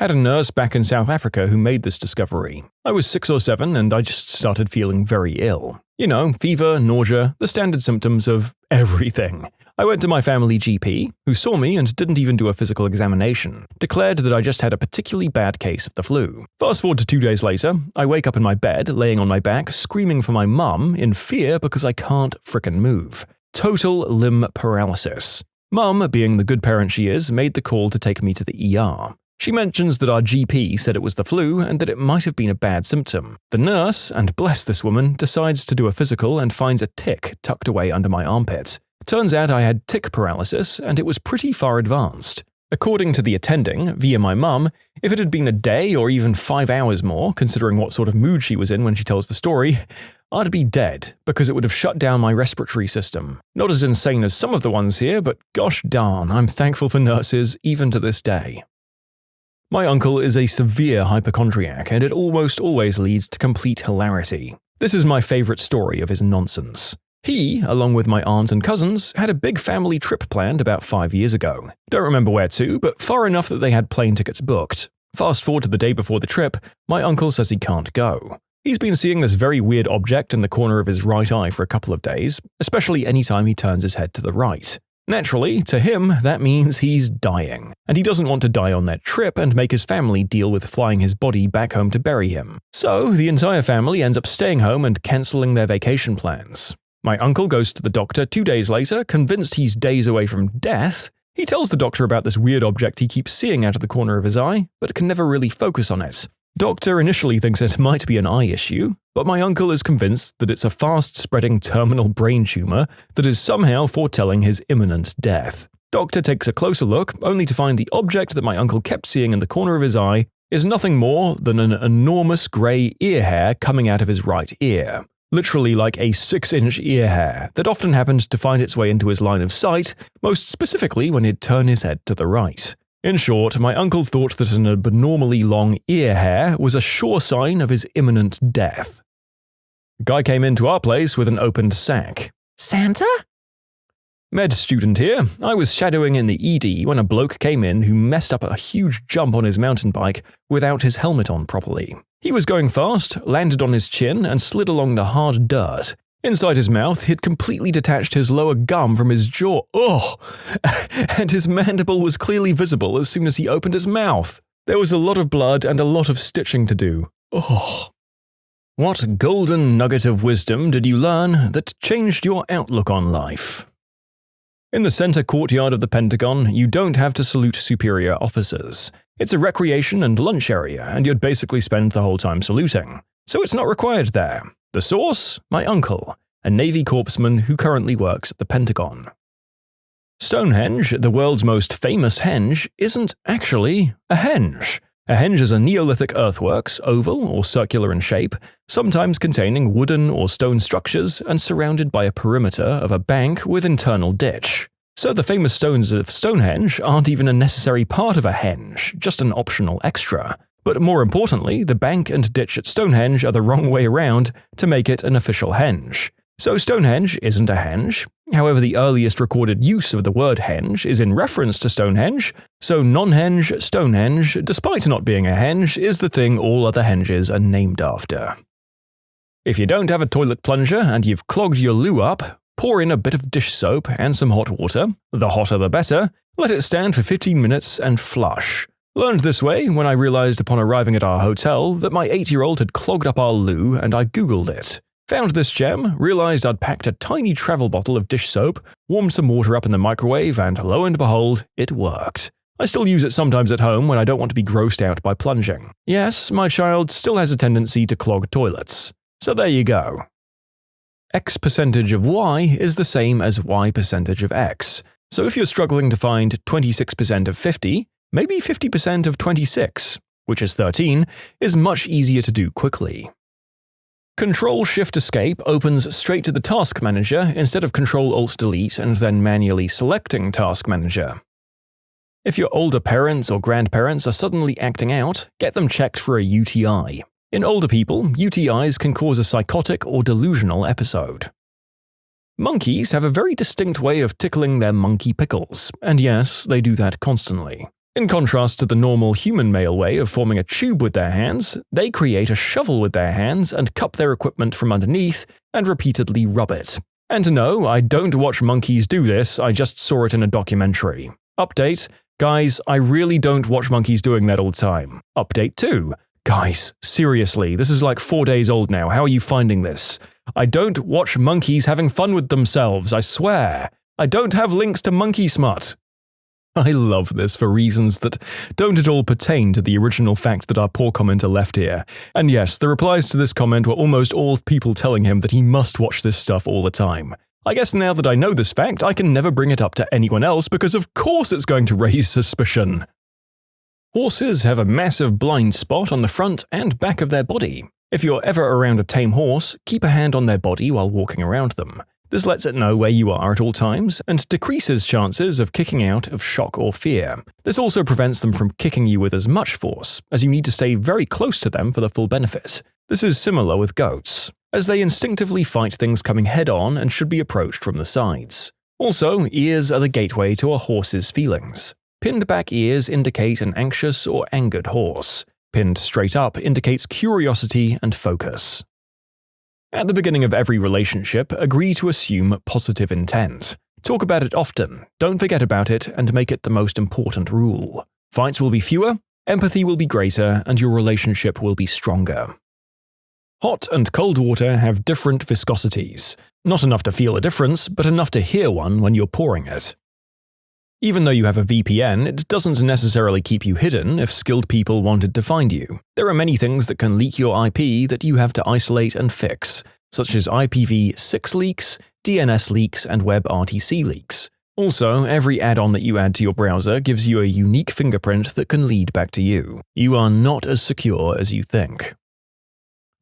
Had a nurse back in South Africa who made this discovery. I was 6 or 7 and I just started feeling very ill. You know, fever, nausea, the standard symptoms of everything. I went to my family GP, who saw me and didn't even do a physical examination, declared that I just had a particularly bad case of the flu. Fast forward to 2 days later, I wake up in my bed, laying on my back, screaming for my mum in fear because I can't frickin' move. Total limb paralysis. Mum, being the good parent she is, made the call to take me to the ER. She mentions that our GP said it was the flu and that it might have been a bad symptom. The nurse, and bless this woman, decides to do a physical and finds a tick tucked away under my armpit. Turns out I had tick paralysis and it was pretty far advanced. According to the attending, via my mum, if it had been a day or even 5 hours more, considering what sort of mood she was in when she tells the story, I'd be dead because it would have shut down my respiratory system. Not as insane as some of the ones here, but gosh darn, I'm thankful for nurses even to this day. My uncle is a severe hypochondriac, and it almost always leads to complete hilarity. This is my favorite story of his nonsense. He, along with my aunts and cousins, had a big family trip planned about 5 years ago. Don't remember where to, but far enough that they had plane tickets booked. Fast forward to the day before the trip, my uncle says he can't go. He's been seeing this very weird object in the corner of his right eye for a couple of days, especially anytime he turns his head to the right. Naturally, to him, that means he's dying, and he doesn't want to die on that trip and make his family deal with flying his body back home to bury him. So, the entire family ends up staying home and cancelling their vacation plans. My uncle goes to the doctor 2 days later, convinced he's days away from death. He tells the doctor about this weird object he keeps seeing out of the corner of his eye, but can never really focus on it. Doctor initially thinks it might be an eye issue, but my uncle is convinced that it's a fast-spreading terminal brain tumor that is somehow foretelling his imminent death. Doctor takes a closer look, only to find the object that my uncle kept seeing in the corner of his eye is nothing more than an enormous grey ear hair coming out of his right ear. Literally like a 6-inch ear hair that often happened to find its way into his line of sight, most specifically when he'd turn his head to the right. In short, my uncle thought that an abnormally long ear hair was a sure sign of his imminent death. Guy came into our place with an opened sack. Santa? Med student here. I was shadowing in the ED when a bloke came in who messed up a huge jump on his mountain bike without his helmet on properly. He was going fast, landed on his chin, and slid along the hard dirt. Inside his mouth, he'd completely detached his lower gum from his jaw. Ugh! And his mandible was clearly visible as soon as he opened his mouth. There was a lot of blood and a lot of stitching to do. Ugh! What golden nugget of wisdom did you learn that changed your outlook on life? In the center courtyard of the Pentagon, you don't have to salute superior officers. It's a recreation and lunch area, and you'd basically spend the whole time saluting. So it's not required there. The source? My uncle, a Navy corpsman who currently works at the Pentagon. Stonehenge, the world's most famous henge, isn't actually a henge. A henge is a Neolithic earthworks, oval or circular in shape, sometimes containing wooden or stone structures and surrounded by a perimeter of a bank with internal ditch. So the famous stones of Stonehenge aren't even a necessary part of a henge, just an optional extra. But more importantly, the bank and ditch at Stonehenge are the wrong way around to make it an official henge. So Stonehenge isn't a henge. However, the earliest recorded use of the word henge is in reference to Stonehenge, so non-henge Stonehenge, despite not being a henge, is the thing all other henges are named after. If you don't have a toilet plunger and you've clogged your loo up, pour in a bit of dish soap and some hot water, the hotter the better, let it stand for 15 minutes and flush. Learned this way when I realized upon arriving at our hotel that my 8-year-old had clogged up our loo and I googled it. Found this gem, realized I'd packed a tiny travel bottle of dish soap, warmed some water up in the microwave, and lo and behold, it worked. I still use it sometimes at home when I don't want to be grossed out by plunging. Yes, my child still has a tendency to clog toilets. So there you go. X percentage of Y is the same as Y percentage of X. So if you're struggling to find 26% of 50, maybe 50% of 26, which is 13, is much easier to do quickly. Control-Shift-Escape opens straight to the Task Manager instead of Control-Alt-Delete and then manually selecting Task Manager. If your older parents or grandparents are suddenly acting out, get them checked for a UTI. In older people, UTIs can cause a psychotic or delusional episode. Monkeys have a very distinct way of tickling their monkey pickles, and yes, they do that constantly. In contrast to the normal human male way of forming a tube with their hands, they create a shovel with their hands and cup their equipment from underneath and repeatedly rub it. And no, I don't watch monkeys do this, I just saw it in a documentary. Update: guys, I really don't watch monkeys doing that all the time. Update 2: guys, seriously, this is like 4 days old now, how are you finding this? I don't watch monkeys having fun with themselves, I swear. I don't have links to monkey smut. I love this for reasons that don't at all pertain to the original fact that our poor commenter left here. And yes, the replies to this comment were almost all people telling him that he must watch this stuff all the time. I guess now that I know this fact, I can never bring it up to anyone else because of course it's going to raise suspicion. Horses have a massive blind spot on the front and back of their body. If you're ever around a tame horse, keep a hand on their body while walking around them. This lets it know where you are at all times and decreases chances of kicking out of shock or fear. This also prevents them from kicking you with as much force, as you need to stay very close to them for the full benefit. This is similar with goats, as they instinctively fight things coming head-on and should be approached from the sides. Also, ears are the gateway to a horse's feelings. Pinned back ears indicate an anxious or angered horse. Pinned straight up indicates curiosity and focus. At the beginning of every relationship, agree to assume positive intent. Talk about it often, don't forget about it, and make it the most important rule. Fights will be fewer, empathy will be greater, and your relationship will be stronger. Hot and cold water have different viscosities. Not enough to feel a difference, but enough to hear one when you're pouring it. Even though you have a VPN, it doesn't necessarily keep you hidden if skilled people wanted to find you. There are many things that can leak your IP that you have to isolate and fix, such as IPv6 leaks, DNS leaks, and WebRTC leaks. Also, every add-on that you add to your browser gives you a unique fingerprint that can lead back to you. You are not as secure as you think.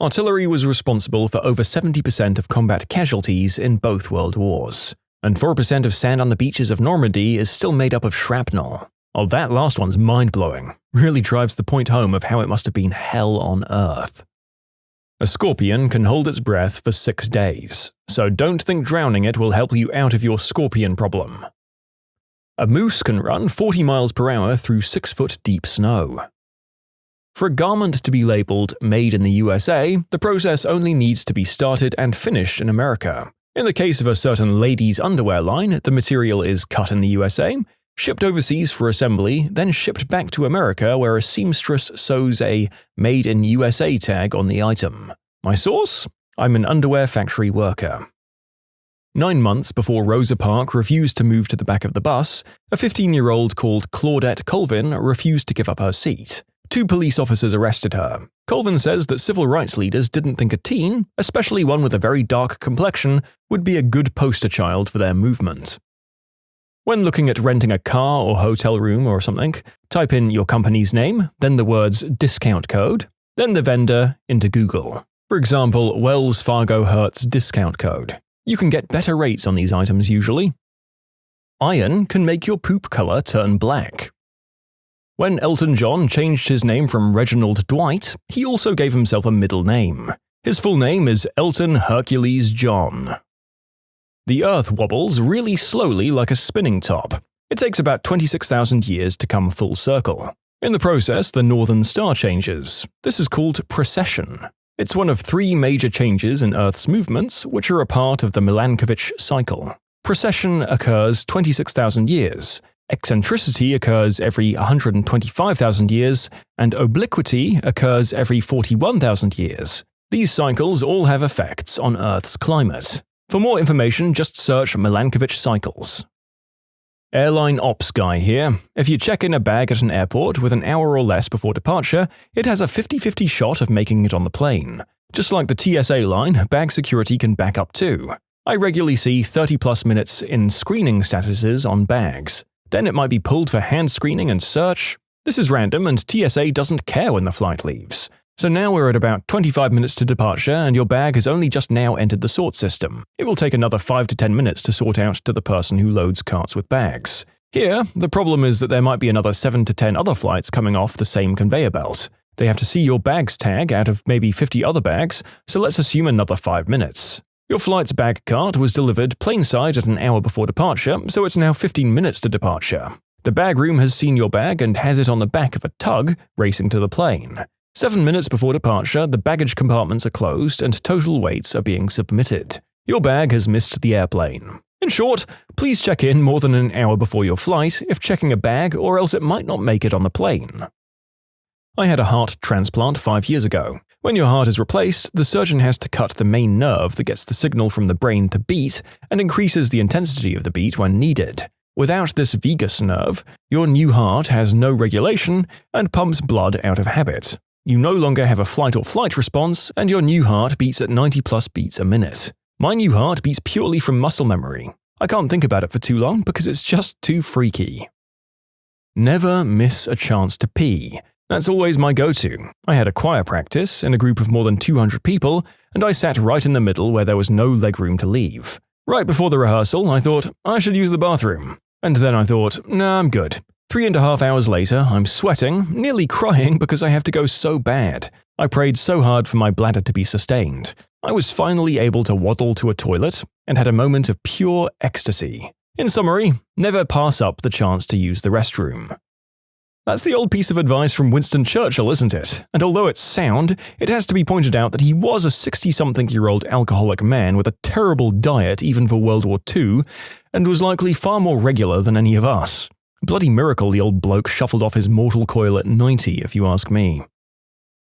Artillery was responsible for over 70% of combat casualties in both world wars. And 4% of sand on the beaches of Normandy is still made up of shrapnel. Oh, that last one's mind-blowing. Really drives the point home of how it must have been hell on Earth. A scorpion can hold its breath for 6 days, so don't think drowning it will help you out of your scorpion problem. A moose can run 40 miles per hour through 6-foot deep snow. For a garment to be labeled Made in the USA, the process only needs to be started and finished in America. In the case of a certain ladies' underwear line, the material is cut in the USA, shipped overseas for assembly, then shipped back to America where a seamstress sews a Made in USA tag on the item. My source? I'm an underwear factory worker. 9 months before Rosa Parks refused to move to the back of the bus, a 15-year-old called Claudette Colvin refused to give up her seat. 2 police officers arrested her. Colvin says that civil rights leaders didn't think a teen, especially one with a very dark complexion, would be a good poster child for their movement. When looking at renting a car or hotel room or something, type in your company's name, then the words discount code, then the vendor into Google. For example, Wells Fargo Hertz discount code. You can get better rates on these items usually. Iron can make your poop color turn black. When Elton John changed his name from Reginald Dwight, he also gave himself a middle name. His full name is Elton Hercules John. The Earth wobbles really slowly like a spinning top. It takes about 26,000 years to come full circle. In the process, the Northern Star changes. This is called precession. It's one of 3 major changes in Earth's movements, which are a part of the Milankovitch cycle. Precession occurs 26,000 years. Eccentricity occurs every 125,000 years, and obliquity occurs every 41,000 years. These cycles all have effects on Earth's climate. For more information, just search Milankovitch cycles. Airline ops guy here. If you check in a bag at an airport with an hour or less before departure, it has a 50-50 shot of making it on the plane. Just like the TSA line, bag security can back up too. I regularly see 30+ minutes in screening statuses on bags. Then it might be pulled for hand screening and search. This is random and TSA doesn't care when the flight leaves. So now we're at about 25 minutes to departure and your bag has only just now entered the sort system. It will take another 5 to 10 minutes to sort out to the person who loads carts with bags. Here, the problem is that there might be another 7 to 10 other flights coming off the same conveyor belt. They have to see your bags tag out of maybe 50 other bags, so let's assume another 5 minutes. Your flight's bag cart was delivered plainside at an hour before departure, so it's now 15 minutes to departure. The bag room has seen your bag and has it on the back of a tug racing to the plane. 7 minutes before departure, the baggage compartments are closed and total weights are being submitted. Your bag has missed the airplane. In short, please check in more than an hour before your flight if checking a bag, or else it might not make it on the plane. I had a heart transplant 5 years ago. When your heart is replaced, the surgeon has to cut the main nerve that gets the signal from the brain to beat and increases the intensity of the beat when needed. Without this vagus nerve, your new heart has no regulation and pumps blood out of habit. You no longer have a flight or flight response, and your new heart beats at 90+ beats a minute. My new heart beats purely from muscle memory. I can't think about it for too long because it's just too freaky. Never miss a chance to pee. That's always my go-to. I had a choir practice in a group of more than 200 people, and I sat right in the middle where there was no legroom to leave. Right before the rehearsal, I thought, I should use the bathroom. And then I thought, nah, I'm good. 3.5 hours later, I'm sweating, nearly crying because I have to go so bad. I prayed so hard for my bladder to be sustained. I was finally able to waddle to a toilet and had a moment of pure ecstasy. In summary, never pass up the chance to use the restroom. That's the old piece of advice from Winston Churchill, isn't it? And although it's sound, it has to be pointed out that he was a 60-something-year-old alcoholic man with a terrible diet even for World War II, and was likely far more regular than any of us. Bloody miracle the old bloke shuffled off his mortal coil at 90, if you ask me.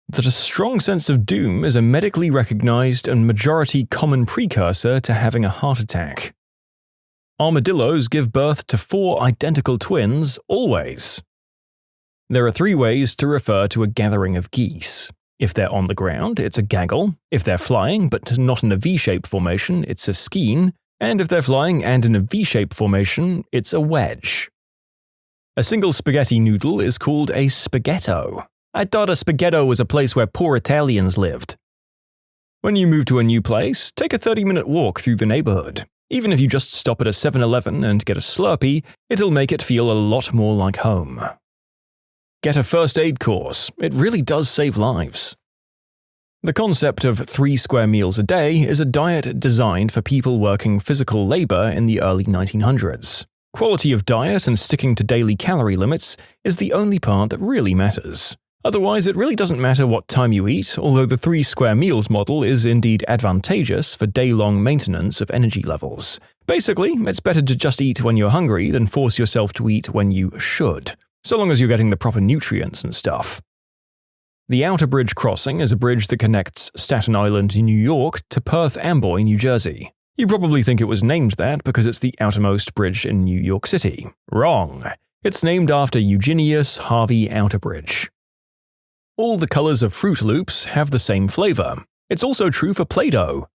That a strong sense of doom is a medically recognized and majority common precursor to having a heart attack. Armadillos give birth to 4 identical twins, always. There are 3 ways to refer to a gathering of geese. If they're on the ground, it's a gaggle. If they're flying, but not in a V-shape formation, it's a skein. And if they're flying and in a V-shape formation, it's a wedge. A single spaghetti noodle is called a spaghetto. I thought a spaghetto was a place where poor Italians lived. When you move to a new place, take a 30-minute walk through the neighborhood. Even if you just stop at a 7-Eleven and get a Slurpee, it'll make it feel a lot more like home. Get a first aid course. It really does save lives. The concept of 3 square meals a day is a diet designed for people working physical labor in the early 1900s. Quality of diet and sticking to daily calorie limits is the only part that really matters. Otherwise, it really doesn't matter what time you eat, although the 3 square meals model is indeed advantageous for day-long maintenance of energy levels. Basically, it's better to just eat when you're hungry than force yourself to eat when you should, so long as you're getting the proper nutrients and stuff. The Outer Bridge Crossing is a bridge that connects Staten Island in New York to Perth Amboy, New Jersey. You probably think it was named that because it's the outermost bridge in New York City. Wrong. It's named after Eugenius Harvey Outerbridge. All the colors of Fruit Loops have the same flavor. It's also true for Play-Doh.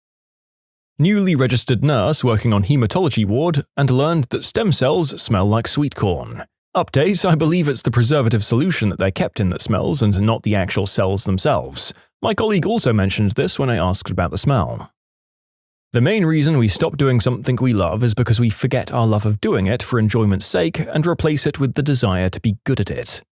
Newly registered nurse working on hematology ward and learned that stem cells smell like sweet corn. Update, I believe it's the preservative solution that they're kept in that smells and not the actual cells themselves. My colleague also mentioned this when I asked about the smell. The main reason we stop doing something we love is because we forget our love of doing it for enjoyment's sake and replace it with the desire to be good at it.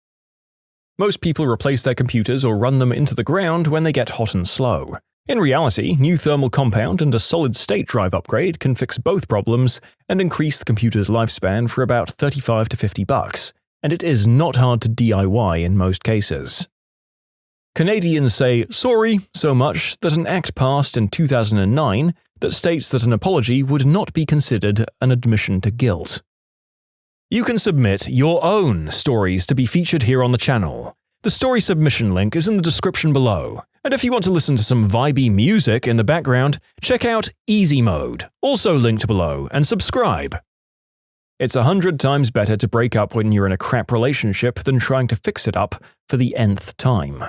Most people replace their computers or run them into the ground when they get hot and slow. In reality, new thermal compound and a solid-state drive upgrade can fix both problems and increase the computer's lifespan for about $35 to $50, and it is not hard to DIY in most cases. Canadians say sorry so much that an act passed in 2009 that states that an apology would not be considered an admission to guilt. You can submit your own stories to be featured here on the channel. The story submission link is in the description below, and if you want to listen to some vibey music in the background, check out easymode, also linked below, and subscribe. It's 100 times better to break up when you're in a crap relationship than trying to fix it up for the nth time.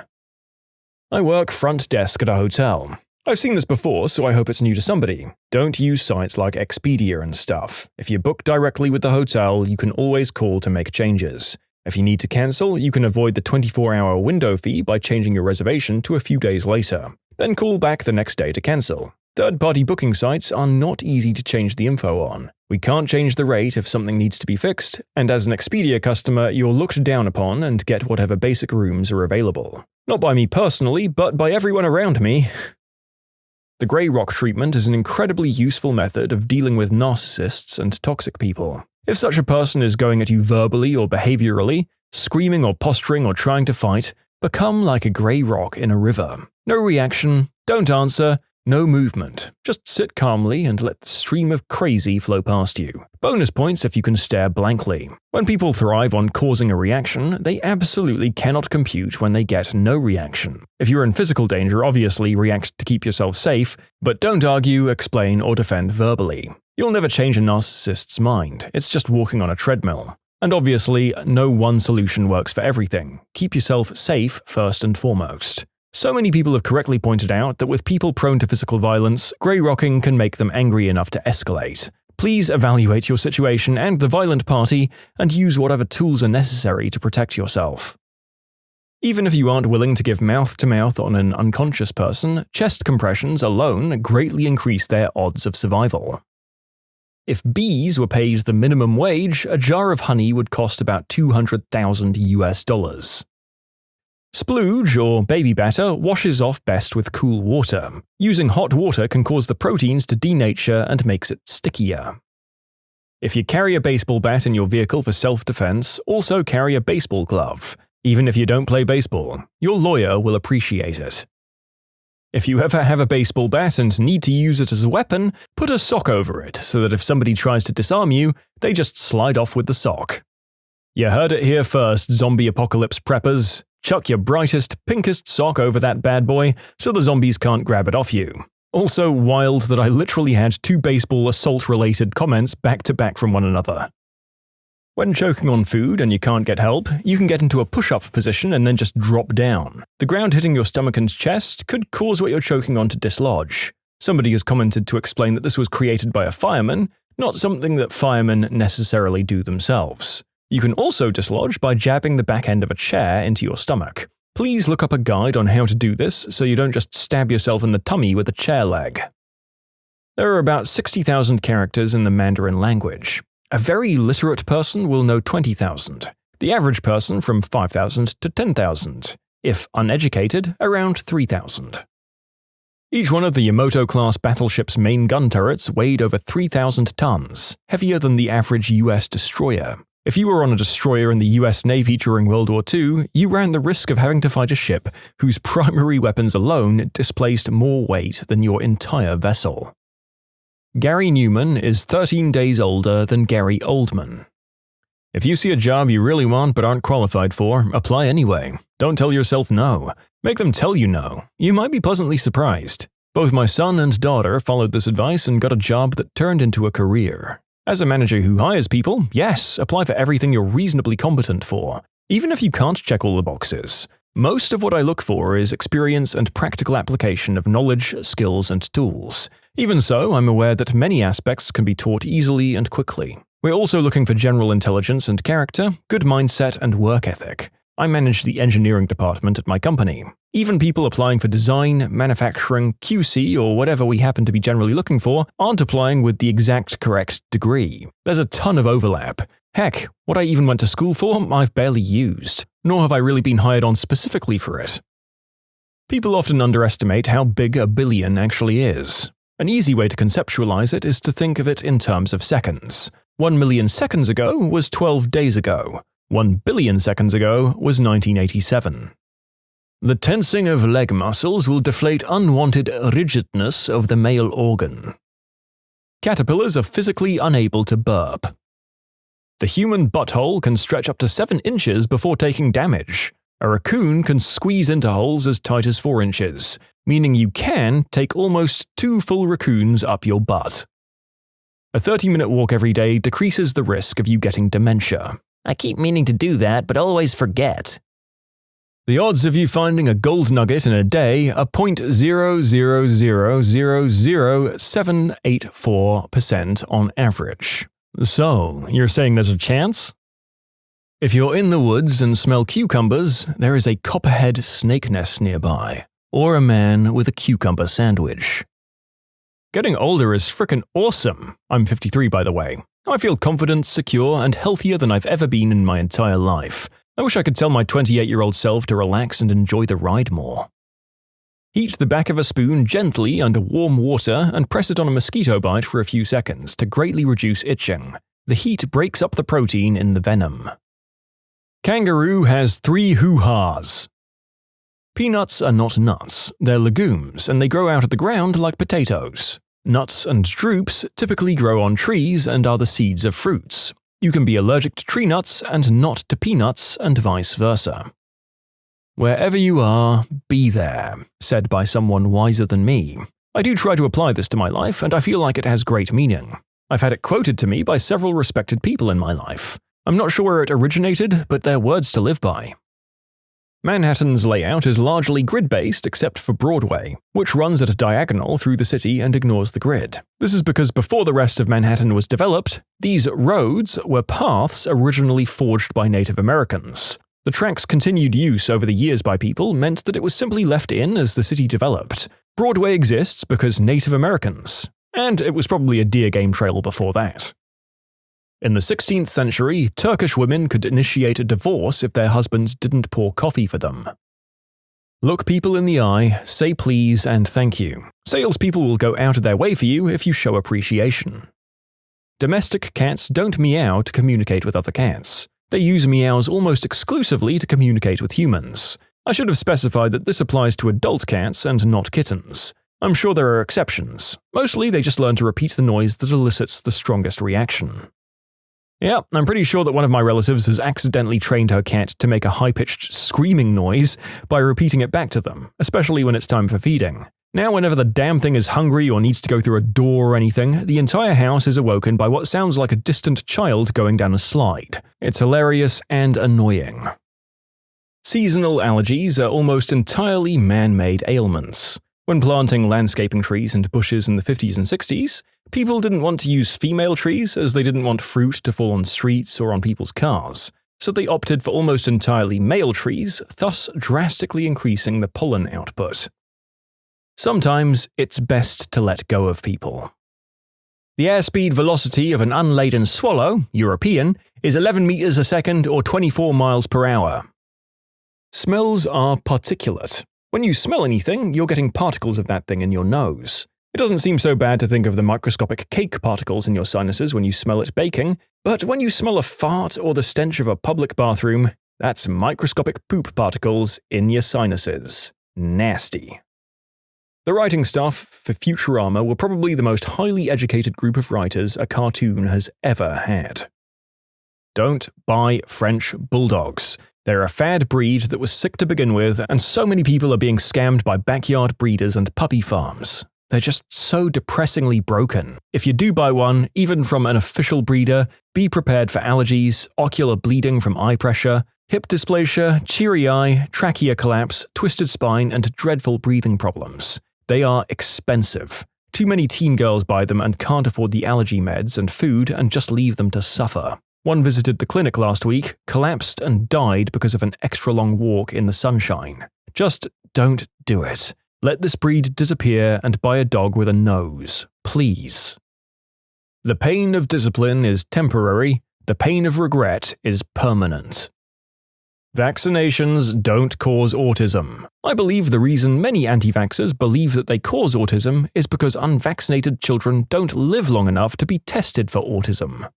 I work front desk at a hotel. I've seen this before, so I hope it's new to somebody. Don't use sites like Expedia and stuff. If you book directly with the hotel, you can always call to make changes. If you need to cancel, you can avoid the 24-hour window fee by changing your reservation to a few days later. Then call back the next day to cancel. Third-party booking sites are not easy to change the info on. We can't change the rate if something needs to be fixed, and as an Expedia customer, you're looked down upon and get whatever basic rooms are available. Not by me personally, but by everyone around me. The grey rock treatment is an incredibly useful method of dealing with narcissists and toxic people. If such a person is going at you verbally or behaviorally, screaming or posturing or trying to fight, become like a grey rock in a river. No reaction, don't answer, no movement. Just sit calmly and let the stream of crazy flow past you. Bonus points if you can stare blankly. When people thrive on causing a reaction, they absolutely cannot compute when they get no reaction. If you're in physical danger, obviously react to keep yourself safe, but don't argue, explain, or defend verbally. You'll never change a narcissist's mind, it's just walking on a treadmill. And obviously, no one solution works for everything. Keep yourself safe first and foremost. So many people have correctly pointed out that with people prone to physical violence, grey rocking can make them angry enough to escalate. Please evaluate your situation and the violent party, and use whatever tools are necessary to protect yourself. Even if you aren't willing to give mouth-to-mouth on an unconscious person, chest compressions alone greatly increase their odds of survival. If bees were paid the minimum wage, a jar of honey would cost about $200,000. Splooge, or baby batter, washes off best with cool water. Using hot water can cause the proteins to denature and makes it stickier. If you carry a baseball bat in your vehicle for self-defense, also carry a baseball glove. Even if you don't play baseball, your lawyer will appreciate it. If you ever have a baseball bat and need to use it as a weapon, put a sock over it so that if somebody tries to disarm you, they just slide off with the sock. You heard it here first, zombie apocalypse preppers. Chuck your brightest, pinkest sock over that bad boy so the zombies can't grab it off you. Also wild that I literally had two baseball assault-related comments back to back from one another. When choking on food and you can't get help, you can get into a push-up position and then just drop down. The ground hitting your stomach and chest could cause what you're choking on to dislodge. Somebody has commented to explain that this was created by a fireman, not something that firemen necessarily do themselves. You can also dislodge by jabbing the back end of a chair into your stomach. Please look up a guide on how to do this so you don't just stab yourself in the tummy with a chair leg. There are about 60,000 characters in the Mandarin language. A very literate person will know 20,000. The average person from 5,000 to 10,000. If uneducated, around 3,000. Each one of the Yamato-class battleship's main gun turrets weighed over 3,000 tons, heavier than the average US destroyer. If you were on a destroyer in the US Navy during World War II, you ran the risk of having to fight a ship whose primary weapons alone displaced more weight than your entire vessel. Gary Newman is 13 days older than Gary Oldman. If you see a job you really want but aren't qualified for, apply anyway. Don't tell yourself no. Make them tell you no. You might be pleasantly surprised. Both my son and daughter followed this advice and got a job that turned into a career. As a manager who hires people, yes, apply for everything you're reasonably competent for, even if you can't check all the boxes. Most of what I look for is experience and practical application of knowledge, skills, and tools. Even so, I'm aware that many aspects can be taught easily and quickly. We're also looking for general intelligence and character, good mindset, and work ethic. I manage the engineering department at my company. Even people applying for design, manufacturing, QC, or whatever we happen to be generally looking for aren't applying with the exact correct degree. There's a ton of overlap. Heck, what I even went to school for, I've barely used, nor have I really been hired on specifically for it. People often underestimate how big a billion actually is. An easy way to conceptualize it is to think of it in terms of seconds. 1 million seconds ago was 12 days ago. 1 billion seconds ago was 1987. The tensing of leg muscles will deflate unwanted rigidness of the male organ. Caterpillars are physically unable to burp. The human butthole can stretch up to 7 inches before taking damage. A raccoon can squeeze into holes as tight as 4 inches, meaning you can take almost 2 full raccoons up your butt. A 30-minute walk every day decreases the risk of you getting dementia. I keep meaning to do that, but always forget. The odds of you finding a gold nugget in a day are 0.0000784% on average. So, you're saying there's a chance? If you're in the woods and smell cucumbers, there is a copperhead snake nest nearby, or a man with a cucumber sandwich. Getting older is frickin' awesome. I'm 53 by the way. I feel confident, secure, and healthier than I've ever been in my entire life. I wish I could tell my 28-year-old self to relax and enjoy the ride more. Heat the back of a spoon gently under warm water and press it on a mosquito bite for a few seconds to greatly reduce itching. The heat breaks up the protein in the venom. Kangaroo has 3 hoo-has. Peanuts are not nuts, they're legumes, and they grow out of the ground like potatoes. Nuts and drupes typically grow on trees and are the seeds of fruits. You can be allergic to tree nuts and not to peanuts, and vice versa. Wherever you are, be there, said by someone wiser than me. I do try to apply this to my life, and I feel like it has great meaning. I've had it quoted to me by several respected people in my life. I'm not sure where it originated, but they're words to live by. Manhattan's layout is largely grid-based except for Broadway, which runs at a diagonal through the city and ignores the grid. This is because before the rest of Manhattan was developed, these roads were paths originally forged by Native Americans. The track's continued use over the years by people meant that it was simply left in as the city developed. Broadway exists because Native Americans. And it was probably a deer game trail before that. In the 16th century, Turkish women could initiate a divorce if their husbands didn't pour coffee for them. Look people in the eye, say please and thank you. Salespeople will go out of their way for you if you show appreciation. Domestic cats don't meow to communicate with other cats. They use meows almost exclusively to communicate with humans. I should have specified that this applies to adult cats and not kittens. I'm sure there are exceptions. Mostly they just learn to repeat the noise that elicits the strongest reaction. Yeah, I'm pretty sure that one of my relatives has accidentally trained her cat to make a high-pitched screaming noise by repeating it back to them, especially when it's time for feeding. Now whenever the damn thing is hungry or needs to go through a door or anything, the entire house is awoken by what sounds like a distant child going down a slide. It's hilarious and annoying. Seasonal allergies are almost entirely man-made ailments. When planting landscaping trees and bushes in the 50s and 60s, people didn't want to use female trees as they didn't want fruit to fall on streets or on people's cars, so they opted for almost entirely male trees, thus drastically increasing the pollen output. Sometimes it's best to let go of people. The airspeed velocity of an unladen swallow, European, is 11 meters a second or 24 miles per hour. Smells are particulate. When you smell anything, you're getting particles of that thing in your nose. It doesn't seem so bad to think of the microscopic cake particles in your sinuses when you smell it baking, but when you smell a fart or the stench of a public bathroom, that's microscopic poop particles in your sinuses. Nasty. The writing staff for Futurama were probably the most highly educated group of writers a cartoon has ever had. Don't buy French bulldogs. They're a fad breed that was sick to begin with, and so many people are being scammed by backyard breeders and puppy farms. They're just so depressingly broken. If you do buy one, even from an official breeder, be prepared for allergies, ocular bleeding from eye pressure, hip dysplasia, cheery eye, trachea collapse, twisted spine, and dreadful breathing problems. They are expensive. Too many teen girls buy them and can't afford the allergy meds and food and just leave them to suffer. One visited the clinic last week, collapsed and died because of an extra long walk in the sunshine. Just don't do it. Let this breed disappear and buy a dog with a nose, please. The pain of discipline is temporary, the pain of regret is permanent. Vaccinations don't cause autism. I believe the reason many anti-vaxxers believe that they cause autism is because unvaccinated children don't live long enough to be tested for autism.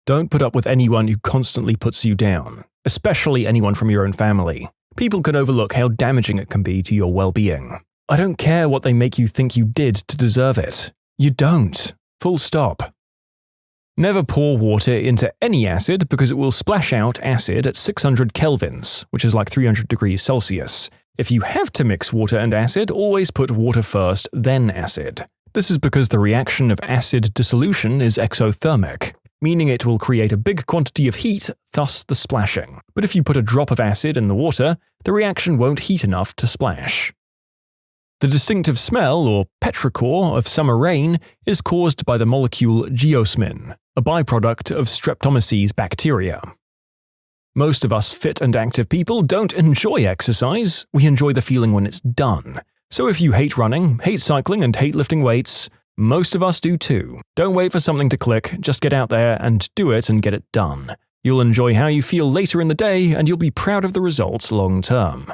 Don't put up with anyone who constantly puts you down, especially anyone from your own family. People can overlook how damaging it can be to your well-being. I don't care what they make you think you did to deserve it. You don't. Full stop. Never pour water into any acid because it will splash out acid at 600 kelvins, which is like 300 degrees Celsius. If you have to mix water and acid, always put water first, then acid. This is because the reaction of acid dissolution is exothermic, meaning it will create a big quantity of heat, thus the splashing. But if you put a drop of acid in the water, the reaction won't heat enough to splash. The distinctive smell, or petrichor, of summer rain is caused by the molecule geosmin, a byproduct of Streptomyces bacteria. Most of us fit and active people don't enjoy exercise, we enjoy the feeling when it's done. So if you hate running, hate cycling, and hate lifting weights, most of us do too. Don't wait for something to click, just get out there and do it and get it done. You'll enjoy how you feel later in the day, and you'll be proud of the results long term.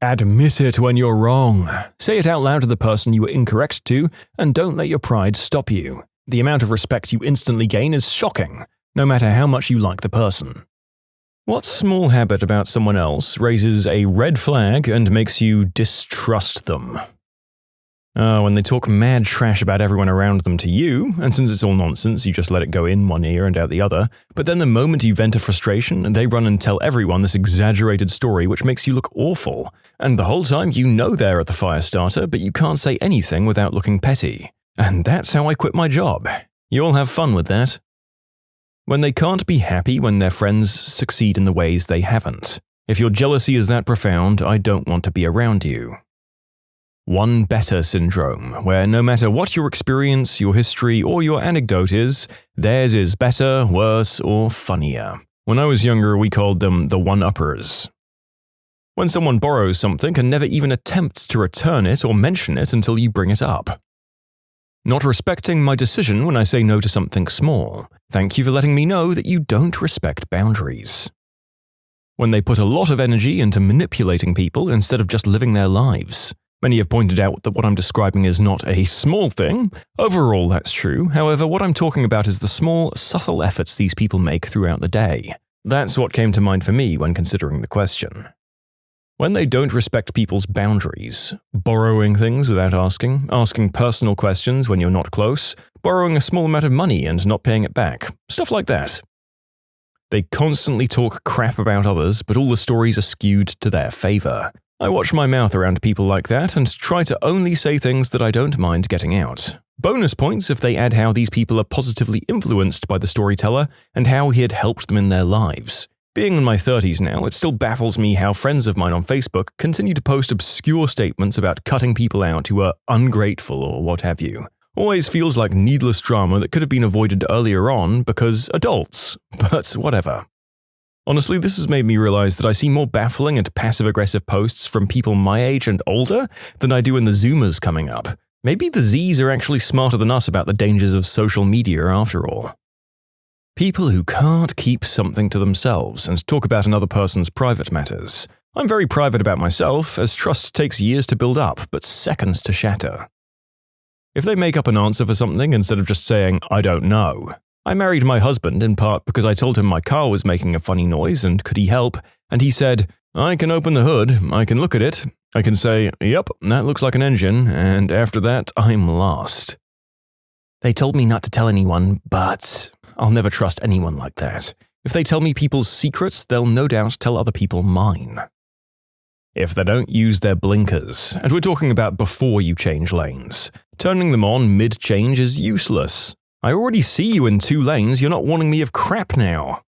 Admit it when you're wrong. Say it out loud to the person you were incorrect to, and don't let your pride stop you. The amount of respect you instantly gain is shocking, no matter how much you like the person. What small habit about someone else raises a red flag and makes you distrust them? When they talk mad trash about everyone around them to you, and since it's all nonsense, you just let it go in one ear and out the other, but then the moment you vent a frustration, they run and tell everyone this exaggerated story which makes you look awful, and the whole time you know they're at the fire starter, but you can't say anything without looking petty. And that's how I quit my job. You'll have fun with that. When they can't be happy when their friends succeed in the ways they haven't. If your jealousy is that profound, I don't want to be around you. One better syndrome, where no matter what your experience, your history, or your anecdote is, theirs is better, worse, or funnier. When I was younger, we called them the one-uppers. When someone borrows something and never even attempts to return it or mention it until you bring it up. Not respecting my decision when I say no to something small. Thank you for letting me know that you don't respect boundaries. When they put a lot of energy into manipulating people instead of just living their lives. Many have pointed out that what I'm describing is not a small thing. Overall, that's true. However, what I'm talking about is the small, subtle efforts these people make throughout the day. That's what came to mind for me when considering the question. When they don't respect people's boundaries, borrowing things without asking personal questions when you're not close, borrowing a small amount of money and not paying it back, stuff like that. They constantly talk crap about others, but all the stories are skewed to their favor. I watch my mouth around people like that and try to only say things that I don't mind getting out. Bonus points if they add how these people are positively influenced by the storyteller and how he had helped them in their lives. Being in my 30s now, it still baffles me how friends of mine on Facebook continue to post obscure statements about cutting people out who are ungrateful or what have you. Always feels like needless drama that could have been avoided earlier on because adults, but whatever. Honestly, this has made me realize that I see more baffling and passive-aggressive posts from people my age and older than I do in the Zoomers coming up. Maybe the Zs are actually smarter than us about the dangers of social media after all. People who can't keep something to themselves and talk about another person's private matters. I'm very private about myself, as trust takes years to build up, but seconds to shatter. If they make up an answer for something instead of just saying, I don't know. I married my husband in part because I told him my car was making a funny noise and could he help, and he said, I can open the hood, I can look at it, I can say, yep, that looks like an engine, and after that, I'm lost. They told me not to tell anyone, but I'll never trust anyone like that. If they tell me people's secrets, they'll no doubt tell other people mine. If they don't use their blinkers, and we're talking about before you change lanes, turning them on mid-change is useless. I already see you in 2 lanes, you're not warning me of crap now.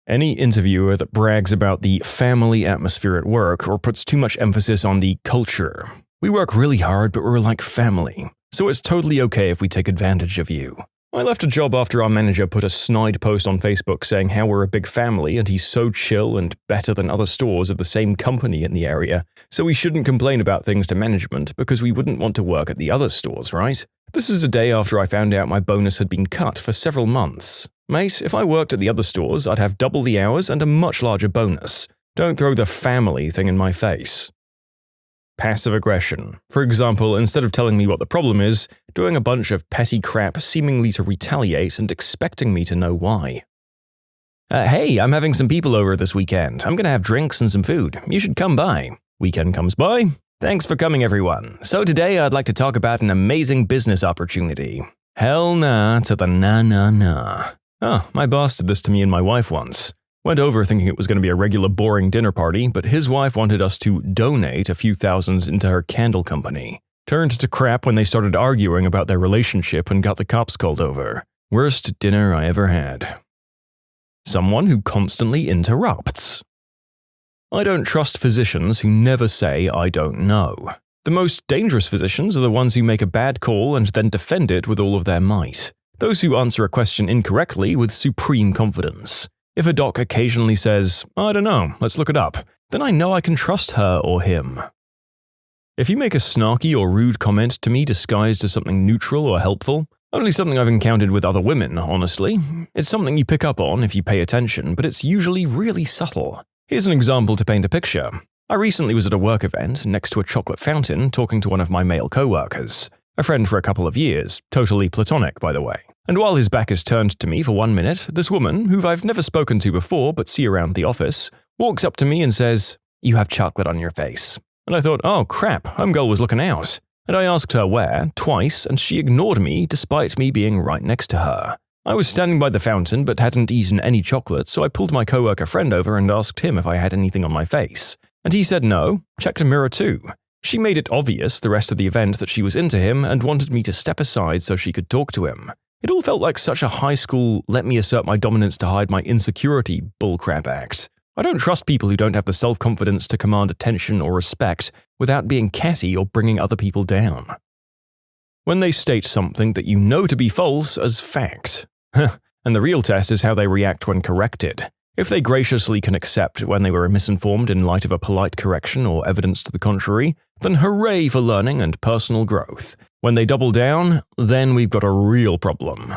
Any interviewer that brags about the family atmosphere at work or puts too much emphasis on the culture. We work really hard, but we're like family, so it's totally okay if we take advantage of you. I left a job after our manager put a snide post on Facebook saying how we're a big family and he's so chill and better than other stores of the same company in the area, so we shouldn't complain about things to management because we wouldn't want to work at the other stores, right? This is a day after I found out my bonus had been cut for several months. Mate, if I worked at the other stores, I'd have double the hours and a much larger bonus. Don't throw the family thing in my face. Passive aggression. For example, instead of telling me what the problem is, doing a bunch of petty crap seemingly to retaliate and expecting me to know why. Hey, I'm having some people over this weekend. I'm gonna have drinks and some food. You should come by. Weekend comes by. Thanks for coming, everyone. So today I'd like to talk about an amazing business opportunity. Hell nah to the nah. Oh, my boss did this to me and my wife once. Went over thinking it was going to be a regular boring dinner party, but his wife wanted us to donate a few thousand into her candle company. Turned to crap when they started arguing about their relationship and got the cops called over. Worst dinner I ever had. Someone who constantly interrupts. I don't trust physicians who never say, I don't know. The most dangerous physicians are the ones who make a bad call and then defend it with all of their might. Those who answer a question incorrectly with supreme confidence. If a doc occasionally says, "I don't know, let's look it up," then I know I can trust her or him. If you make a snarky or rude comment to me disguised as something neutral or helpful, only something I've encountered with other women, honestly, it's something you pick up on if you pay attention, but it's usually really subtle. Here's an example to paint a picture. I recently was at a work event next to a chocolate fountain talking to one of my male co-workers, a friend for a couple of years, totally platonic by the way. And while his back is turned to me for 1 minute, this woman, who I've never spoken to before but see around the office, walks up to me and says, "You have chocolate on your face." And I thought, oh crap, homegirl was looking out. And I asked her where, twice, and she ignored me despite me being right next to her. I was standing by the fountain but hadn't eaten any chocolate, so I pulled my coworker friend over and asked him if I had anything on my face. And he said no, checked a mirror too. She made it obvious the rest of the event that she was into him and wanted me to step aside so she could talk to him. It all felt like such a high school, let me assert my dominance to hide my insecurity bullcrap act. I don't trust people who don't have the self-confidence to command attention or respect without being catty or bringing other people down. When they state something that you know to be false as fact. And the real test is how they react when corrected. If they graciously can accept when they were misinformed in light of a polite correction or evidence to the contrary, then hooray for learning and personal growth. When they double down, then we've got a real problem.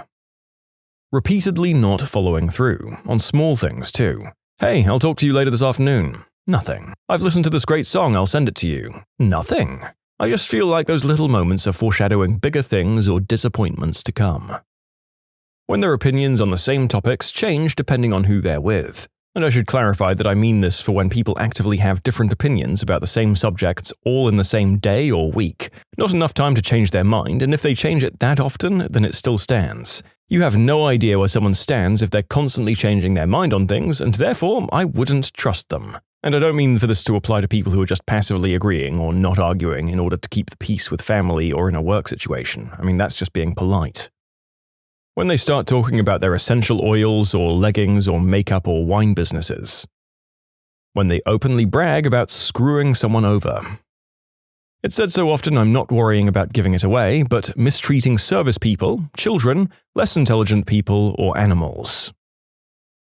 Repeatedly not following through, on small things too. "Hey, I'll talk to you later this afternoon." Nothing. "I've listened to this great song, I'll send it to you." Nothing. I just feel like those little moments are foreshadowing bigger things or disappointments to come. When their opinions on the same topics change depending on who they're with. And I should clarify that I mean this for when people actively have different opinions about the same subjects all in the same day or week. Not enough time to change their mind, and if they change it that often, then it still stands. You have no idea where someone stands if they're constantly changing their mind on things, and therefore I wouldn't trust them. And I don't mean for this to apply to people who are just passively agreeing or not arguing in order to keep the peace with family or in a work situation. I mean, that's just being polite. When they start talking about their essential oils or leggings or makeup or wine businesses. When they openly brag about screwing someone over. It's said so often I'm not worrying about giving it away, but mistreating service people, children, less intelligent people, or animals.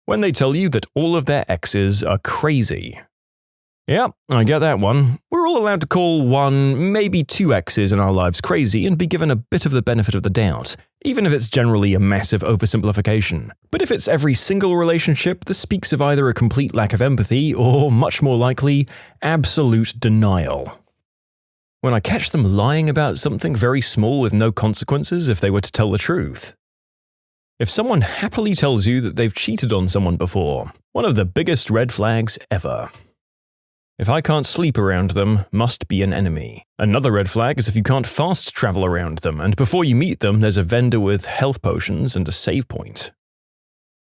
When they tell you that all of their exes are crazy. Yeah, I get that one. We're all allowed to call one, maybe two exes in our lives crazy and be given a bit of the benefit of the doubt, even if it's generally a massive oversimplification. But if it's every single relationship, this speaks of either a complete lack of empathy or, much more likely, absolute denial. When I catch them lying about something very small with no consequences if they were to tell the truth. If someone happily tells you that they've cheated on someone before, one of the biggest red flags ever. If I can't sleep around them, must be an enemy. Another red flag is if you can't fast travel around them, and before you meet them, there's a vendor with health potions and a save point.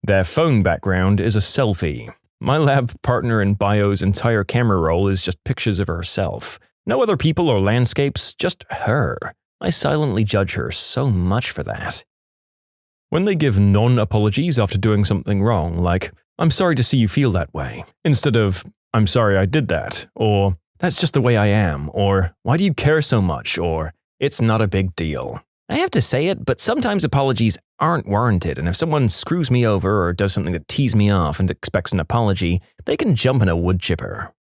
Their phone background is a selfie. My lab partner in Bio's entire camera roll is just pictures of herself. No other people or landscapes, just her. I silently judge her so much for that. When they give non-apologies after doing something wrong, like, "I'm sorry to see you feel that way," instead of, "I'm sorry I did that," or "That's just the way I am," or "Why do you care so much?" or "It's not a big deal." I have to say it, but sometimes apologies aren't warranted, and if someone screws me over or does something that tees me off and expects an apology, they can jump in a wood chipper.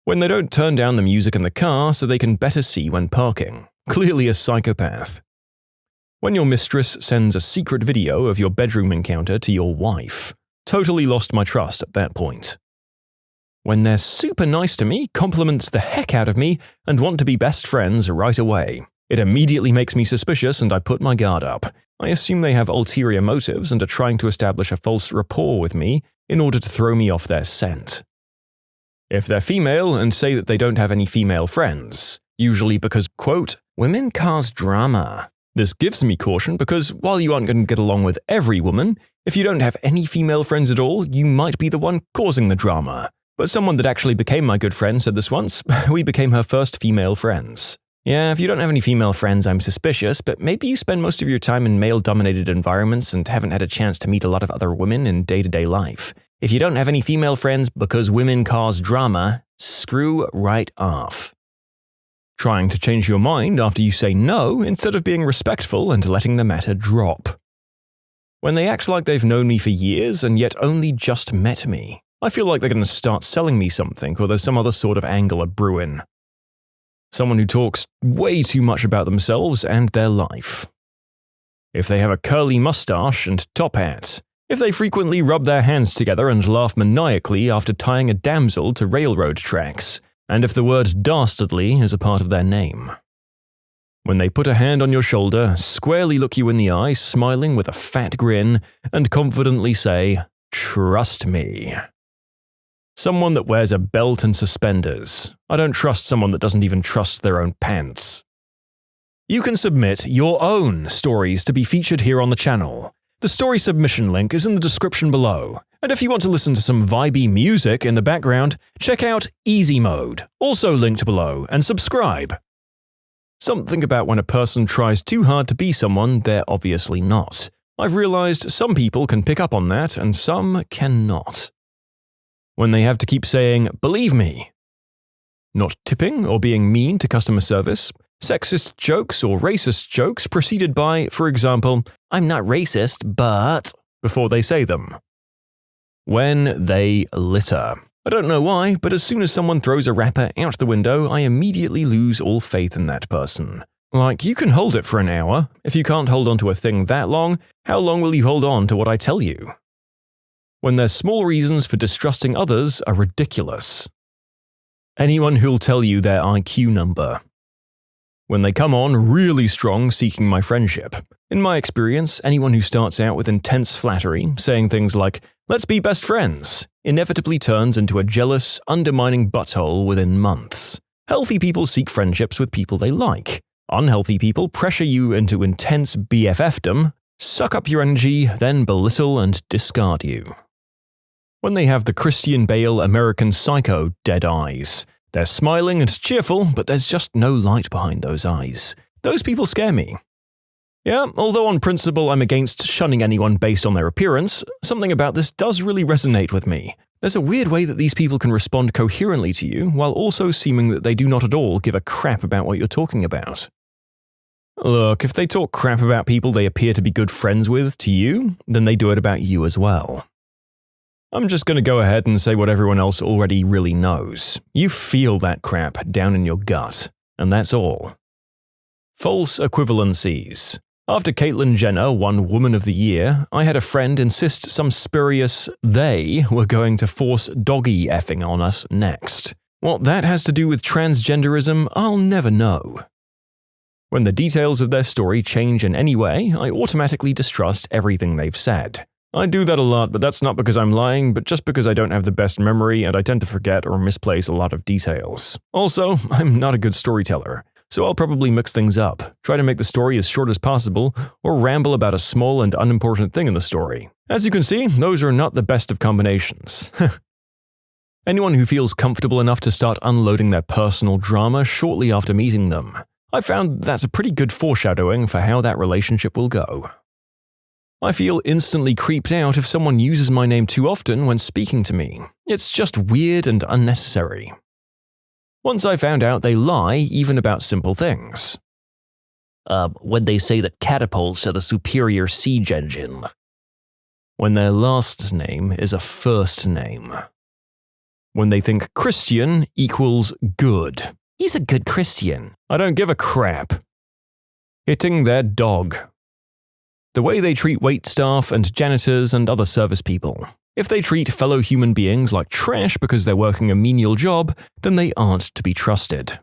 When they don't turn down the music in the car so they can better see when parking. Clearly a psychopath. When your mistress sends a secret video of your bedroom encounter to your wife. Totally lost my trust at that point. When they're super nice to me, compliment the heck out of me, and want to be best friends right away. It immediately makes me suspicious and I put my guard up. I assume they have ulterior motives and are trying to establish a false rapport with me in order to throw me off their scent. If they're female and say that they don't have any female friends, usually because, quote, "women cause drama." This gives me caution because while you aren't going to get along with every woman, if you don't have any female friends at all, you might be the one causing the drama. But someone that actually became my good friend said this once, we became her first female friends. Yeah, if you don't have any female friends, I'm suspicious, but maybe you spend most of your time in male-dominated environments and haven't had a chance to meet a lot of other women in day-to-day life. If you don't have any female friends because women cause drama, screw right off. Trying to change your mind after you say no instead of being respectful and letting the matter drop. When they act like they've known me for years and yet only just met me. I feel like they're going to start selling me something or there's some other sort of angle at brewing. Someone who talks way too much about themselves and their life. If they have a curly mustache and top hat. If they frequently rub their hands together and laugh maniacally after tying a damsel to railroad tracks. And if the word dastardly is a part of their name. When they put a hand on your shoulder, squarely look you in the eye, smiling with a fat grin, and confidently say, "Trust me." Someone that wears a belt and suspenders. I don't trust someone that doesn't even trust their own pants. You can submit your own stories to be featured here on the channel. The story submission link is in the description below. And if you want to listen to some vibey music in the background, check out easymode, also linked below, and subscribe. Something about when a person tries too hard to be someone they're obviously not. I've realized some people can pick up on that and some cannot. When they have to keep saying, "Believe me." Not tipping or being mean to customer service. Sexist jokes or racist jokes preceded by, for example, "I'm not racist, but," before they say them. When they litter. I don't know why, but as soon as someone throws a wrapper out the window, I immediately lose all faith in that person. Like, you can hold it for an hour. If you can't hold on to a thing that long, how long will you hold on to what I tell you? When their small reasons for distrusting others are ridiculous. Anyone who'll tell you their IQ number. When they come on really strong seeking my friendship. In my experience, anyone who starts out with intense flattery, saying things like, "Let's be best friends," inevitably turns into a jealous, undermining butthole within months. Healthy people seek friendships with people they like. Unhealthy people pressure you into intense BFFdom, suck up your energy, then belittle and discard you. When they have the Christian Bale American Psycho dead eyes. They're smiling and cheerful, but there's just no light behind those eyes. Those people scare me. Yeah, although on principle I'm against shunning anyone based on their appearance, something about this does really resonate with me. There's a weird way that these people can respond coherently to you, while also seeming that they do not at all give a crap about what you're talking about. Look, if they talk crap about people they appear to be good friends with to you, then they do it about you as well. I'm just going to go ahead and say what everyone else already really knows. You feel that crap down in your gut, and that's all. False equivalencies. After Caitlyn Jenner won Woman of the Year, I had a friend insist some spurious they were going to force doggy effing on us next. What that has to do with transgenderism, I'll never know. When the details of their story change in any way, I automatically distrust everything they've said. I do that a lot, but that's not because I'm lying, but just because I don't have the best memory and I tend to forget or misplace a lot of details. Also, I'm not a good storyteller, so I'll probably mix things up, try to make the story as short as possible, or ramble about a small and unimportant thing in the story. As you can see, those are not the best of combinations. Anyone who feels comfortable enough to start unloading their personal drama shortly after meeting them. I found that's a pretty good foreshadowing for how that relationship will go. I feel instantly creeped out if someone uses my name too often when speaking to me. It's just weird and unnecessary. Once I found out they lie even about simple things. When they say that catapults are the superior siege engine. When their last name is a first name. When they think Christian equals good. He's a good Christian. I don't give a crap. Hitting their dog. The way they treat waitstaff and janitors and other service people. If they treat fellow human beings like trash because they're working a menial job, then they aren't to be trusted.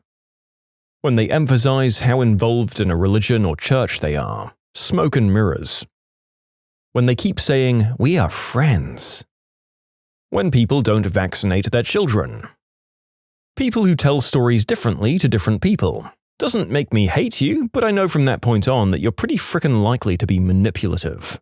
When they emphasize how involved in a religion or church they are. Smoke and mirrors. When they keep saying, "We are friends." When people don't vaccinate their children. People who tell stories differently to different people. Doesn't make me hate you, but I know from that point on that you're pretty frickin' likely to be manipulative.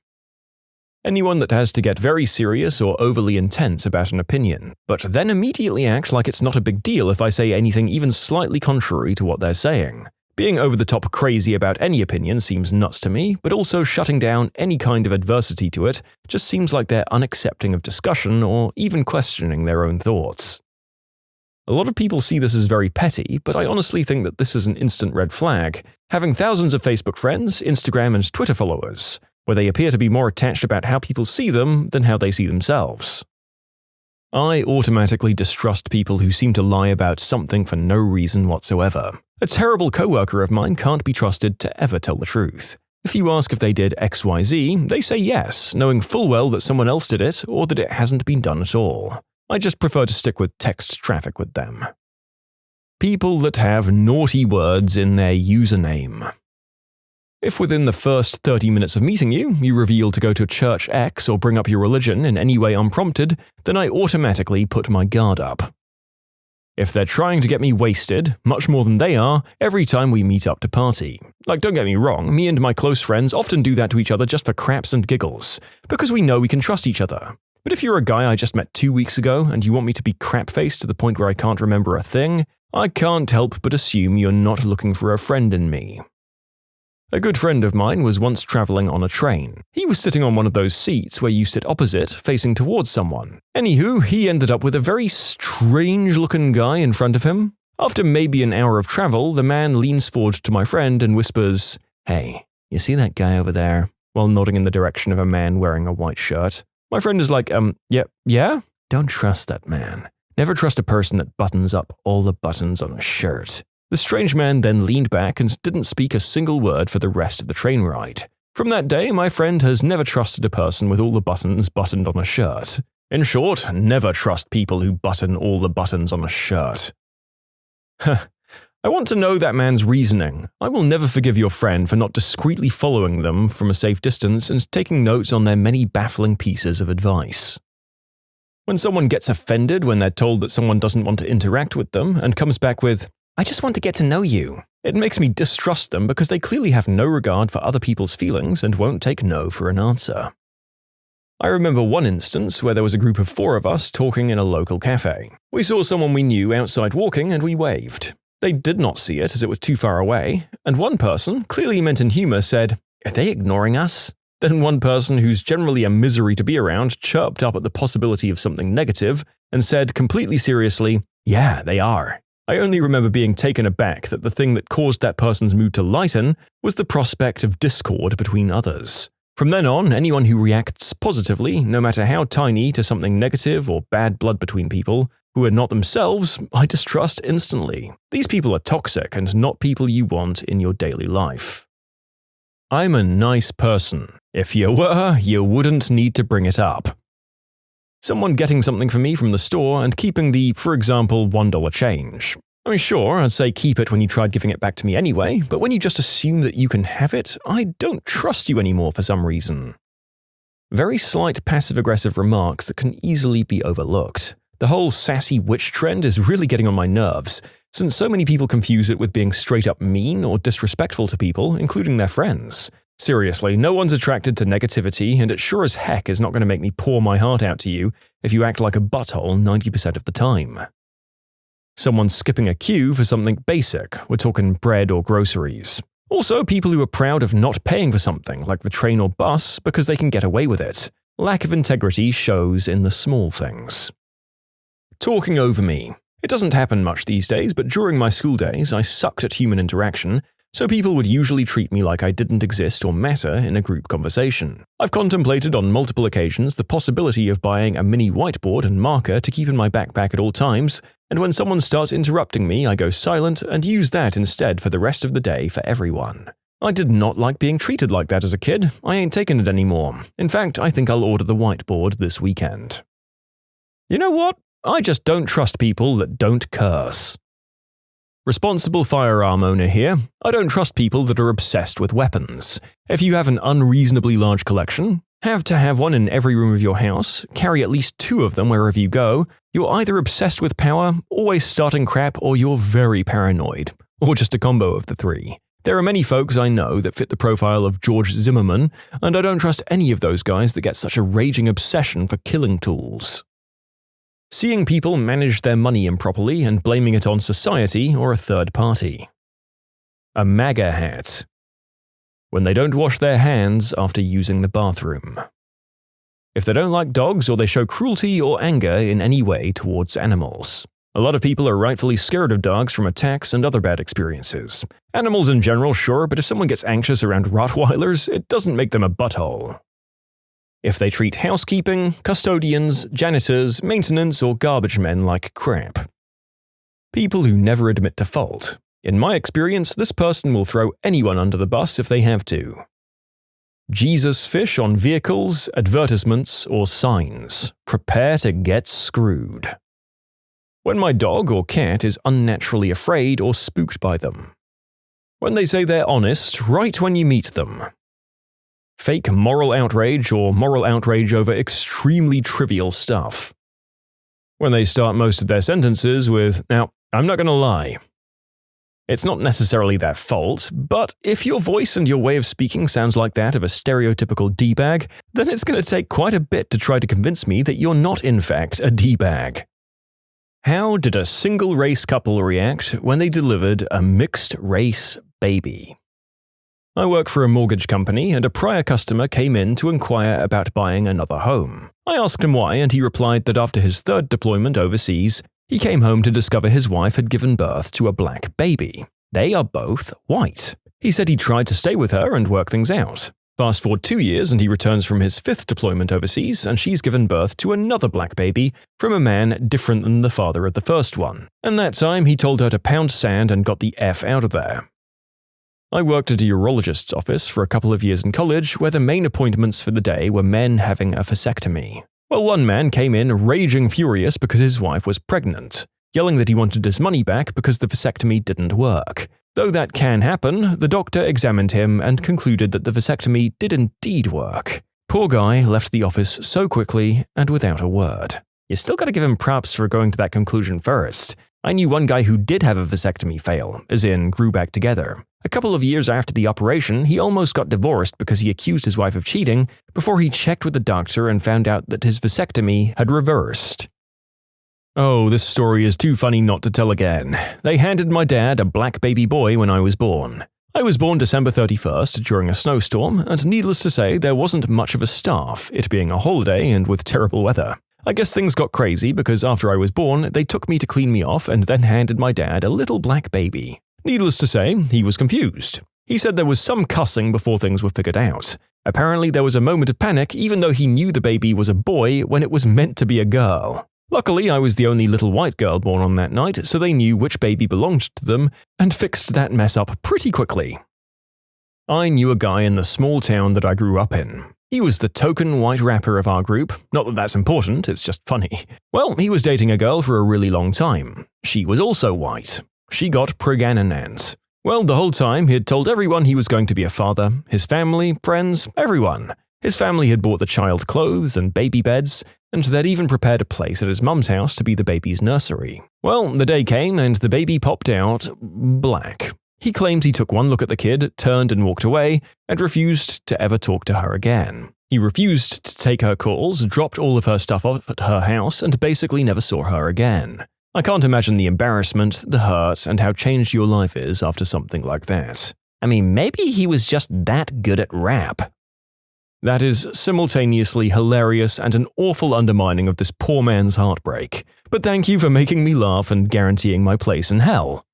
Anyone that has to get very serious or overly intense about an opinion, but then immediately act like it's not a big deal if I say anything even slightly contrary to what they're saying. Being over the top crazy about any opinion seems nuts to me, but also shutting down any kind of adversity to it just seems like they're unaccepting of discussion or even questioning their own thoughts. A lot of people see this as very petty, but I honestly think that this is an instant red flag. Having thousands of Facebook friends, Instagram and Twitter followers. where they appear to be more attached about how people see them than how they see themselves. I automatically distrust people who seem to lie about something for no reason whatsoever. A terrible coworker of mine can't be trusted to ever tell the truth. If you ask if they did XYZ, they say yes, knowing full well that someone else did it or that it hasn't been done at all. I just prefer to stick with text traffic with them. People that have naughty words in their username. If within the first 30 minutes of meeting you, you reveal to go to Church X or bring up your religion in any way unprompted, then I automatically put my guard up. If they're trying to get me wasted, much more than they are, every time we meet up to party. Like, don't get me wrong, me and my close friends often do that to each other just for craps and giggles, because we know we can trust each other. But if you're a guy I just met 2 weeks ago and you want me to be crap-faced to the point where I can't remember a thing, I can't help but assume you're not looking for a friend in me. A good friend of mine was once traveling on a train. He was sitting on one of those seats where you sit opposite, facing towards someone. Anywho, he ended up with a very strange-looking guy in front of him. After maybe an hour of travel, the man leans forward to my friend and whispers, "Hey, you see that guy over there?" while nodding in the direction of a man wearing a white shirt. My friend is like, yeah? Don't trust that man. Never trust a person that buttons up all the buttons on a shirt. The strange man then leaned back and didn't speak a single word for the rest of the train ride. From that day, my friend has never trusted a person with all the buttons buttoned on a shirt. In short, never trust people who button all the buttons on a shirt. I want to know that man's reasoning. I will never forgive your friend for not discreetly following them from a safe distance and taking notes on their many baffling pieces of advice. When someone gets offended when they're told that someone doesn't want to interact with them and comes back with, "I just want to get to know you," it makes me distrust them because they clearly have no regard for other people's feelings and won't take no for an answer. I remember one instance where there was a group of 4 of us talking in a local cafe. We saw someone we knew outside walking and we waved. They did not see it as it was too far away, and one person, clearly meant in humor, said, "Are they ignoring us?" Then one person who's generally a misery to be around chirped up at the possibility of something negative and said completely seriously, "Yeah, they are." I only remember being taken aback that the thing that caused that person's mood to lighten was the prospect of discord between others. From then on, anyone who reacts positively, no matter how tiny, to something negative or bad blood between people who are not themselves, I distrust instantly. These people are toxic and not people you want in your daily life. I'm a nice person. If you were, you wouldn't need to bring it up. Someone getting something for me from the store and keeping the, for example, $1 change. I mean, sure, I'd say keep it when you tried giving it back to me anyway, but when you just assume that you can have it, I don't trust you anymore for some reason. Very slight passive-aggressive remarks that can easily be overlooked. The whole sassy witch trend is really getting on my nerves, since so many people confuse it with being straight-up mean or disrespectful to people, including their friends. Seriously, no one's attracted to negativity, and it sure as heck is not going to make me pour my heart out to you if you act like a butthole 90% of the time. Someone skipping a queue for something basic, we're talking bread or groceries. Also, people who are proud of not paying for something, like the train or bus, because they can get away with it. Lack of integrity shows in the small things. Talking over me. It doesn't happen much these days, but during my school days, I sucked at human interaction, so people would usually treat me like I didn't exist or matter in a group conversation. I've contemplated on multiple occasions the possibility of buying a mini whiteboard and marker to keep in my backpack at all times, and when someone starts interrupting me, I go silent and use that instead for the rest of the day for everyone. I did not like being treated like that as a kid. I ain't taking it anymore. In fact, I think I'll order the whiteboard this weekend. You know what? I just don't trust people that don't curse. Responsible firearm owner here. I don't trust people that are obsessed with weapons. If you have an unreasonably large collection, have to have one in every room of your house, carry at least 2 of them wherever you go, you're either obsessed with power, always starting crap, or you're very paranoid. Or just a combo of the 3. There are many folks I know that fit the profile of George Zimmerman, and I don't trust any of those guys that get such a raging obsession for killing tools. Seeing people manage their money improperly and blaming it on society or a third party. A MAGA hat. When they don't wash their hands after using the bathroom. If they don't like dogs or they show cruelty or anger in any way towards animals. A lot of people are rightfully scared of dogs from attacks and other bad experiences. Animals in general, sure, but if someone gets anxious around Rottweilers, it doesn't make them a butthole. If they treat housekeeping, custodians, janitors, maintenance, or garbage men like crap. People who never admit to fault. In my experience, this person will throw anyone under the bus if they have to. Jesus fish on vehicles, advertisements, or signs. Prepare to get screwed. When my dog or cat is unnaturally afraid or spooked by them. When they say they're honest right when you meet them. Fake moral outrage or moral outrage over extremely trivial stuff. When they start most of their sentences with, "Now, I'm not gonna lie." It's not necessarily their fault, but if your voice and your way of speaking sounds like that of a stereotypical D-bag, then it's going to take quite a bit to try to convince me that you're not in fact a D-bag. How did a single-race couple react when they delivered a mixed-race baby? I work for a mortgage company, and a prior customer came in to inquire about buying another home. I asked him why, and he replied that after his third deployment overseas, he came home to discover his wife had given birth to a black baby. They are both white. He said he tried to stay with her and work things out. Fast forward 2 years and he returns from his 5th deployment overseas, and she's given birth to another black baby from a man different than the father of the first one. And that time he told her to pound sand and got the F out of there. I worked at a urologist's office for a couple of years in college, where the main appointments for the day were men having a vasectomy. Well, one man came in raging furious because his wife was pregnant, yelling that he wanted his money back because the vasectomy didn't work. Though that can happen, the doctor examined him and concluded that the vasectomy did indeed work. Poor guy left the office so quickly and without a word. You still gotta give him props for going to that conclusion first. I knew one guy who did have a vasectomy fail, as in grew back together. A couple of years after the operation, he almost got divorced because he accused his wife of cheating before he checked with the doctor and found out that his vasectomy had reversed. Oh, this story is too funny not to tell again. They handed my dad a black baby boy when I was born. I was born December 31st during a snowstorm, and needless to say, there wasn't much of a staff, it being a holiday and with terrible weather. I guess things got crazy because after I was born, they took me to clean me off and then handed my dad a little black baby. Needless to say, he was confused. He said there was some cussing before things were figured out. Apparently there was a moment of panic even though he knew the baby was a boy when it was meant to be a girl. Luckily, I was the only little white girl born on that night, so they knew which baby belonged to them and fixed that mess up pretty quickly. I knew a guy in the small town that I grew up in. He was the token white rapper of our group. Not that that's important, it's just funny. Well, he was dating a girl for a really long time. She was also white. She got pregnant. Well, the whole time he had told everyone he was going to be a father, his family, friends, everyone. His family had bought the child clothes and baby beds, and they'd even prepared a place at his mum's house to be the baby's nursery. Well, the day came and the baby popped out black. He claimed he took one look at the kid, turned and walked away, and refused to ever talk to her again. He refused to take her calls, dropped all of her stuff off at her house, and basically never saw her again. I can't imagine the embarrassment, the hurt, and how changed your life is after something like that. I mean, maybe he was just that good at rap. That is simultaneously hilarious and an awful undermining of this poor man's heartbreak. But thank you for making me laugh and guaranteeing my place in hell.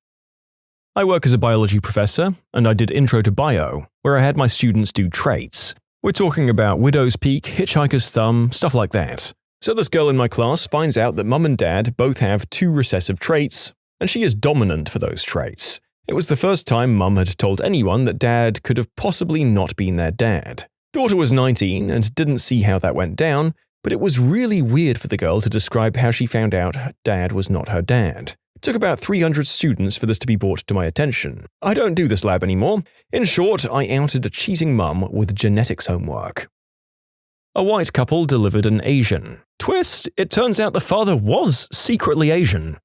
I work as a biology professor, and I did Intro to Bio, where I had my students do traits. We're talking about widow's peak, hitchhiker's thumb, stuff like that. So this girl in my class finds out that mum and dad both have 2 recessive traits, and she is dominant for those traits. It was the first time mum had told anyone that dad could have possibly not been their dad. Daughter was 19 and didn't see how that went down, but it was really weird for the girl to describe how she found out dad was not her dad. It took about 300 students for this to be brought to my attention. I don't do this lab anymore. In short, I outed a cheating mum with genetics homework. A white couple delivered an Asian. Twist, it turns out the father was secretly Asian.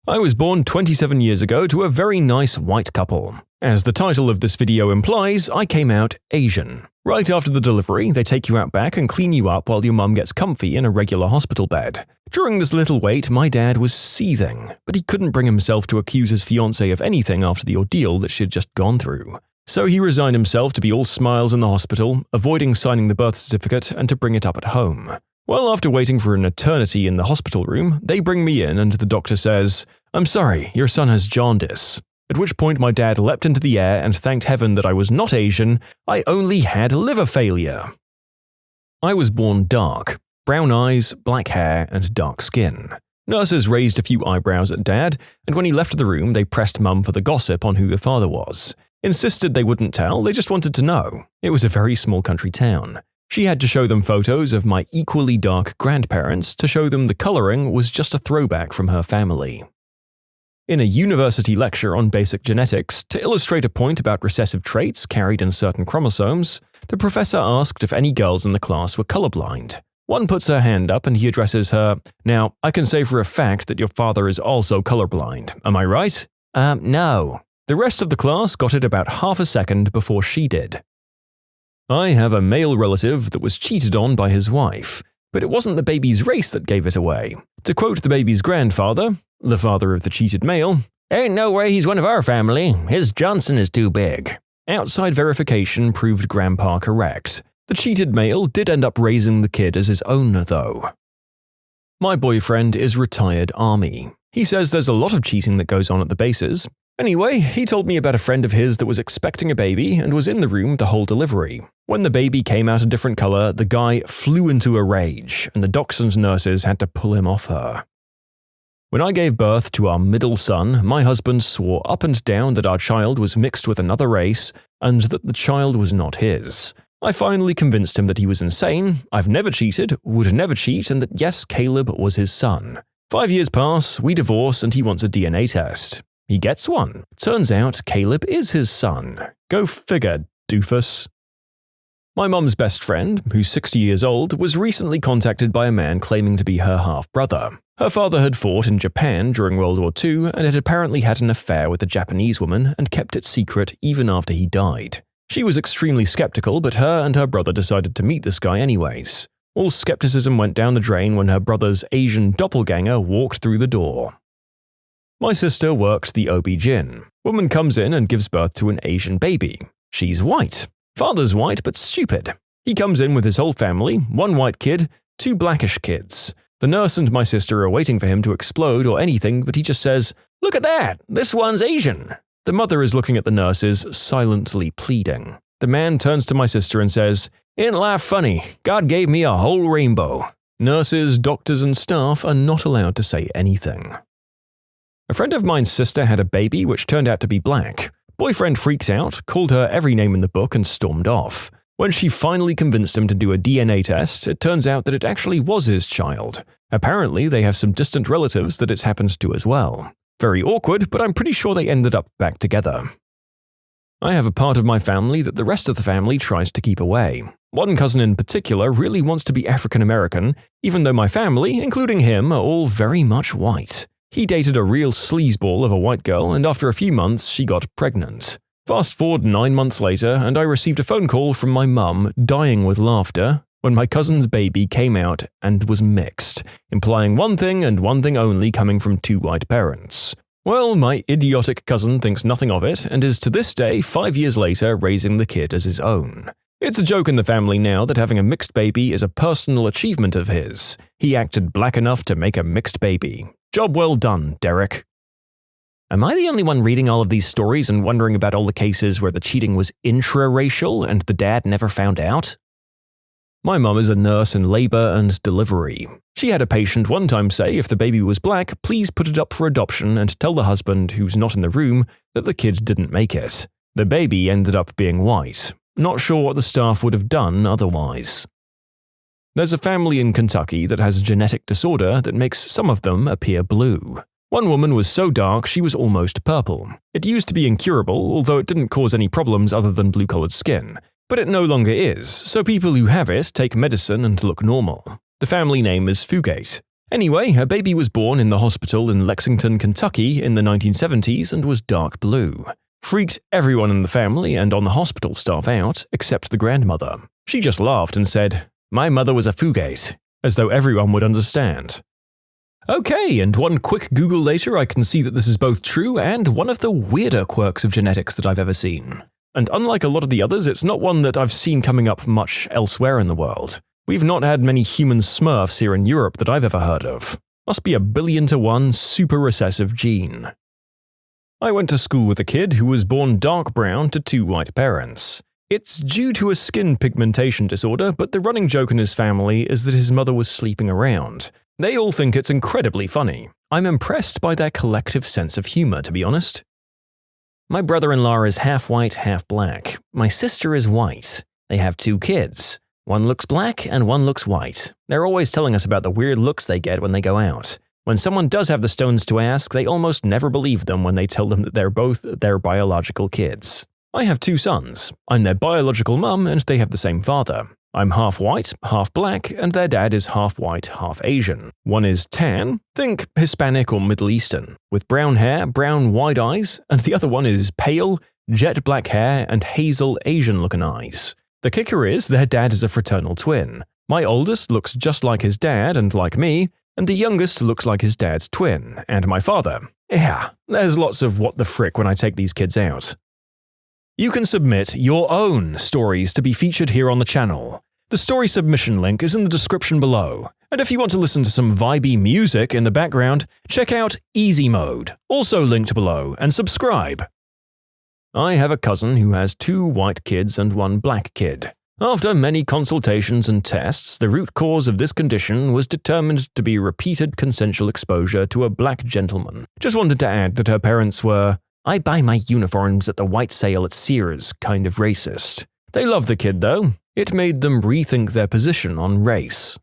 I was born 27 years ago to a very nice white couple. As the title of this video implies, I came out Asian. Right after the delivery, they take you out back and clean you up while your mum gets comfy in a regular hospital bed. During this little wait, my dad was seething, but he couldn't bring himself to accuse his fiancée of anything after the ordeal that she'd just gone through. So he resigned himself to be all smiles in the hospital, avoiding signing the birth certificate and to bring it up at home. Well, after waiting for an eternity in the hospital room, they bring me in and the doctor says, "I'm sorry, your son has jaundice." At which point my dad leapt into the air and thanked heaven that I was not Asian, I only had liver failure. I was born dark, brown eyes, black hair, and dark skin. Nurses raised a few eyebrows at Dad, and when he left the room, they pressed Mum for the gossip on who the father was. Insisted they wouldn't tell, they just wanted to know. It was a very small country town. She had to show them photos of my equally dark grandparents to show them the coloring was just a throwback from her family. In a university lecture on basic genetics, to illustrate a point about recessive traits carried in certain chromosomes, the professor asked if any girls in the class were colorblind. One puts her hand up and he addresses her, "Now, I can say for a fact that your father is also colorblind. Am I right?" No. The rest of the class got it about half a second before she did. I have a male relative that was cheated on by his wife, but it wasn't the baby's race that gave it away. To quote the baby's grandfather, the father of the cheated male, "Ain't no way he's one of our family. His Johnson is too big." Outside verification proved Grandpa correct. The cheated male did end up raising the kid as his own, though. My boyfriend is retired Army. He says there's a lot of cheating that goes on at the bases. Anyway, he told me about a friend of his that was expecting a baby and was in the room the whole delivery. When the baby came out a different color, the guy flew into a rage, and the docs and nurses had to pull him off her. When I gave birth to our middle son, my husband swore up and down that our child was mixed with another race and that the child was not his. I finally convinced him that he was insane, I've never cheated, would never cheat, and that yes, Caleb was his son. 5 years pass, we divorce, and he wants a DNA test. He gets one. Turns out Caleb is his son. Go figure, doofus. My mum's best friend, who's 60 years old, was recently contacted by a man claiming to be her half-brother. Her father had fought in Japan during World War II and had apparently had an affair with a Japanese woman and kept it secret even after he died. She was extremely skeptical, but her and her brother decided to meet this guy anyways. All skepticism went down the drain when her brother's Asian doppelganger walked through the door. My sister worked the OB-GYN. Woman comes in and gives birth to an Asian baby. She's white. Father's white but stupid. He comes in with his whole family, one white kid, two blackish kids. The nurse and my sister are waiting for him to explode or anything, but he just says, "Look at that! This one's Asian!" The mother is looking at the nurses, silently pleading. The man turns to my sister and says, "Ain't life funny? God gave me a whole rainbow." Nurses, doctors, and staff are not allowed to say anything. A friend of mine's sister had a baby which turned out to be black. Boyfriend freaked out, called her every name in the book, and stormed off. When she finally convinced him to do a DNA test, it turns out that it actually was his child. Apparently, they have some distant relatives that it's happened to as well. Very awkward, but I'm pretty sure they ended up back together. I have a part of my family that the rest of the family tries to keep away. One cousin in particular really wants to be African American, even though my family, including him, are all very much white. He dated a real sleazeball of a white girl, and after a few months, she got pregnant. Fast forward 9 months later, and I received a phone call from my mum, dying with laughter, when my cousin's baby came out and was mixed, implying one thing and one thing only coming from two white parents. Well, my idiotic cousin thinks nothing of it, and is to this day, 5 years later, raising the kid as his own. It's a joke in the family now that having a mixed baby is a personal achievement of his. He acted black enough to make a mixed baby. Job well done, Derek. Am I the only one reading all of these stories and wondering about all the cases where the cheating was intra-racial and the dad never found out? My mum is a nurse in labor and delivery. She had a patient one time say if the baby was black, please put it up for adoption and tell the husband, who's not in the room, that the kid didn't make it. The baby ended up being white. Not sure what the staff would have done otherwise. There's a family in Kentucky that has a genetic disorder that makes some of them appear blue. One woman was so dark she was almost purple. It used to be incurable, although it didn't cause any problems other than blue-colored skin. But it no longer is, so people who have it take medicine and look normal. The family name is Fugate. Anyway, a baby was born in the hospital in Lexington, Kentucky in the 1970s and was dark blue. Freaked everyone in the family and on the hospital staff out, except the grandmother. She just laughed and said, "My mother was a Fugate," as though everyone would understand. Okay, and one quick Google later I can see that this is both true and one of the weirder quirks of genetics that I've ever seen. And unlike a lot of the others, it's not one that I've seen coming up much elsewhere in the world. We've not had many human smurfs here in Europe that I've ever heard of. Must be a 1,000,000,000 super recessive gene. I went to school with a kid who was born dark brown to 2 white parents. It's due to a skin pigmentation disorder, but the running joke in his family is that his mother was sleeping around. They all think it's incredibly funny. I'm impressed by their collective sense of humor, to be honest. My brother-in-law is half white, half black. My sister is white. They have 2 kids. One looks black and one looks white. They're always telling us about the weird looks they get when they go out. When someone does have the stones to ask, they almost never believe them when they tell them that they're both their biological kids. I have 2 sons. I'm their biological mum and they have the same father. I'm half white, half black, and their dad is half white, half Asian. One is tan, think Hispanic or Middle Eastern, with brown hair, brown wide eyes, and the other one is pale, jet black hair, and hazel Asian-looking eyes. The kicker is their dad is a fraternal twin. My oldest looks just like his dad and like me, and the youngest looks like his dad's twin, and my father. Yeah, there's lots of what the frick when I take these kids out. You can submit your own stories to be featured here on the channel. The story submission link is in the description below. And if you want to listen to some vibey music in the background, check out easymode, also linked below, and subscribe. I have a cousin who has 2 white kids and 1 black kid. After many consultations and tests, the root cause of this condition was determined to be repeated consensual exposure to a black gentleman. Just wanted to add that her parents were, "I buy my uniforms at the white sale at Sears," kind of racist. They love the kid though. It made them rethink their position on race.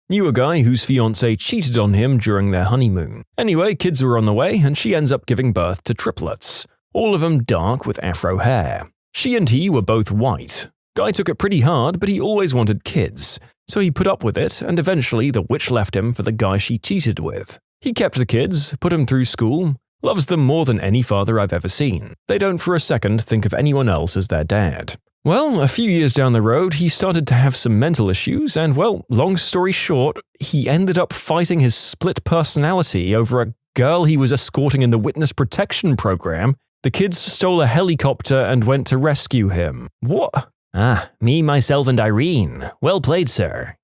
Knew a guy whose fiancée cheated on him during their honeymoon. Anyway, kids were on the way and she ends up giving birth to triplets. All of them dark with afro hair. She and he were both white. Guy took it pretty hard, but he always wanted kids. So he put up with it, and eventually the witch left him for the guy she cheated with. He kept the kids, put them through school, loves them more than any father I've ever seen. They don't for a second think of anyone else as their dad. Well, a few years down the road, he started to have some mental issues, and well, long story short, he ended up fighting his split personality over a girl he was escorting in the witness protection program. The kids stole a helicopter and went to rescue him. What? Me, myself, and Irene. Well played, sir.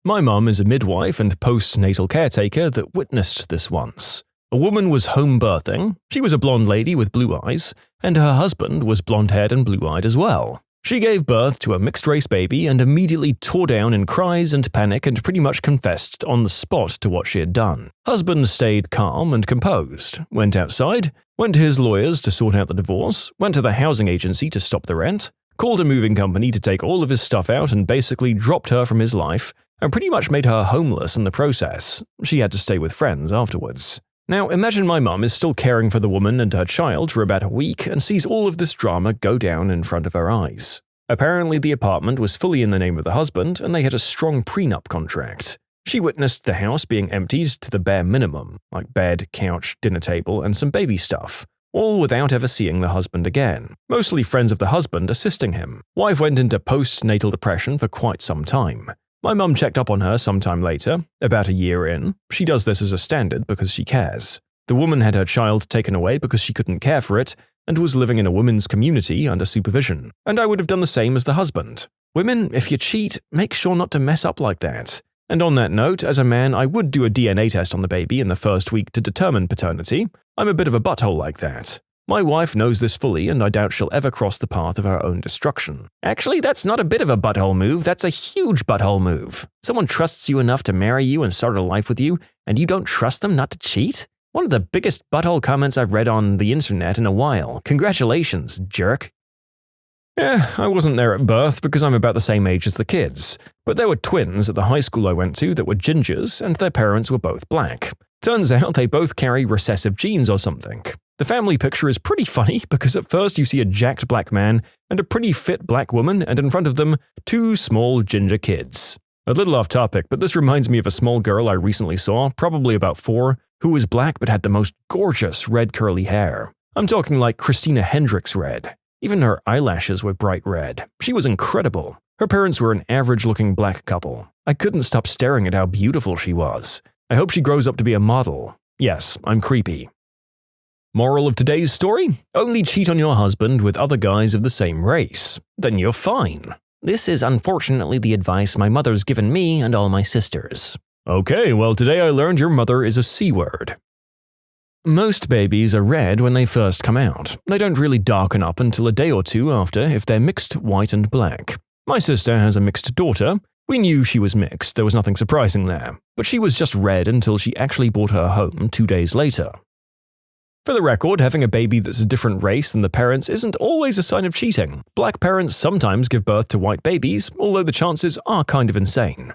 My mum is a midwife and postnatal caretaker that witnessed this once. A woman was home birthing, she was a blonde lady with blue eyes, and her husband was blonde-haired and blue-eyed as well. She gave birth to a mixed-race baby and immediately tore down in cries and panic and pretty much confessed on the spot to what she had done. Husband stayed calm and composed, went outside, went to his lawyers to sort out the divorce, went to the housing agency to stop the rent, called a moving company to take all of his stuff out and basically dropped her from his life, and pretty much made her homeless in the process. She had to stay with friends afterwards. Now, imagine my mum is still caring for the woman and her child for about a week and sees all of this drama go down in front of her eyes. Apparently, the apartment was fully in the name of the husband and they had a strong prenup contract. She witnessed the house being emptied to the bare minimum, like bed, couch, dinner table, and some baby stuff, all without ever seeing the husband again. Mostly friends of the husband assisting him. Wife went into postnatal depression for quite some time. My mum checked up on her sometime later, about a year in. She does this as a standard because she cares. The woman had her child taken away because she couldn't care for it and was living in a women's community under supervision. And I would have done the same as the husband. Women, if you cheat, make sure not to mess up like that. And on that note, as a man, I would do a DNA test on the baby in the first week to determine paternity. I'm a bit of a butthole like that. My wife knows this fully, and I doubt she'll ever cross the path of her own destruction. Actually, that's not a bit of a butthole move, that's a huge butthole move. Someone trusts you enough to marry you and start a life with you, and you don't trust them not to cheat? One of the biggest butthole comments I've read on the internet in a while. Congratulations, jerk. Yeah, I wasn't there at birth because I'm about the same age as the kids, but there were twins at the high school I went to that were gingers, and their parents were both black. Turns out they both carry recessive genes or something. The family picture is pretty funny because at first you see a jacked black man and a pretty fit black woman, and in front of them, 2 small ginger kids. A little off topic, but this reminds me of a small girl I recently saw, probably about 4, who was black but had the most gorgeous red curly hair. I'm talking like Christina Hendricks red. Even her eyelashes were bright red. She was incredible. Her parents were an average-looking black couple. I couldn't stop staring at how beautiful she was. I hope she grows up to be a model. Yes, I'm creepy. Moral of today's story? Only cheat on your husband with other guys of the same race. Then you're fine. This is unfortunately the advice my mother's given me and all my sisters. Okay, well today I learned your mother is a C-word. Most babies are red when they first come out. They don't really darken up until a day or two after if they're mixed white and black. My sister has a mixed daughter. We knew she was mixed, there was nothing surprising there, but she was just red until she actually brought her home 2 days later. For the record, having a baby that's a different race than the parents isn't always a sign of cheating. Black parents sometimes give birth to white babies, although the chances are kind of insane.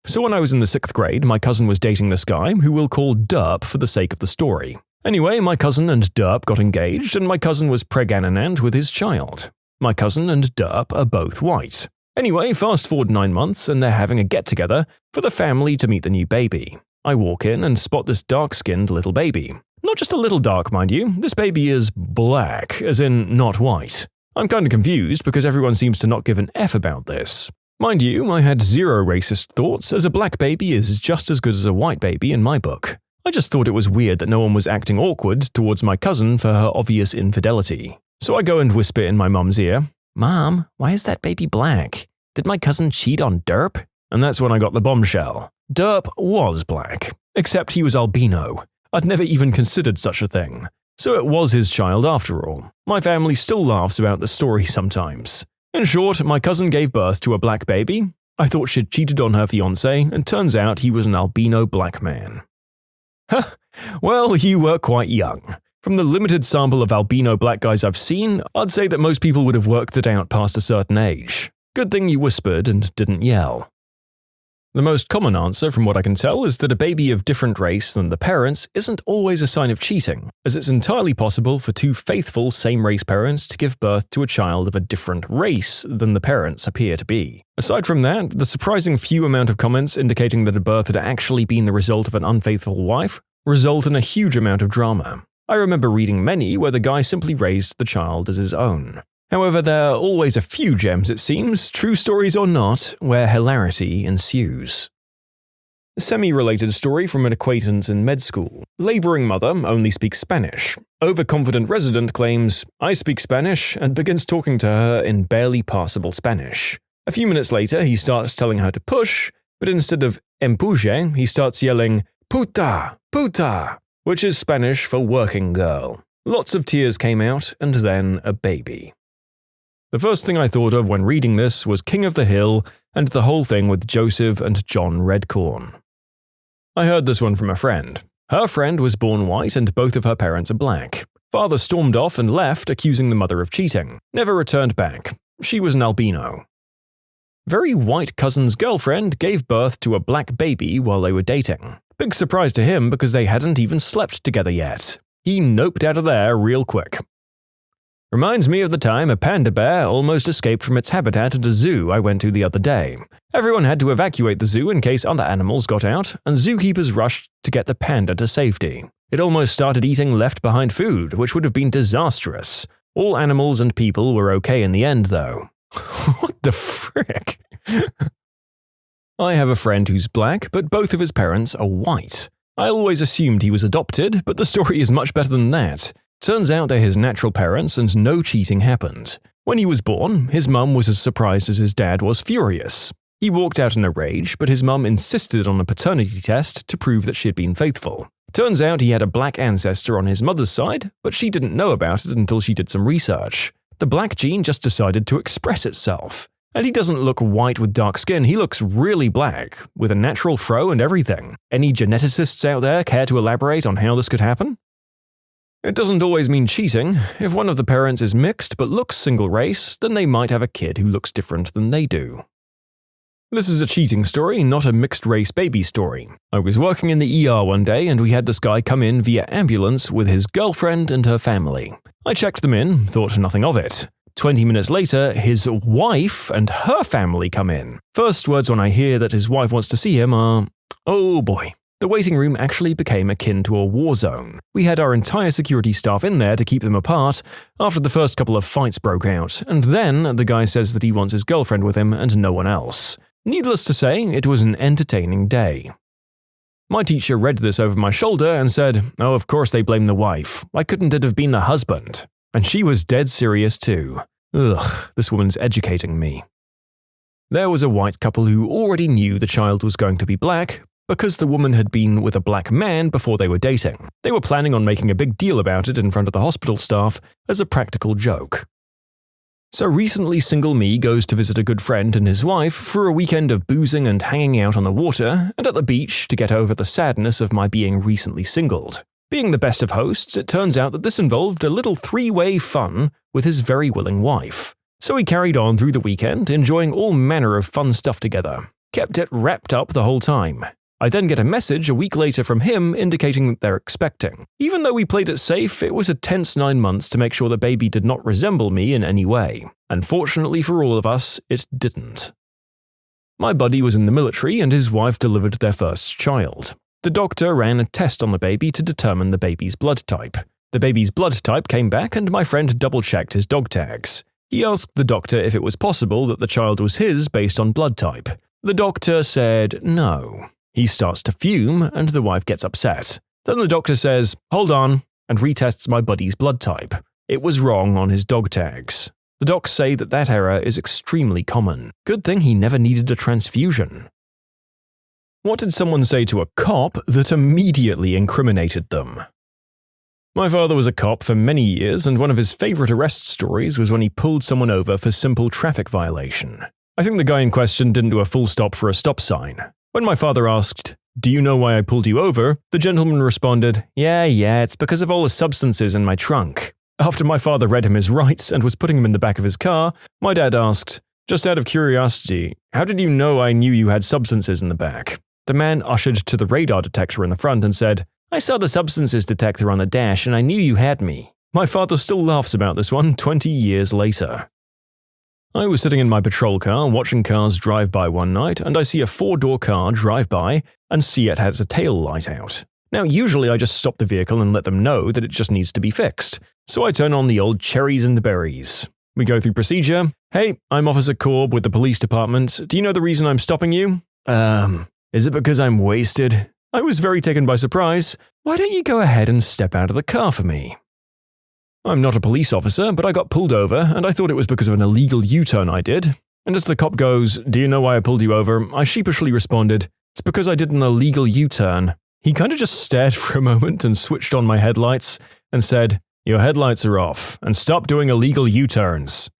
So when I was in the 6th grade, my cousin was dating this guy, who we'll call Derp for the sake of the story. Anyway, my cousin and Derp got engaged, and my cousin was pregnant with his child. My cousin and Derp are both white. Anyway, fast forward 9 months, and they're having a get-together for the family to meet the new baby. I walk in and spot this dark-skinned little baby. Not just a little dark, mind you, this baby is black, as in not white. I'm kinda confused because everyone seems to not give an F about this. Mind you, I had zero racist thoughts, as a black baby is just as good as a white baby in my book. I just thought it was weird that no one was acting awkward towards my cousin for her obvious infidelity. So I go and whisper in my mum's ear, Mom, why is that baby black? Did my cousin cheat on Derp? And that's when I got the bombshell. Derp was black, except he was albino. I'd never even considered such a thing. So it was his child after all. My family still laughs about the story sometimes. In short, my cousin gave birth to a black baby. I thought she'd cheated on her fiancé, and turns out he was an albino black man. Huh, well, you were quite young. From the limited sample of albino black guys I've seen, I'd say that most people would have worked it out past a certain age. Good thing you whispered and didn't yell. The most common answer, from what I can tell, is that a baby of different race than the parents isn't always a sign of cheating, as it's entirely possible for two faithful same-race parents to give birth to a child of a different race than the parents appear to be. Aside from that, the surprising few amount of comments indicating that a birth had actually been the result of an unfaithful wife result in a huge amount of drama. I remember reading many where the guy simply raised the child as his own. However, there are always a few gems, it seems, true stories or not, where hilarity ensues. A semi-related story from an acquaintance in med school. Laboring mother only speaks Spanish. Overconfident resident claims, I speak Spanish, and begins talking to her in barely passable Spanish. A few minutes later, he starts telling her to push, but instead of empuje, he starts yelling, puta, puta, which is Spanish for working girl. Lots of tears came out, and then a baby. The first thing I thought of when reading this was King of the Hill and the whole thing with Joseph and John Redcorn. I heard this one from a friend. Her friend was born white and both of her parents are black. Father stormed off and left, accusing the mother of cheating. Never returned back. She was an albino. Very white cousin's girlfriend gave birth to a black baby while they were dating. Big surprise to him because they hadn't even slept together yet. He noped out of there real quick. Reminds me of the time a panda bear almost escaped from its habitat at a zoo I went to the other day. Everyone had to evacuate the zoo in case other animals got out, and zookeepers rushed to get the panda to safety. It almost started eating left-behind food, which would have been disastrous. All animals and people were okay in the end, though. What the frick? I have a friend who's black, but both of his parents are white. I always assumed he was adopted, but the story is much better than that. Turns out they're his natural parents and no cheating happened. When he was born, his mum was as surprised as his dad was furious. He walked out in a rage, but his mum insisted on a paternity test to prove that she'd been faithful. Turns out he had a black ancestor on his mother's side, but she didn't know about it until she did some research. The black gene just decided to express itself. And he doesn't look white with dark skin, he looks really black, with a natural fro and everything. Any geneticists out there care to elaborate on how this could happen? It doesn't always mean cheating. If one of the parents is mixed but looks single race, then they might have a kid who looks different than they do. This is a cheating story, not a mixed-race baby story. I was working in the ER one day and we had this guy come in via ambulance with his girlfriend and her family. I checked them in, thought nothing of it. 20 minutes later, his wife and her family come in. First words when I hear that his wife wants to see him are, oh boy. The waiting room actually became akin to a war zone. We had our entire security staff in there to keep them apart after the first couple of fights broke out, and then the guy says that he wants his girlfriend with him and no one else. Needless to say, it was an entertaining day. My teacher read this over my shoulder and said, oh, of course they blame the wife. Why couldn't it have been the husband? And she was dead serious too. Ugh, this woman's educating me. There was a white couple who already knew the child was going to be black because the woman had been with a black man before they were dating. They were planning on making a big deal about it in front of the hospital staff as a practical joke. So recently single me goes to visit a good friend and his wife for a weekend of boozing and hanging out on the water and at the beach to get over the sadness of my being recently singled. Being the best of hosts, it turns out that this involved a little three-way fun with his very willing wife. So we carried on through the weekend, enjoying all manner of fun stuff together. Kept it wrapped up the whole time. I then get a message a week later from him indicating that they're expecting. Even though we played it safe, it was a tense 9 months to make sure the baby did not resemble me in any way. Unfortunately for all of us, it didn't. My buddy was in the military and his wife delivered their first child. The doctor ran a test on the baby to determine the baby's blood type. The baby's blood type came back and my friend double-checked his dog tags. He asked the doctor if it was possible that the child was his based on blood type. The doctor said no. He starts to fume and the wife gets upset. Then the doctor says, "Hold on," and retests my buddy's blood type. It was wrong on his dog tags. The docs say that error is extremely common. Good thing he never needed a transfusion. What did someone say to a cop that immediately incriminated them? My father was a cop for many years, and one of his favorite arrest stories was when he pulled someone over for simple traffic violation. I think the guy in question didn't do a full stop for a stop sign. When my father asked, "Do you know why I pulled you over?" the gentleman responded, Yeah, it's because of all the substances in my trunk." After my father read him his rights and was putting him in the back of his car, my dad asked, "Just out of curiosity, how did you know I knew you had substances in the back?" The man ushered to the radar detector in the front and said, "I saw the substances detector on the dash and I knew you had me." My father still laughs about this one 20 years later. I was sitting in my patrol car watching cars drive by one night and I see a 4-door car drive by and see it has a tail light out. Now usually I just stop the vehicle and let them know that it just needs to be fixed. So I turn on the old cherries and berries. We go through procedure. "Hey, I'm Officer Corb with the police department. Do you know the reason I'm stopping you?" Is it because I'm wasted?" I was very taken by surprise. "Why don't you go ahead and step out of the car for me?" I'm not a police officer, but I got pulled over and I thought it was because of an illegal U-turn I did. And as the cop goes, "Do you know why I pulled you over?" I sheepishly responded, "It's because I did an illegal U-turn." He kind of just stared for a moment and switched on my headlights and said, "Your headlights are off, and stop doing illegal U-turns."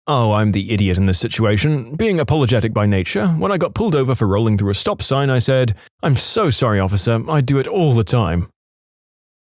Oh, I'm the idiot in this situation. Being apologetic by nature, when I got pulled over for rolling through a stop sign, I said, "I'm so sorry, officer, I do it all the time."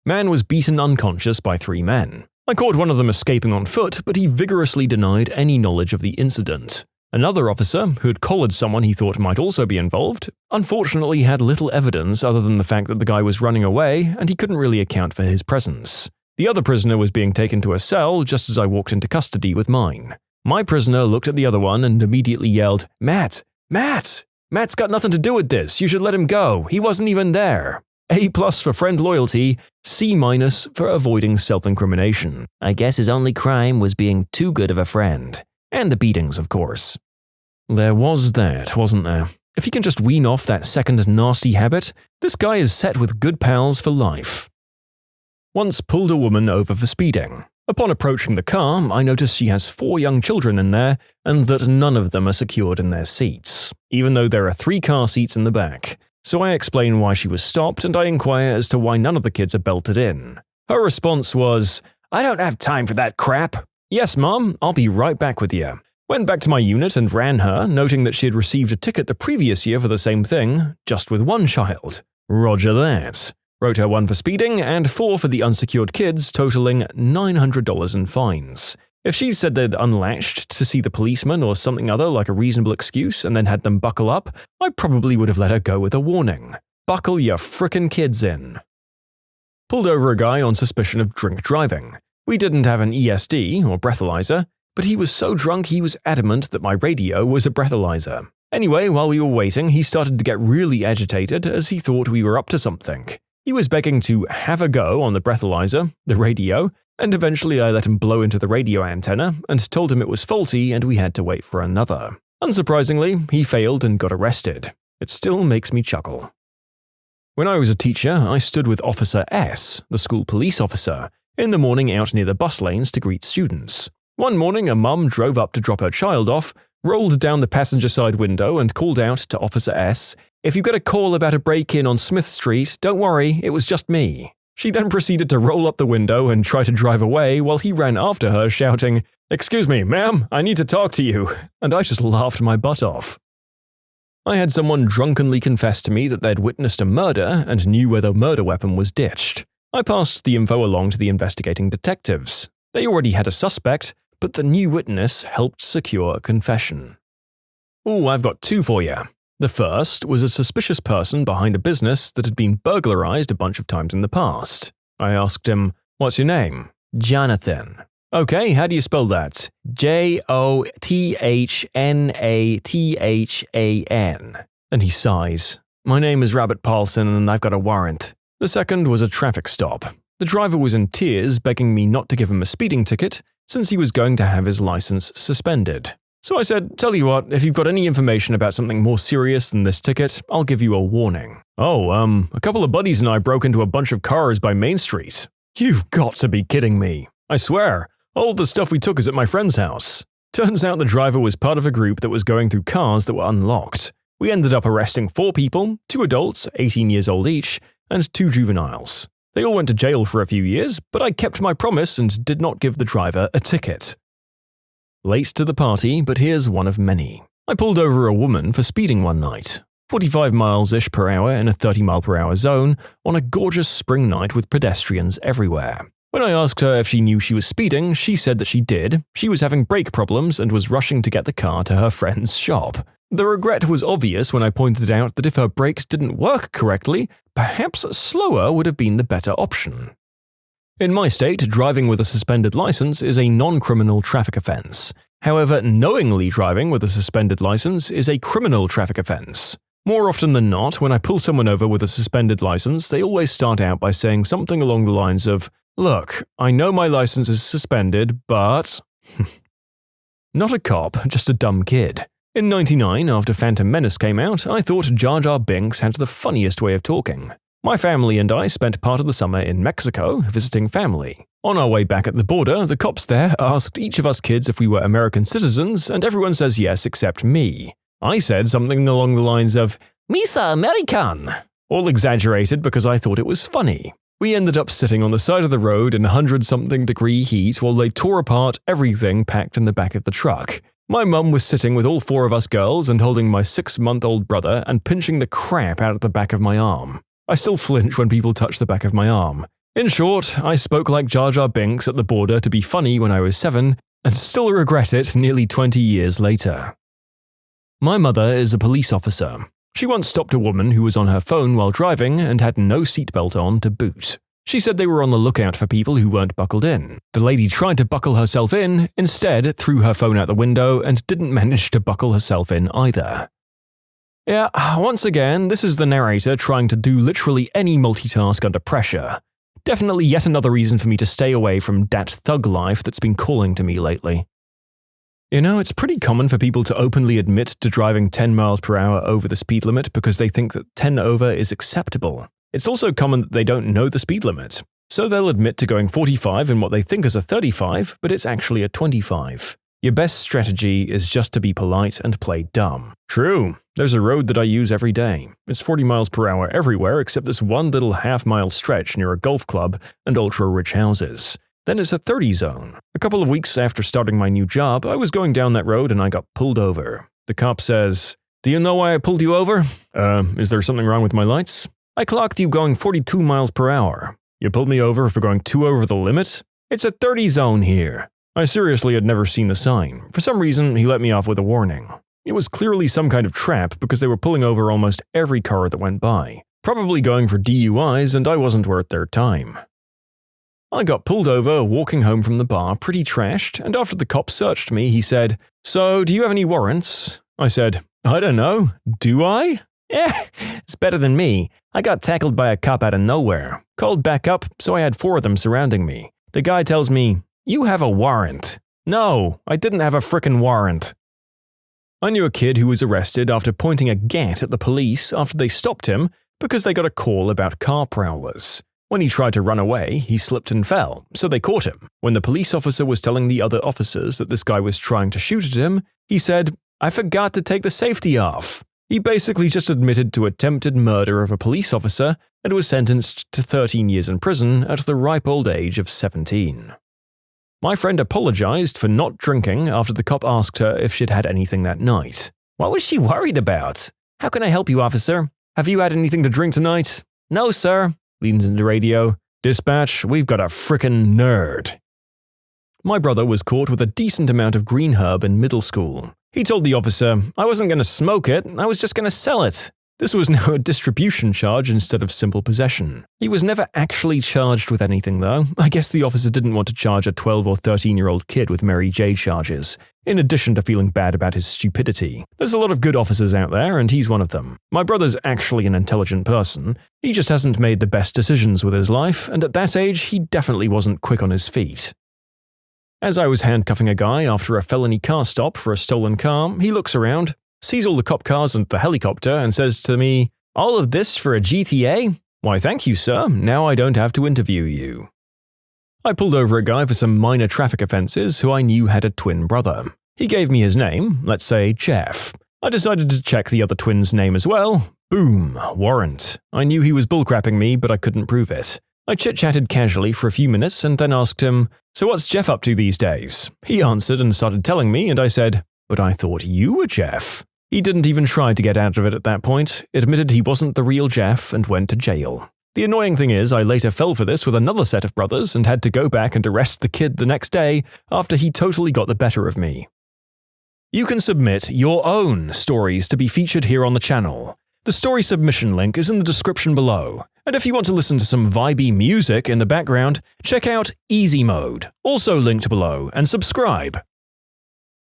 Man was beaten unconscious by 3 men. I caught one of them escaping on foot, but he vigorously denied any knowledge of the incident. Another officer, who had collared someone he thought might also be involved, unfortunately had little evidence other than the fact that the guy was running away and he couldn't really account for his presence. The other prisoner was being taken to a cell just as I walked into custody with mine. My prisoner looked at the other one and immediately yelled, Matt's got nothing to do with this, you should let him go, he wasn't even there." A+ for friend loyalty, C- for avoiding self-incrimination. I guess his only crime was being too good of a friend. And the beatings, of course. There was that, wasn't there? If he can just wean off that second nasty habit, this guy is set with good pals for life. Once pulled a woman over for speeding. Upon approaching the car, I noticed she has 4 young children in there and that none of them are secured in their seats, even though there are 3 car seats in the back. So I explain why she was stopped and I inquire as to why none of the kids are belted in. Her response was, "I don't have time for that crap." "Yes, Mom, I'll be right back with you." Went back to my unit and ran her, noting that she had received a ticket the previous year for the same thing, just with 1 child. Roger that. Wrote her 1 for speeding and 4 for the unsecured kids, totaling $900 in fines. If she said they'd unlatched to see the policeman or something other like a reasonable excuse and then had them buckle up, I probably would have let her go with a warning. Buckle your frickin' kids in. Pulled over a guy on suspicion of drink driving. We didn't have an ESD, or breathalyzer, but he was so drunk he was adamant that my radio was a breathalyzer. Anyway, while we were waiting, he started to get really agitated as he thought we were up to something. He was begging to have a go on the breathalyzer, the radio, and eventually I let him blow into the radio antenna and told him it was faulty and we had to wait for another. Unsurprisingly, he failed and got arrested. It still makes me chuckle. When I was a teacher, I stood with Officer S, the school police officer, in the morning out near the bus lanes to greet students. One morning, a mum drove up to drop her child off, rolled down the passenger side window and called out to Officer S, "If you get a call about a break-in on Smith Street, don't worry, it was just me." She then proceeded to roll up the window and try to drive away while he ran after her shouting, "Excuse me, ma'am, I need to talk to you," and I just laughed my butt off. I had someone drunkenly confess to me that they'd witnessed a murder and knew where the murder weapon was ditched. I passed the info along to the investigating detectives. They already had a suspect, but the new witness helped secure a confession. Ooh, I've got two for you. The first was a suspicious person behind a business that had been burglarized a bunch of times in the past. I asked him, "What's your name?" "Jonathan." "Okay, how do you spell that?" "Jothnathan." And he sighs. "My name is Robert Paulson and I've got a warrant." The second was a traffic stop. The driver was in tears, begging me not to give him a speeding ticket since he was going to have his license suspended. So I said, "Tell you what, if you've got any information about something more serious than this ticket, I'll give you a warning." "Oh, a couple of buddies and I broke into a bunch of cars by Main Street." "You've got to be kidding me." "I swear, all the stuff we took is at my friend's house." Turns out the driver was part of a group that was going through cars that were unlocked. We ended up arresting 4 people, 2 adults, 18 years old each, and 2 juveniles. They all went to jail for a few years, but I kept my promise and did not give the driver a ticket. Late to the party, but here's one of many. I pulled over a woman for speeding one night, 45 miles-ish per hour in a 30-mile-per-hour zone on a gorgeous spring night with pedestrians everywhere. When I asked her if she knew she was speeding, she said that she did. She was having brake problems and was rushing to get the car to her friend's shop. The regret was obvious when I pointed out that if her brakes didn't work correctly, perhaps slower would have been the better option. In my state, driving with a suspended license is a non-criminal traffic offense. However, knowingly driving with a suspended license is a criminal traffic offense. More often than not, when I pull someone over with a suspended license, they always start out by saying something along the lines of, "Look, I know my license is suspended, but..." Not a cop, just a dumb kid. In '99, after Phantom Menace came out, I thought Jar Jar Binks had the funniest way of talking. My family and I spent part of the summer in Mexico visiting family. On our way back at the border, the cops there asked each of us kids if we were American citizens, and everyone says yes except me. I said something along the lines of, "Misa American," all exaggerated because I thought it was funny. We ended up sitting on the side of the road in 100-something degree heat while they tore apart everything packed in the back of the truck. My mum was sitting with all 4 of us girls and holding my 6-month-old brother and pinching the crap out of the back of my arm. I still flinch when people touch the back of my arm. In short, I spoke like Jar Jar Binks at the border to be funny when I was 7, and still regret it nearly 20 years later. My mother is a police officer. She once stopped a woman who was on her phone while driving and had no seatbelt on to boot. She said they were on the lookout for people who weren't buckled in. The lady tried to buckle herself in, instead threw her phone out the window and didn't manage to buckle herself in either. Yeah, once again, this is the narrator trying to do literally any multitask under pressure. Definitely yet another reason for me to stay away from dat thug life that's been calling to me lately. You know, it's pretty common for people to openly admit to driving 10 miles per hour over the speed limit because they think that 10 over is acceptable. It's also common that they don't know the speed limit, so they'll admit to going 45 in what they think is a 35, but it's actually a 25. Your best strategy is just to be polite and play dumb. True, there's a road that I use every day. It's 40 miles per hour everywhere except this one little half-mile stretch near a golf club and ultra-rich houses. Then it's a 30 zone. A couple of weeks after starting my new job, I was going down that road and I got pulled over. The cop says, "Do you know why I pulled you over?" Is there something wrong with my lights?" "I clocked you going 42 miles per hour. "You pulled me over for going 2 over the limit?" "It's a 30 zone here." I seriously had never seen the sign. For some reason, he let me off with a warning. It was clearly some kind of trap because they were pulling over almost every car that went by. Probably going for DUIs, and I wasn't worth their time. I got pulled over walking home from the bar pretty trashed, and after the cop searched me, he said, "So, do you have any warrants?" I said, "I don't know. Do I?" It's better than me. I got tackled by a cop out of nowhere. Called back up, so I had 4 of them surrounding me. The guy tells me, "You have a warrant." No, I didn't have a frickin' warrant. I knew a kid who was arrested after pointing a gat at the police after they stopped him because they got a call about car prowlers. When he tried to run away, he slipped and fell, so they caught him. When the police officer was telling the other officers that this guy was trying to shoot at him, he said, I forgot to take the safety off." He basically just admitted to attempted murder of a police officer and was sentenced to 13 years in prison at the ripe old age of 17. My friend apologized for not drinking after the cop asked her if she'd had anything that night. What was she worried about? How can I help you, officer? "Have you had anything to drink tonight?" No, sir. Leans into radio. "Dispatch, we've got a frickin' nerd." My brother was caught with a decent amount of green herb in middle school. He told the officer, "I wasn't going to smoke it, I was just going to sell it." This was now a distribution charge instead of simple possession. He was never actually charged with anything though. I guess the officer didn't want to charge a 12 or 13-year-old kid with Mary J charges, in addition to feeling bad about his stupidity. There's a lot of good officers out there, and he's one of them. My brother's actually an intelligent person. He just hasn't made the best decisions with his life, and at that age, he definitely wasn't quick on his feet. As I was handcuffing a guy after a felony car stop for a stolen car, he looks around, sees all the cop cars and the helicopter, and says to me, "All of this for a GTA? Why, thank you, sir. Now I don't have to interview you." I pulled over a guy for some minor traffic offenses who I knew had a twin brother. He gave me his name, let's say Jeff. I decided to check the other twin's name as well. Boom, warrant. I knew he was bullcrapping me, but I couldn't prove it. I chit-chatted casually for a few minutes and then asked him, "So what's Jeff up to these days?" He answered and started telling me, and I said, "But I thought you were Jeff." He didn't even try to get out of it at that point, admitted he wasn't the real Jeff, and went to jail. The annoying thing is, I later fell for this with another set of brothers and had to go back and arrest the kid the next day after he totally got the better of me. You can submit your own stories to be featured here on the channel. The story submission link is in the description below. And if you want to listen to some vibey music in the background, check out easymode, also linked below, and subscribe.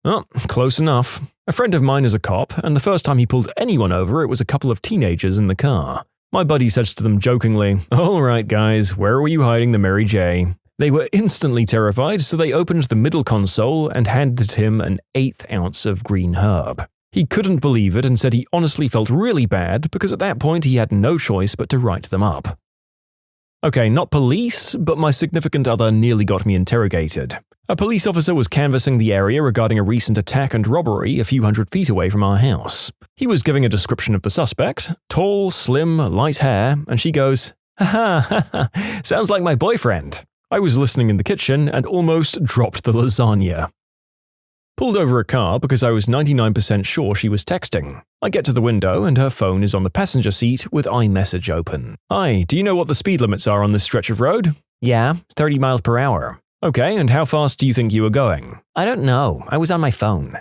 Oh, close enough. A friend of mine is a cop, and the first time he pulled anyone over, it was a couple of teenagers in the car. My buddy says to them jokingly, "All right, guys, where were you hiding the Mary J?" They were instantly terrified, so they opened the middle console and handed him an 1/8 ounce of green herb. He couldn't believe it and said he honestly felt really bad because at that point he had no choice but to write them up. Okay, not police, but my significant other nearly got me interrogated. A police officer was canvassing the area regarding a recent attack and robbery a few hundred feet away from our house. He was giving a description of the suspect, tall, slim, light hair, and she goes, "Ha ha, sounds like my boyfriend." I was listening in the kitchen and almost dropped the lasagna. Pulled over a car because I was 99% sure she was texting. I get to the window and her phone is on the passenger seat with iMessage open. "Hi, do you know what the speed limits are on this stretch of road?" Yeah, 30 miles per hour. "Okay, and how fast do you think you were going?" I don't know. I was on my phone.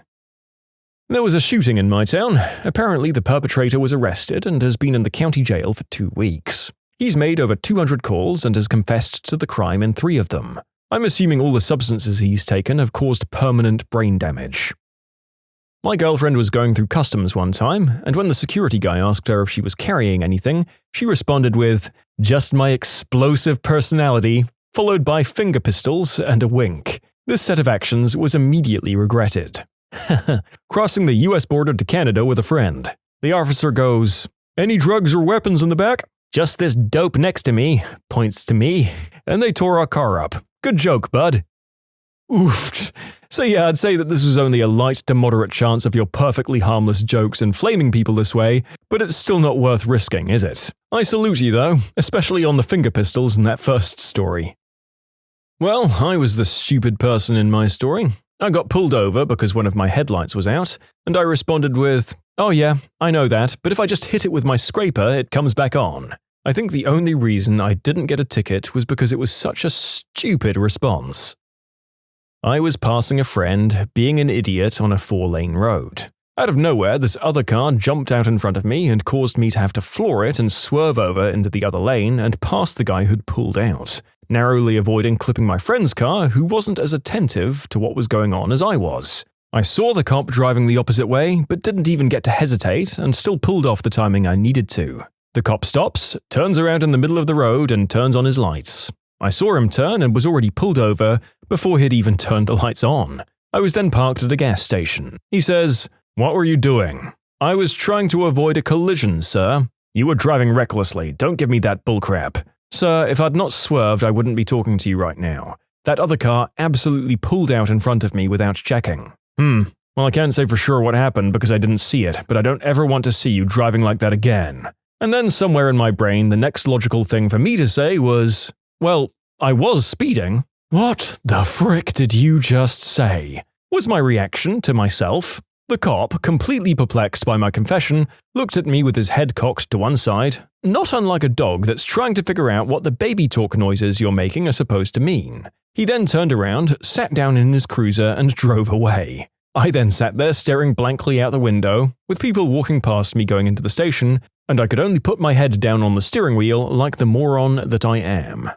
There was a shooting in my town. Apparently the perpetrator was arrested and has been in the county jail for 2 weeks. He's made over 200 calls and has confessed to the crime in 3 of them. I'm assuming all the substances he's taken have caused permanent brain damage. My girlfriend was going through customs one time, and when the security guy asked her if she was carrying anything, she responded with, "Just my explosive personality," followed by finger pistols and a wink. This set of actions was immediately regretted. Crossing the US border to Canada with a friend. The officer goes, "Any drugs or weapons in the back?" "Just this dope next to me," points to me, and they tore our car up. Good joke, bud. Oof. So yeah, I'd say that this was only a light to moderate chance of your perfectly harmless jokes inflaming people this way, but it's still not worth risking, is it? I salute you though, especially on the finger pistols in that first story. Well, I was the stupid person in my story. I got pulled over because one of my headlights was out, and I responded with, "Oh yeah, I know that, but if I just hit it with my scraper, it comes back on." I think the only reason I didn't get a ticket was because it was such a stupid response. I was passing a friend, being an idiot on a 4-lane road. Out of nowhere, this other car jumped out in front of me and caused me to have to floor it and swerve over into the other lane and past the guy who'd pulled out, narrowly avoiding clipping my friend's car who wasn't as attentive to what was going on as I was. I saw the cop driving the opposite way, but didn't even get to hesitate and still pulled off the timing I needed to. The cop stops, turns around in the middle of the road and turns on his lights. I saw him turn and was already pulled over before he'd even turned the lights on. I was then parked at a gas station. He says, "What were you doing?" "I was trying to avoid a collision, sir." "You were driving recklessly. Don't give me that bullcrap." "Sir, if I'd not swerved, I wouldn't be talking to you right now. That other car absolutely pulled out in front of me without checking." Well, I can't say for sure what happened because I didn't see it, but I don't ever want to see you driving like that again. And then somewhere in my brain, the next logical thing for me to say was, well, I was speeding. What the frick did you just say? Was my reaction to myself. The cop, completely perplexed by my confession, looked at me with his head cocked to one side, not unlike a dog that's trying to figure out what the baby talk noises you're making are supposed to mean. He then turned around, sat down in his cruiser, and drove away. I then sat there staring blankly out the window, with people walking past me going into the station, and I could only put my head down on the steering wheel like the moron that I am.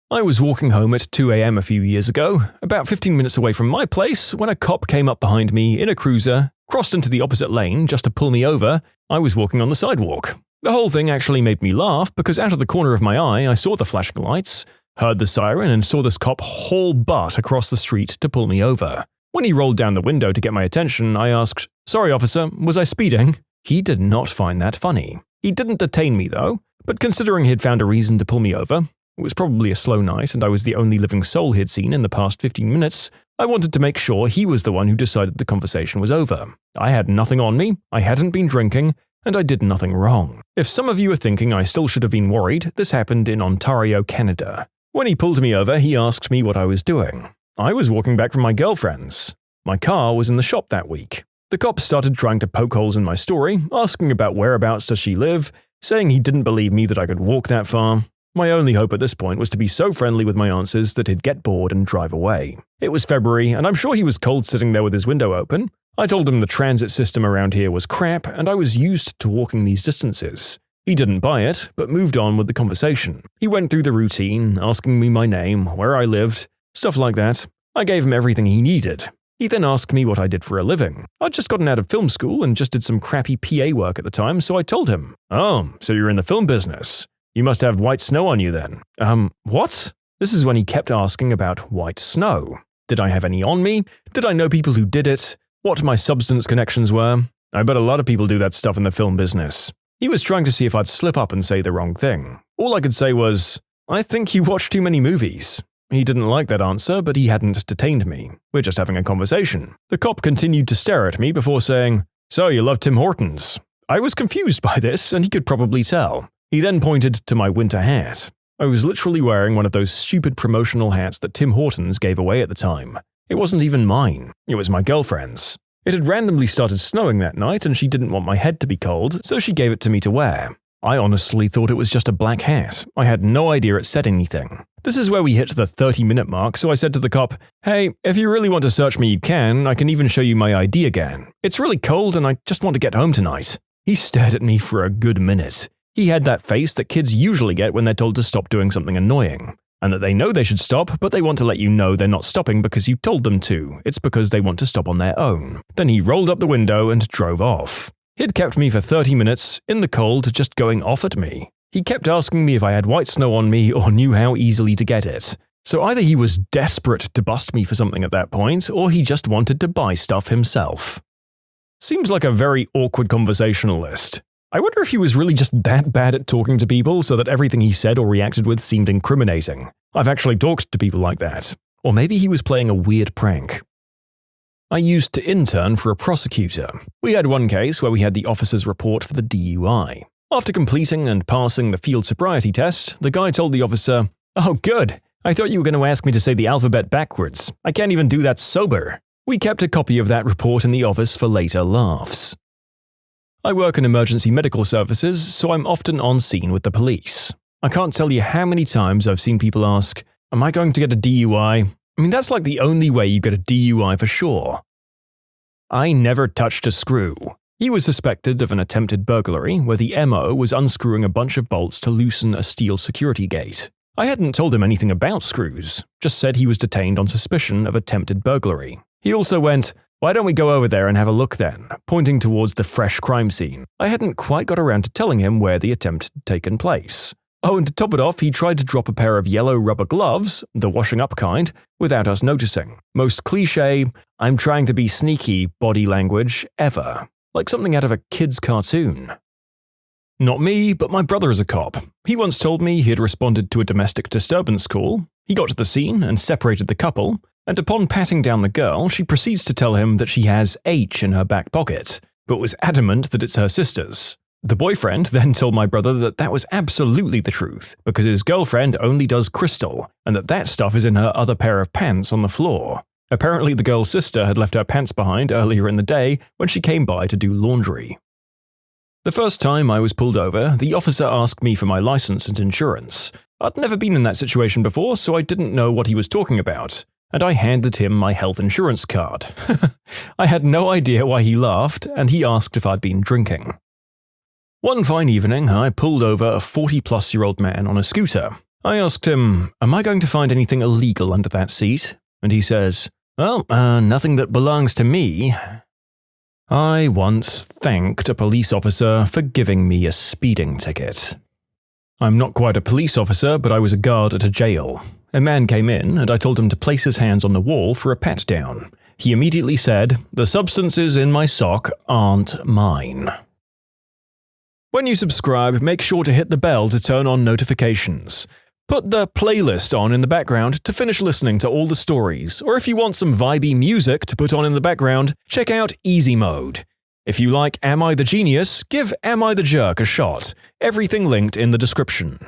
I was walking home at 2 a.m. a few years ago, about 15 minutes away from my place, when a cop came up behind me in a cruiser, crossed into the opposite lane just to pull me over. I was walking on the sidewalk. The whole thing actually made me laugh because out of the corner of my eye I saw the flashing lights, heard the siren, and saw this cop haul butt across the street to pull me over. When he rolled down the window to get my attention, I asked, "Sorry, officer, was I speeding?" He did not find that funny. He didn't detain me though, but considering he'd found a reason to pull me over, it was probably a slow night and I was the only living soul he'd seen in the past 15 minutes, I wanted to make sure he was the one who decided the conversation was over. I had nothing on me, I hadn't been drinking, and I did nothing wrong. If some of you are thinking I still should have been worried, this happened in Ontario, Canada. When he pulled me over, he asked me what I was doing. I was walking back from my girlfriend's. My car was in the shop that week. The cop started trying to poke holes in my story, asking about whereabouts does she live, saying he didn't believe me that I could walk that far. My only hope at this point was to be so friendly with my answers that he'd get bored and drive away. It was February, and I'm sure he was cold sitting there with his window open. I told him the transit system around here was crap, and I was used to walking these distances. He didn't buy it, but moved on with the conversation. He went through the routine, asking me my name, where I lived, stuff like that. I gave him everything he needed. He then asked me what I did for a living. I'd just gotten out of film school and just did some crappy PA work at the time, so I told him, "Oh, so you're in the film business. You must have white snow on you then." What? This is when he kept asking about white snow. Did I have any on me? Did I know people who did it? What my substance connections were? I bet a lot of people do that stuff in the film business. He was trying to see if I'd slip up and say the wrong thing. All I could say was, "I think you watch too many movies." He didn't like that answer, but he hadn't detained me. We're just having a conversation. The cop continued to stare at me before saying, "So you love Tim Hortons?" I was confused by this, and he could probably tell. He then pointed to my winter hat. I was literally wearing one of those stupid promotional hats that Tim Hortons gave away at the time. It wasn't even mine. It was my girlfriend's. It had randomly started snowing that night, and she didn't want my head to be cold, so she gave it to me to wear. I honestly thought it was just a black hat. I had no idea it said anything. This is where we hit the 30-minute mark, so I said to the cop, "Hey, if you really want to search me, you can. I can even show you my ID again. It's really cold and I just want to get home tonight." He stared at me for a good minute. He had that face that kids usually get when they're told to stop doing something annoying, and that they know they should stop, but they want to let you know they're not stopping because you told them to. It's because they want to stop on their own. Then he rolled up the window and drove off. He'd kept me for 30 minutes, in the cold, just going off at me. He kept asking me if I had white snow on me or knew how easily to get it. So either he was desperate to bust me for something at that point, or he just wanted to buy stuff himself. Seems like a very awkward conversationalist. I wonder if he was really just that bad at talking to people so that everything he said or reacted with seemed incriminating. I've actually talked to people like that. Or maybe he was playing a weird prank. I used to intern for a prosecutor. We had one case where we had the officer's report for the DUI. After completing and passing the field sobriety test, the guy told the officer, "Oh good, I thought you were going to ask me to say the alphabet backwards. I can't even do that sober." We kept a copy of that report in the office for later laughs. I work in emergency medical services, so I'm often on scene with the police. I can't tell you how many times I've seen people ask, "Am I going to get a DUI?" I mean, that's like the only way you get a DUI for sure. I never touched a screw. He was suspected of an attempted burglary where the MO was unscrewing a bunch of bolts to loosen a steel security gate. I hadn't told him anything about screws, just said he was detained on suspicion of attempted burglary. He also went, "Why don't we go over there and have a look then?" pointing towards the fresh crime scene. I hadn't quite got around to telling him where the attempt had taken place. Oh, and to top it off, he tried to drop a pair of yellow rubber gloves, the washing up kind, without us noticing. Most cliché, "I'm trying to be sneaky" body language ever. Like something out of a kid's cartoon. Not me, but my brother is a cop. He once told me he had responded to a domestic disturbance call. He got to the scene and separated the couple. and upon patting down the girl, she proceeds to tell him that she has H in her back pocket, but was adamant that it's her sister's. The boyfriend then told my brother that that was absolutely the truth, because his girlfriend only does crystal, and that stuff is in her other pair of pants on the floor. Apparently the girl's sister had left her pants behind earlier in the day when she came by to do laundry. The first time I was pulled over, the officer asked me for my license and insurance. I'd never been in that situation before, so I didn't know what he was talking about, and I handed him my health insurance card. I had no idea why he laughed, and he asked if I'd been drinking. One fine evening, I pulled over a 40-plus-year-old man on a scooter. I asked him, "Am I going to find anything illegal under that seat?" And he says, "Well, nothing that belongs to me." I once thanked a police officer for giving me a speeding ticket. I'm not quite a police officer, but I was a guard at a jail. A man came in, and I told him to place his hands on the wall for a pat down. He immediately said, "The substances in my sock aren't mine." When you subscribe, make sure to hit the bell to turn on notifications. Put the playlist on in the background to finish listening to all the stories, or if you want some vibey music to put on in the background, check out easymode. If you like Am I the Genius, give Am I the Jerk a shot. Everything linked in the description.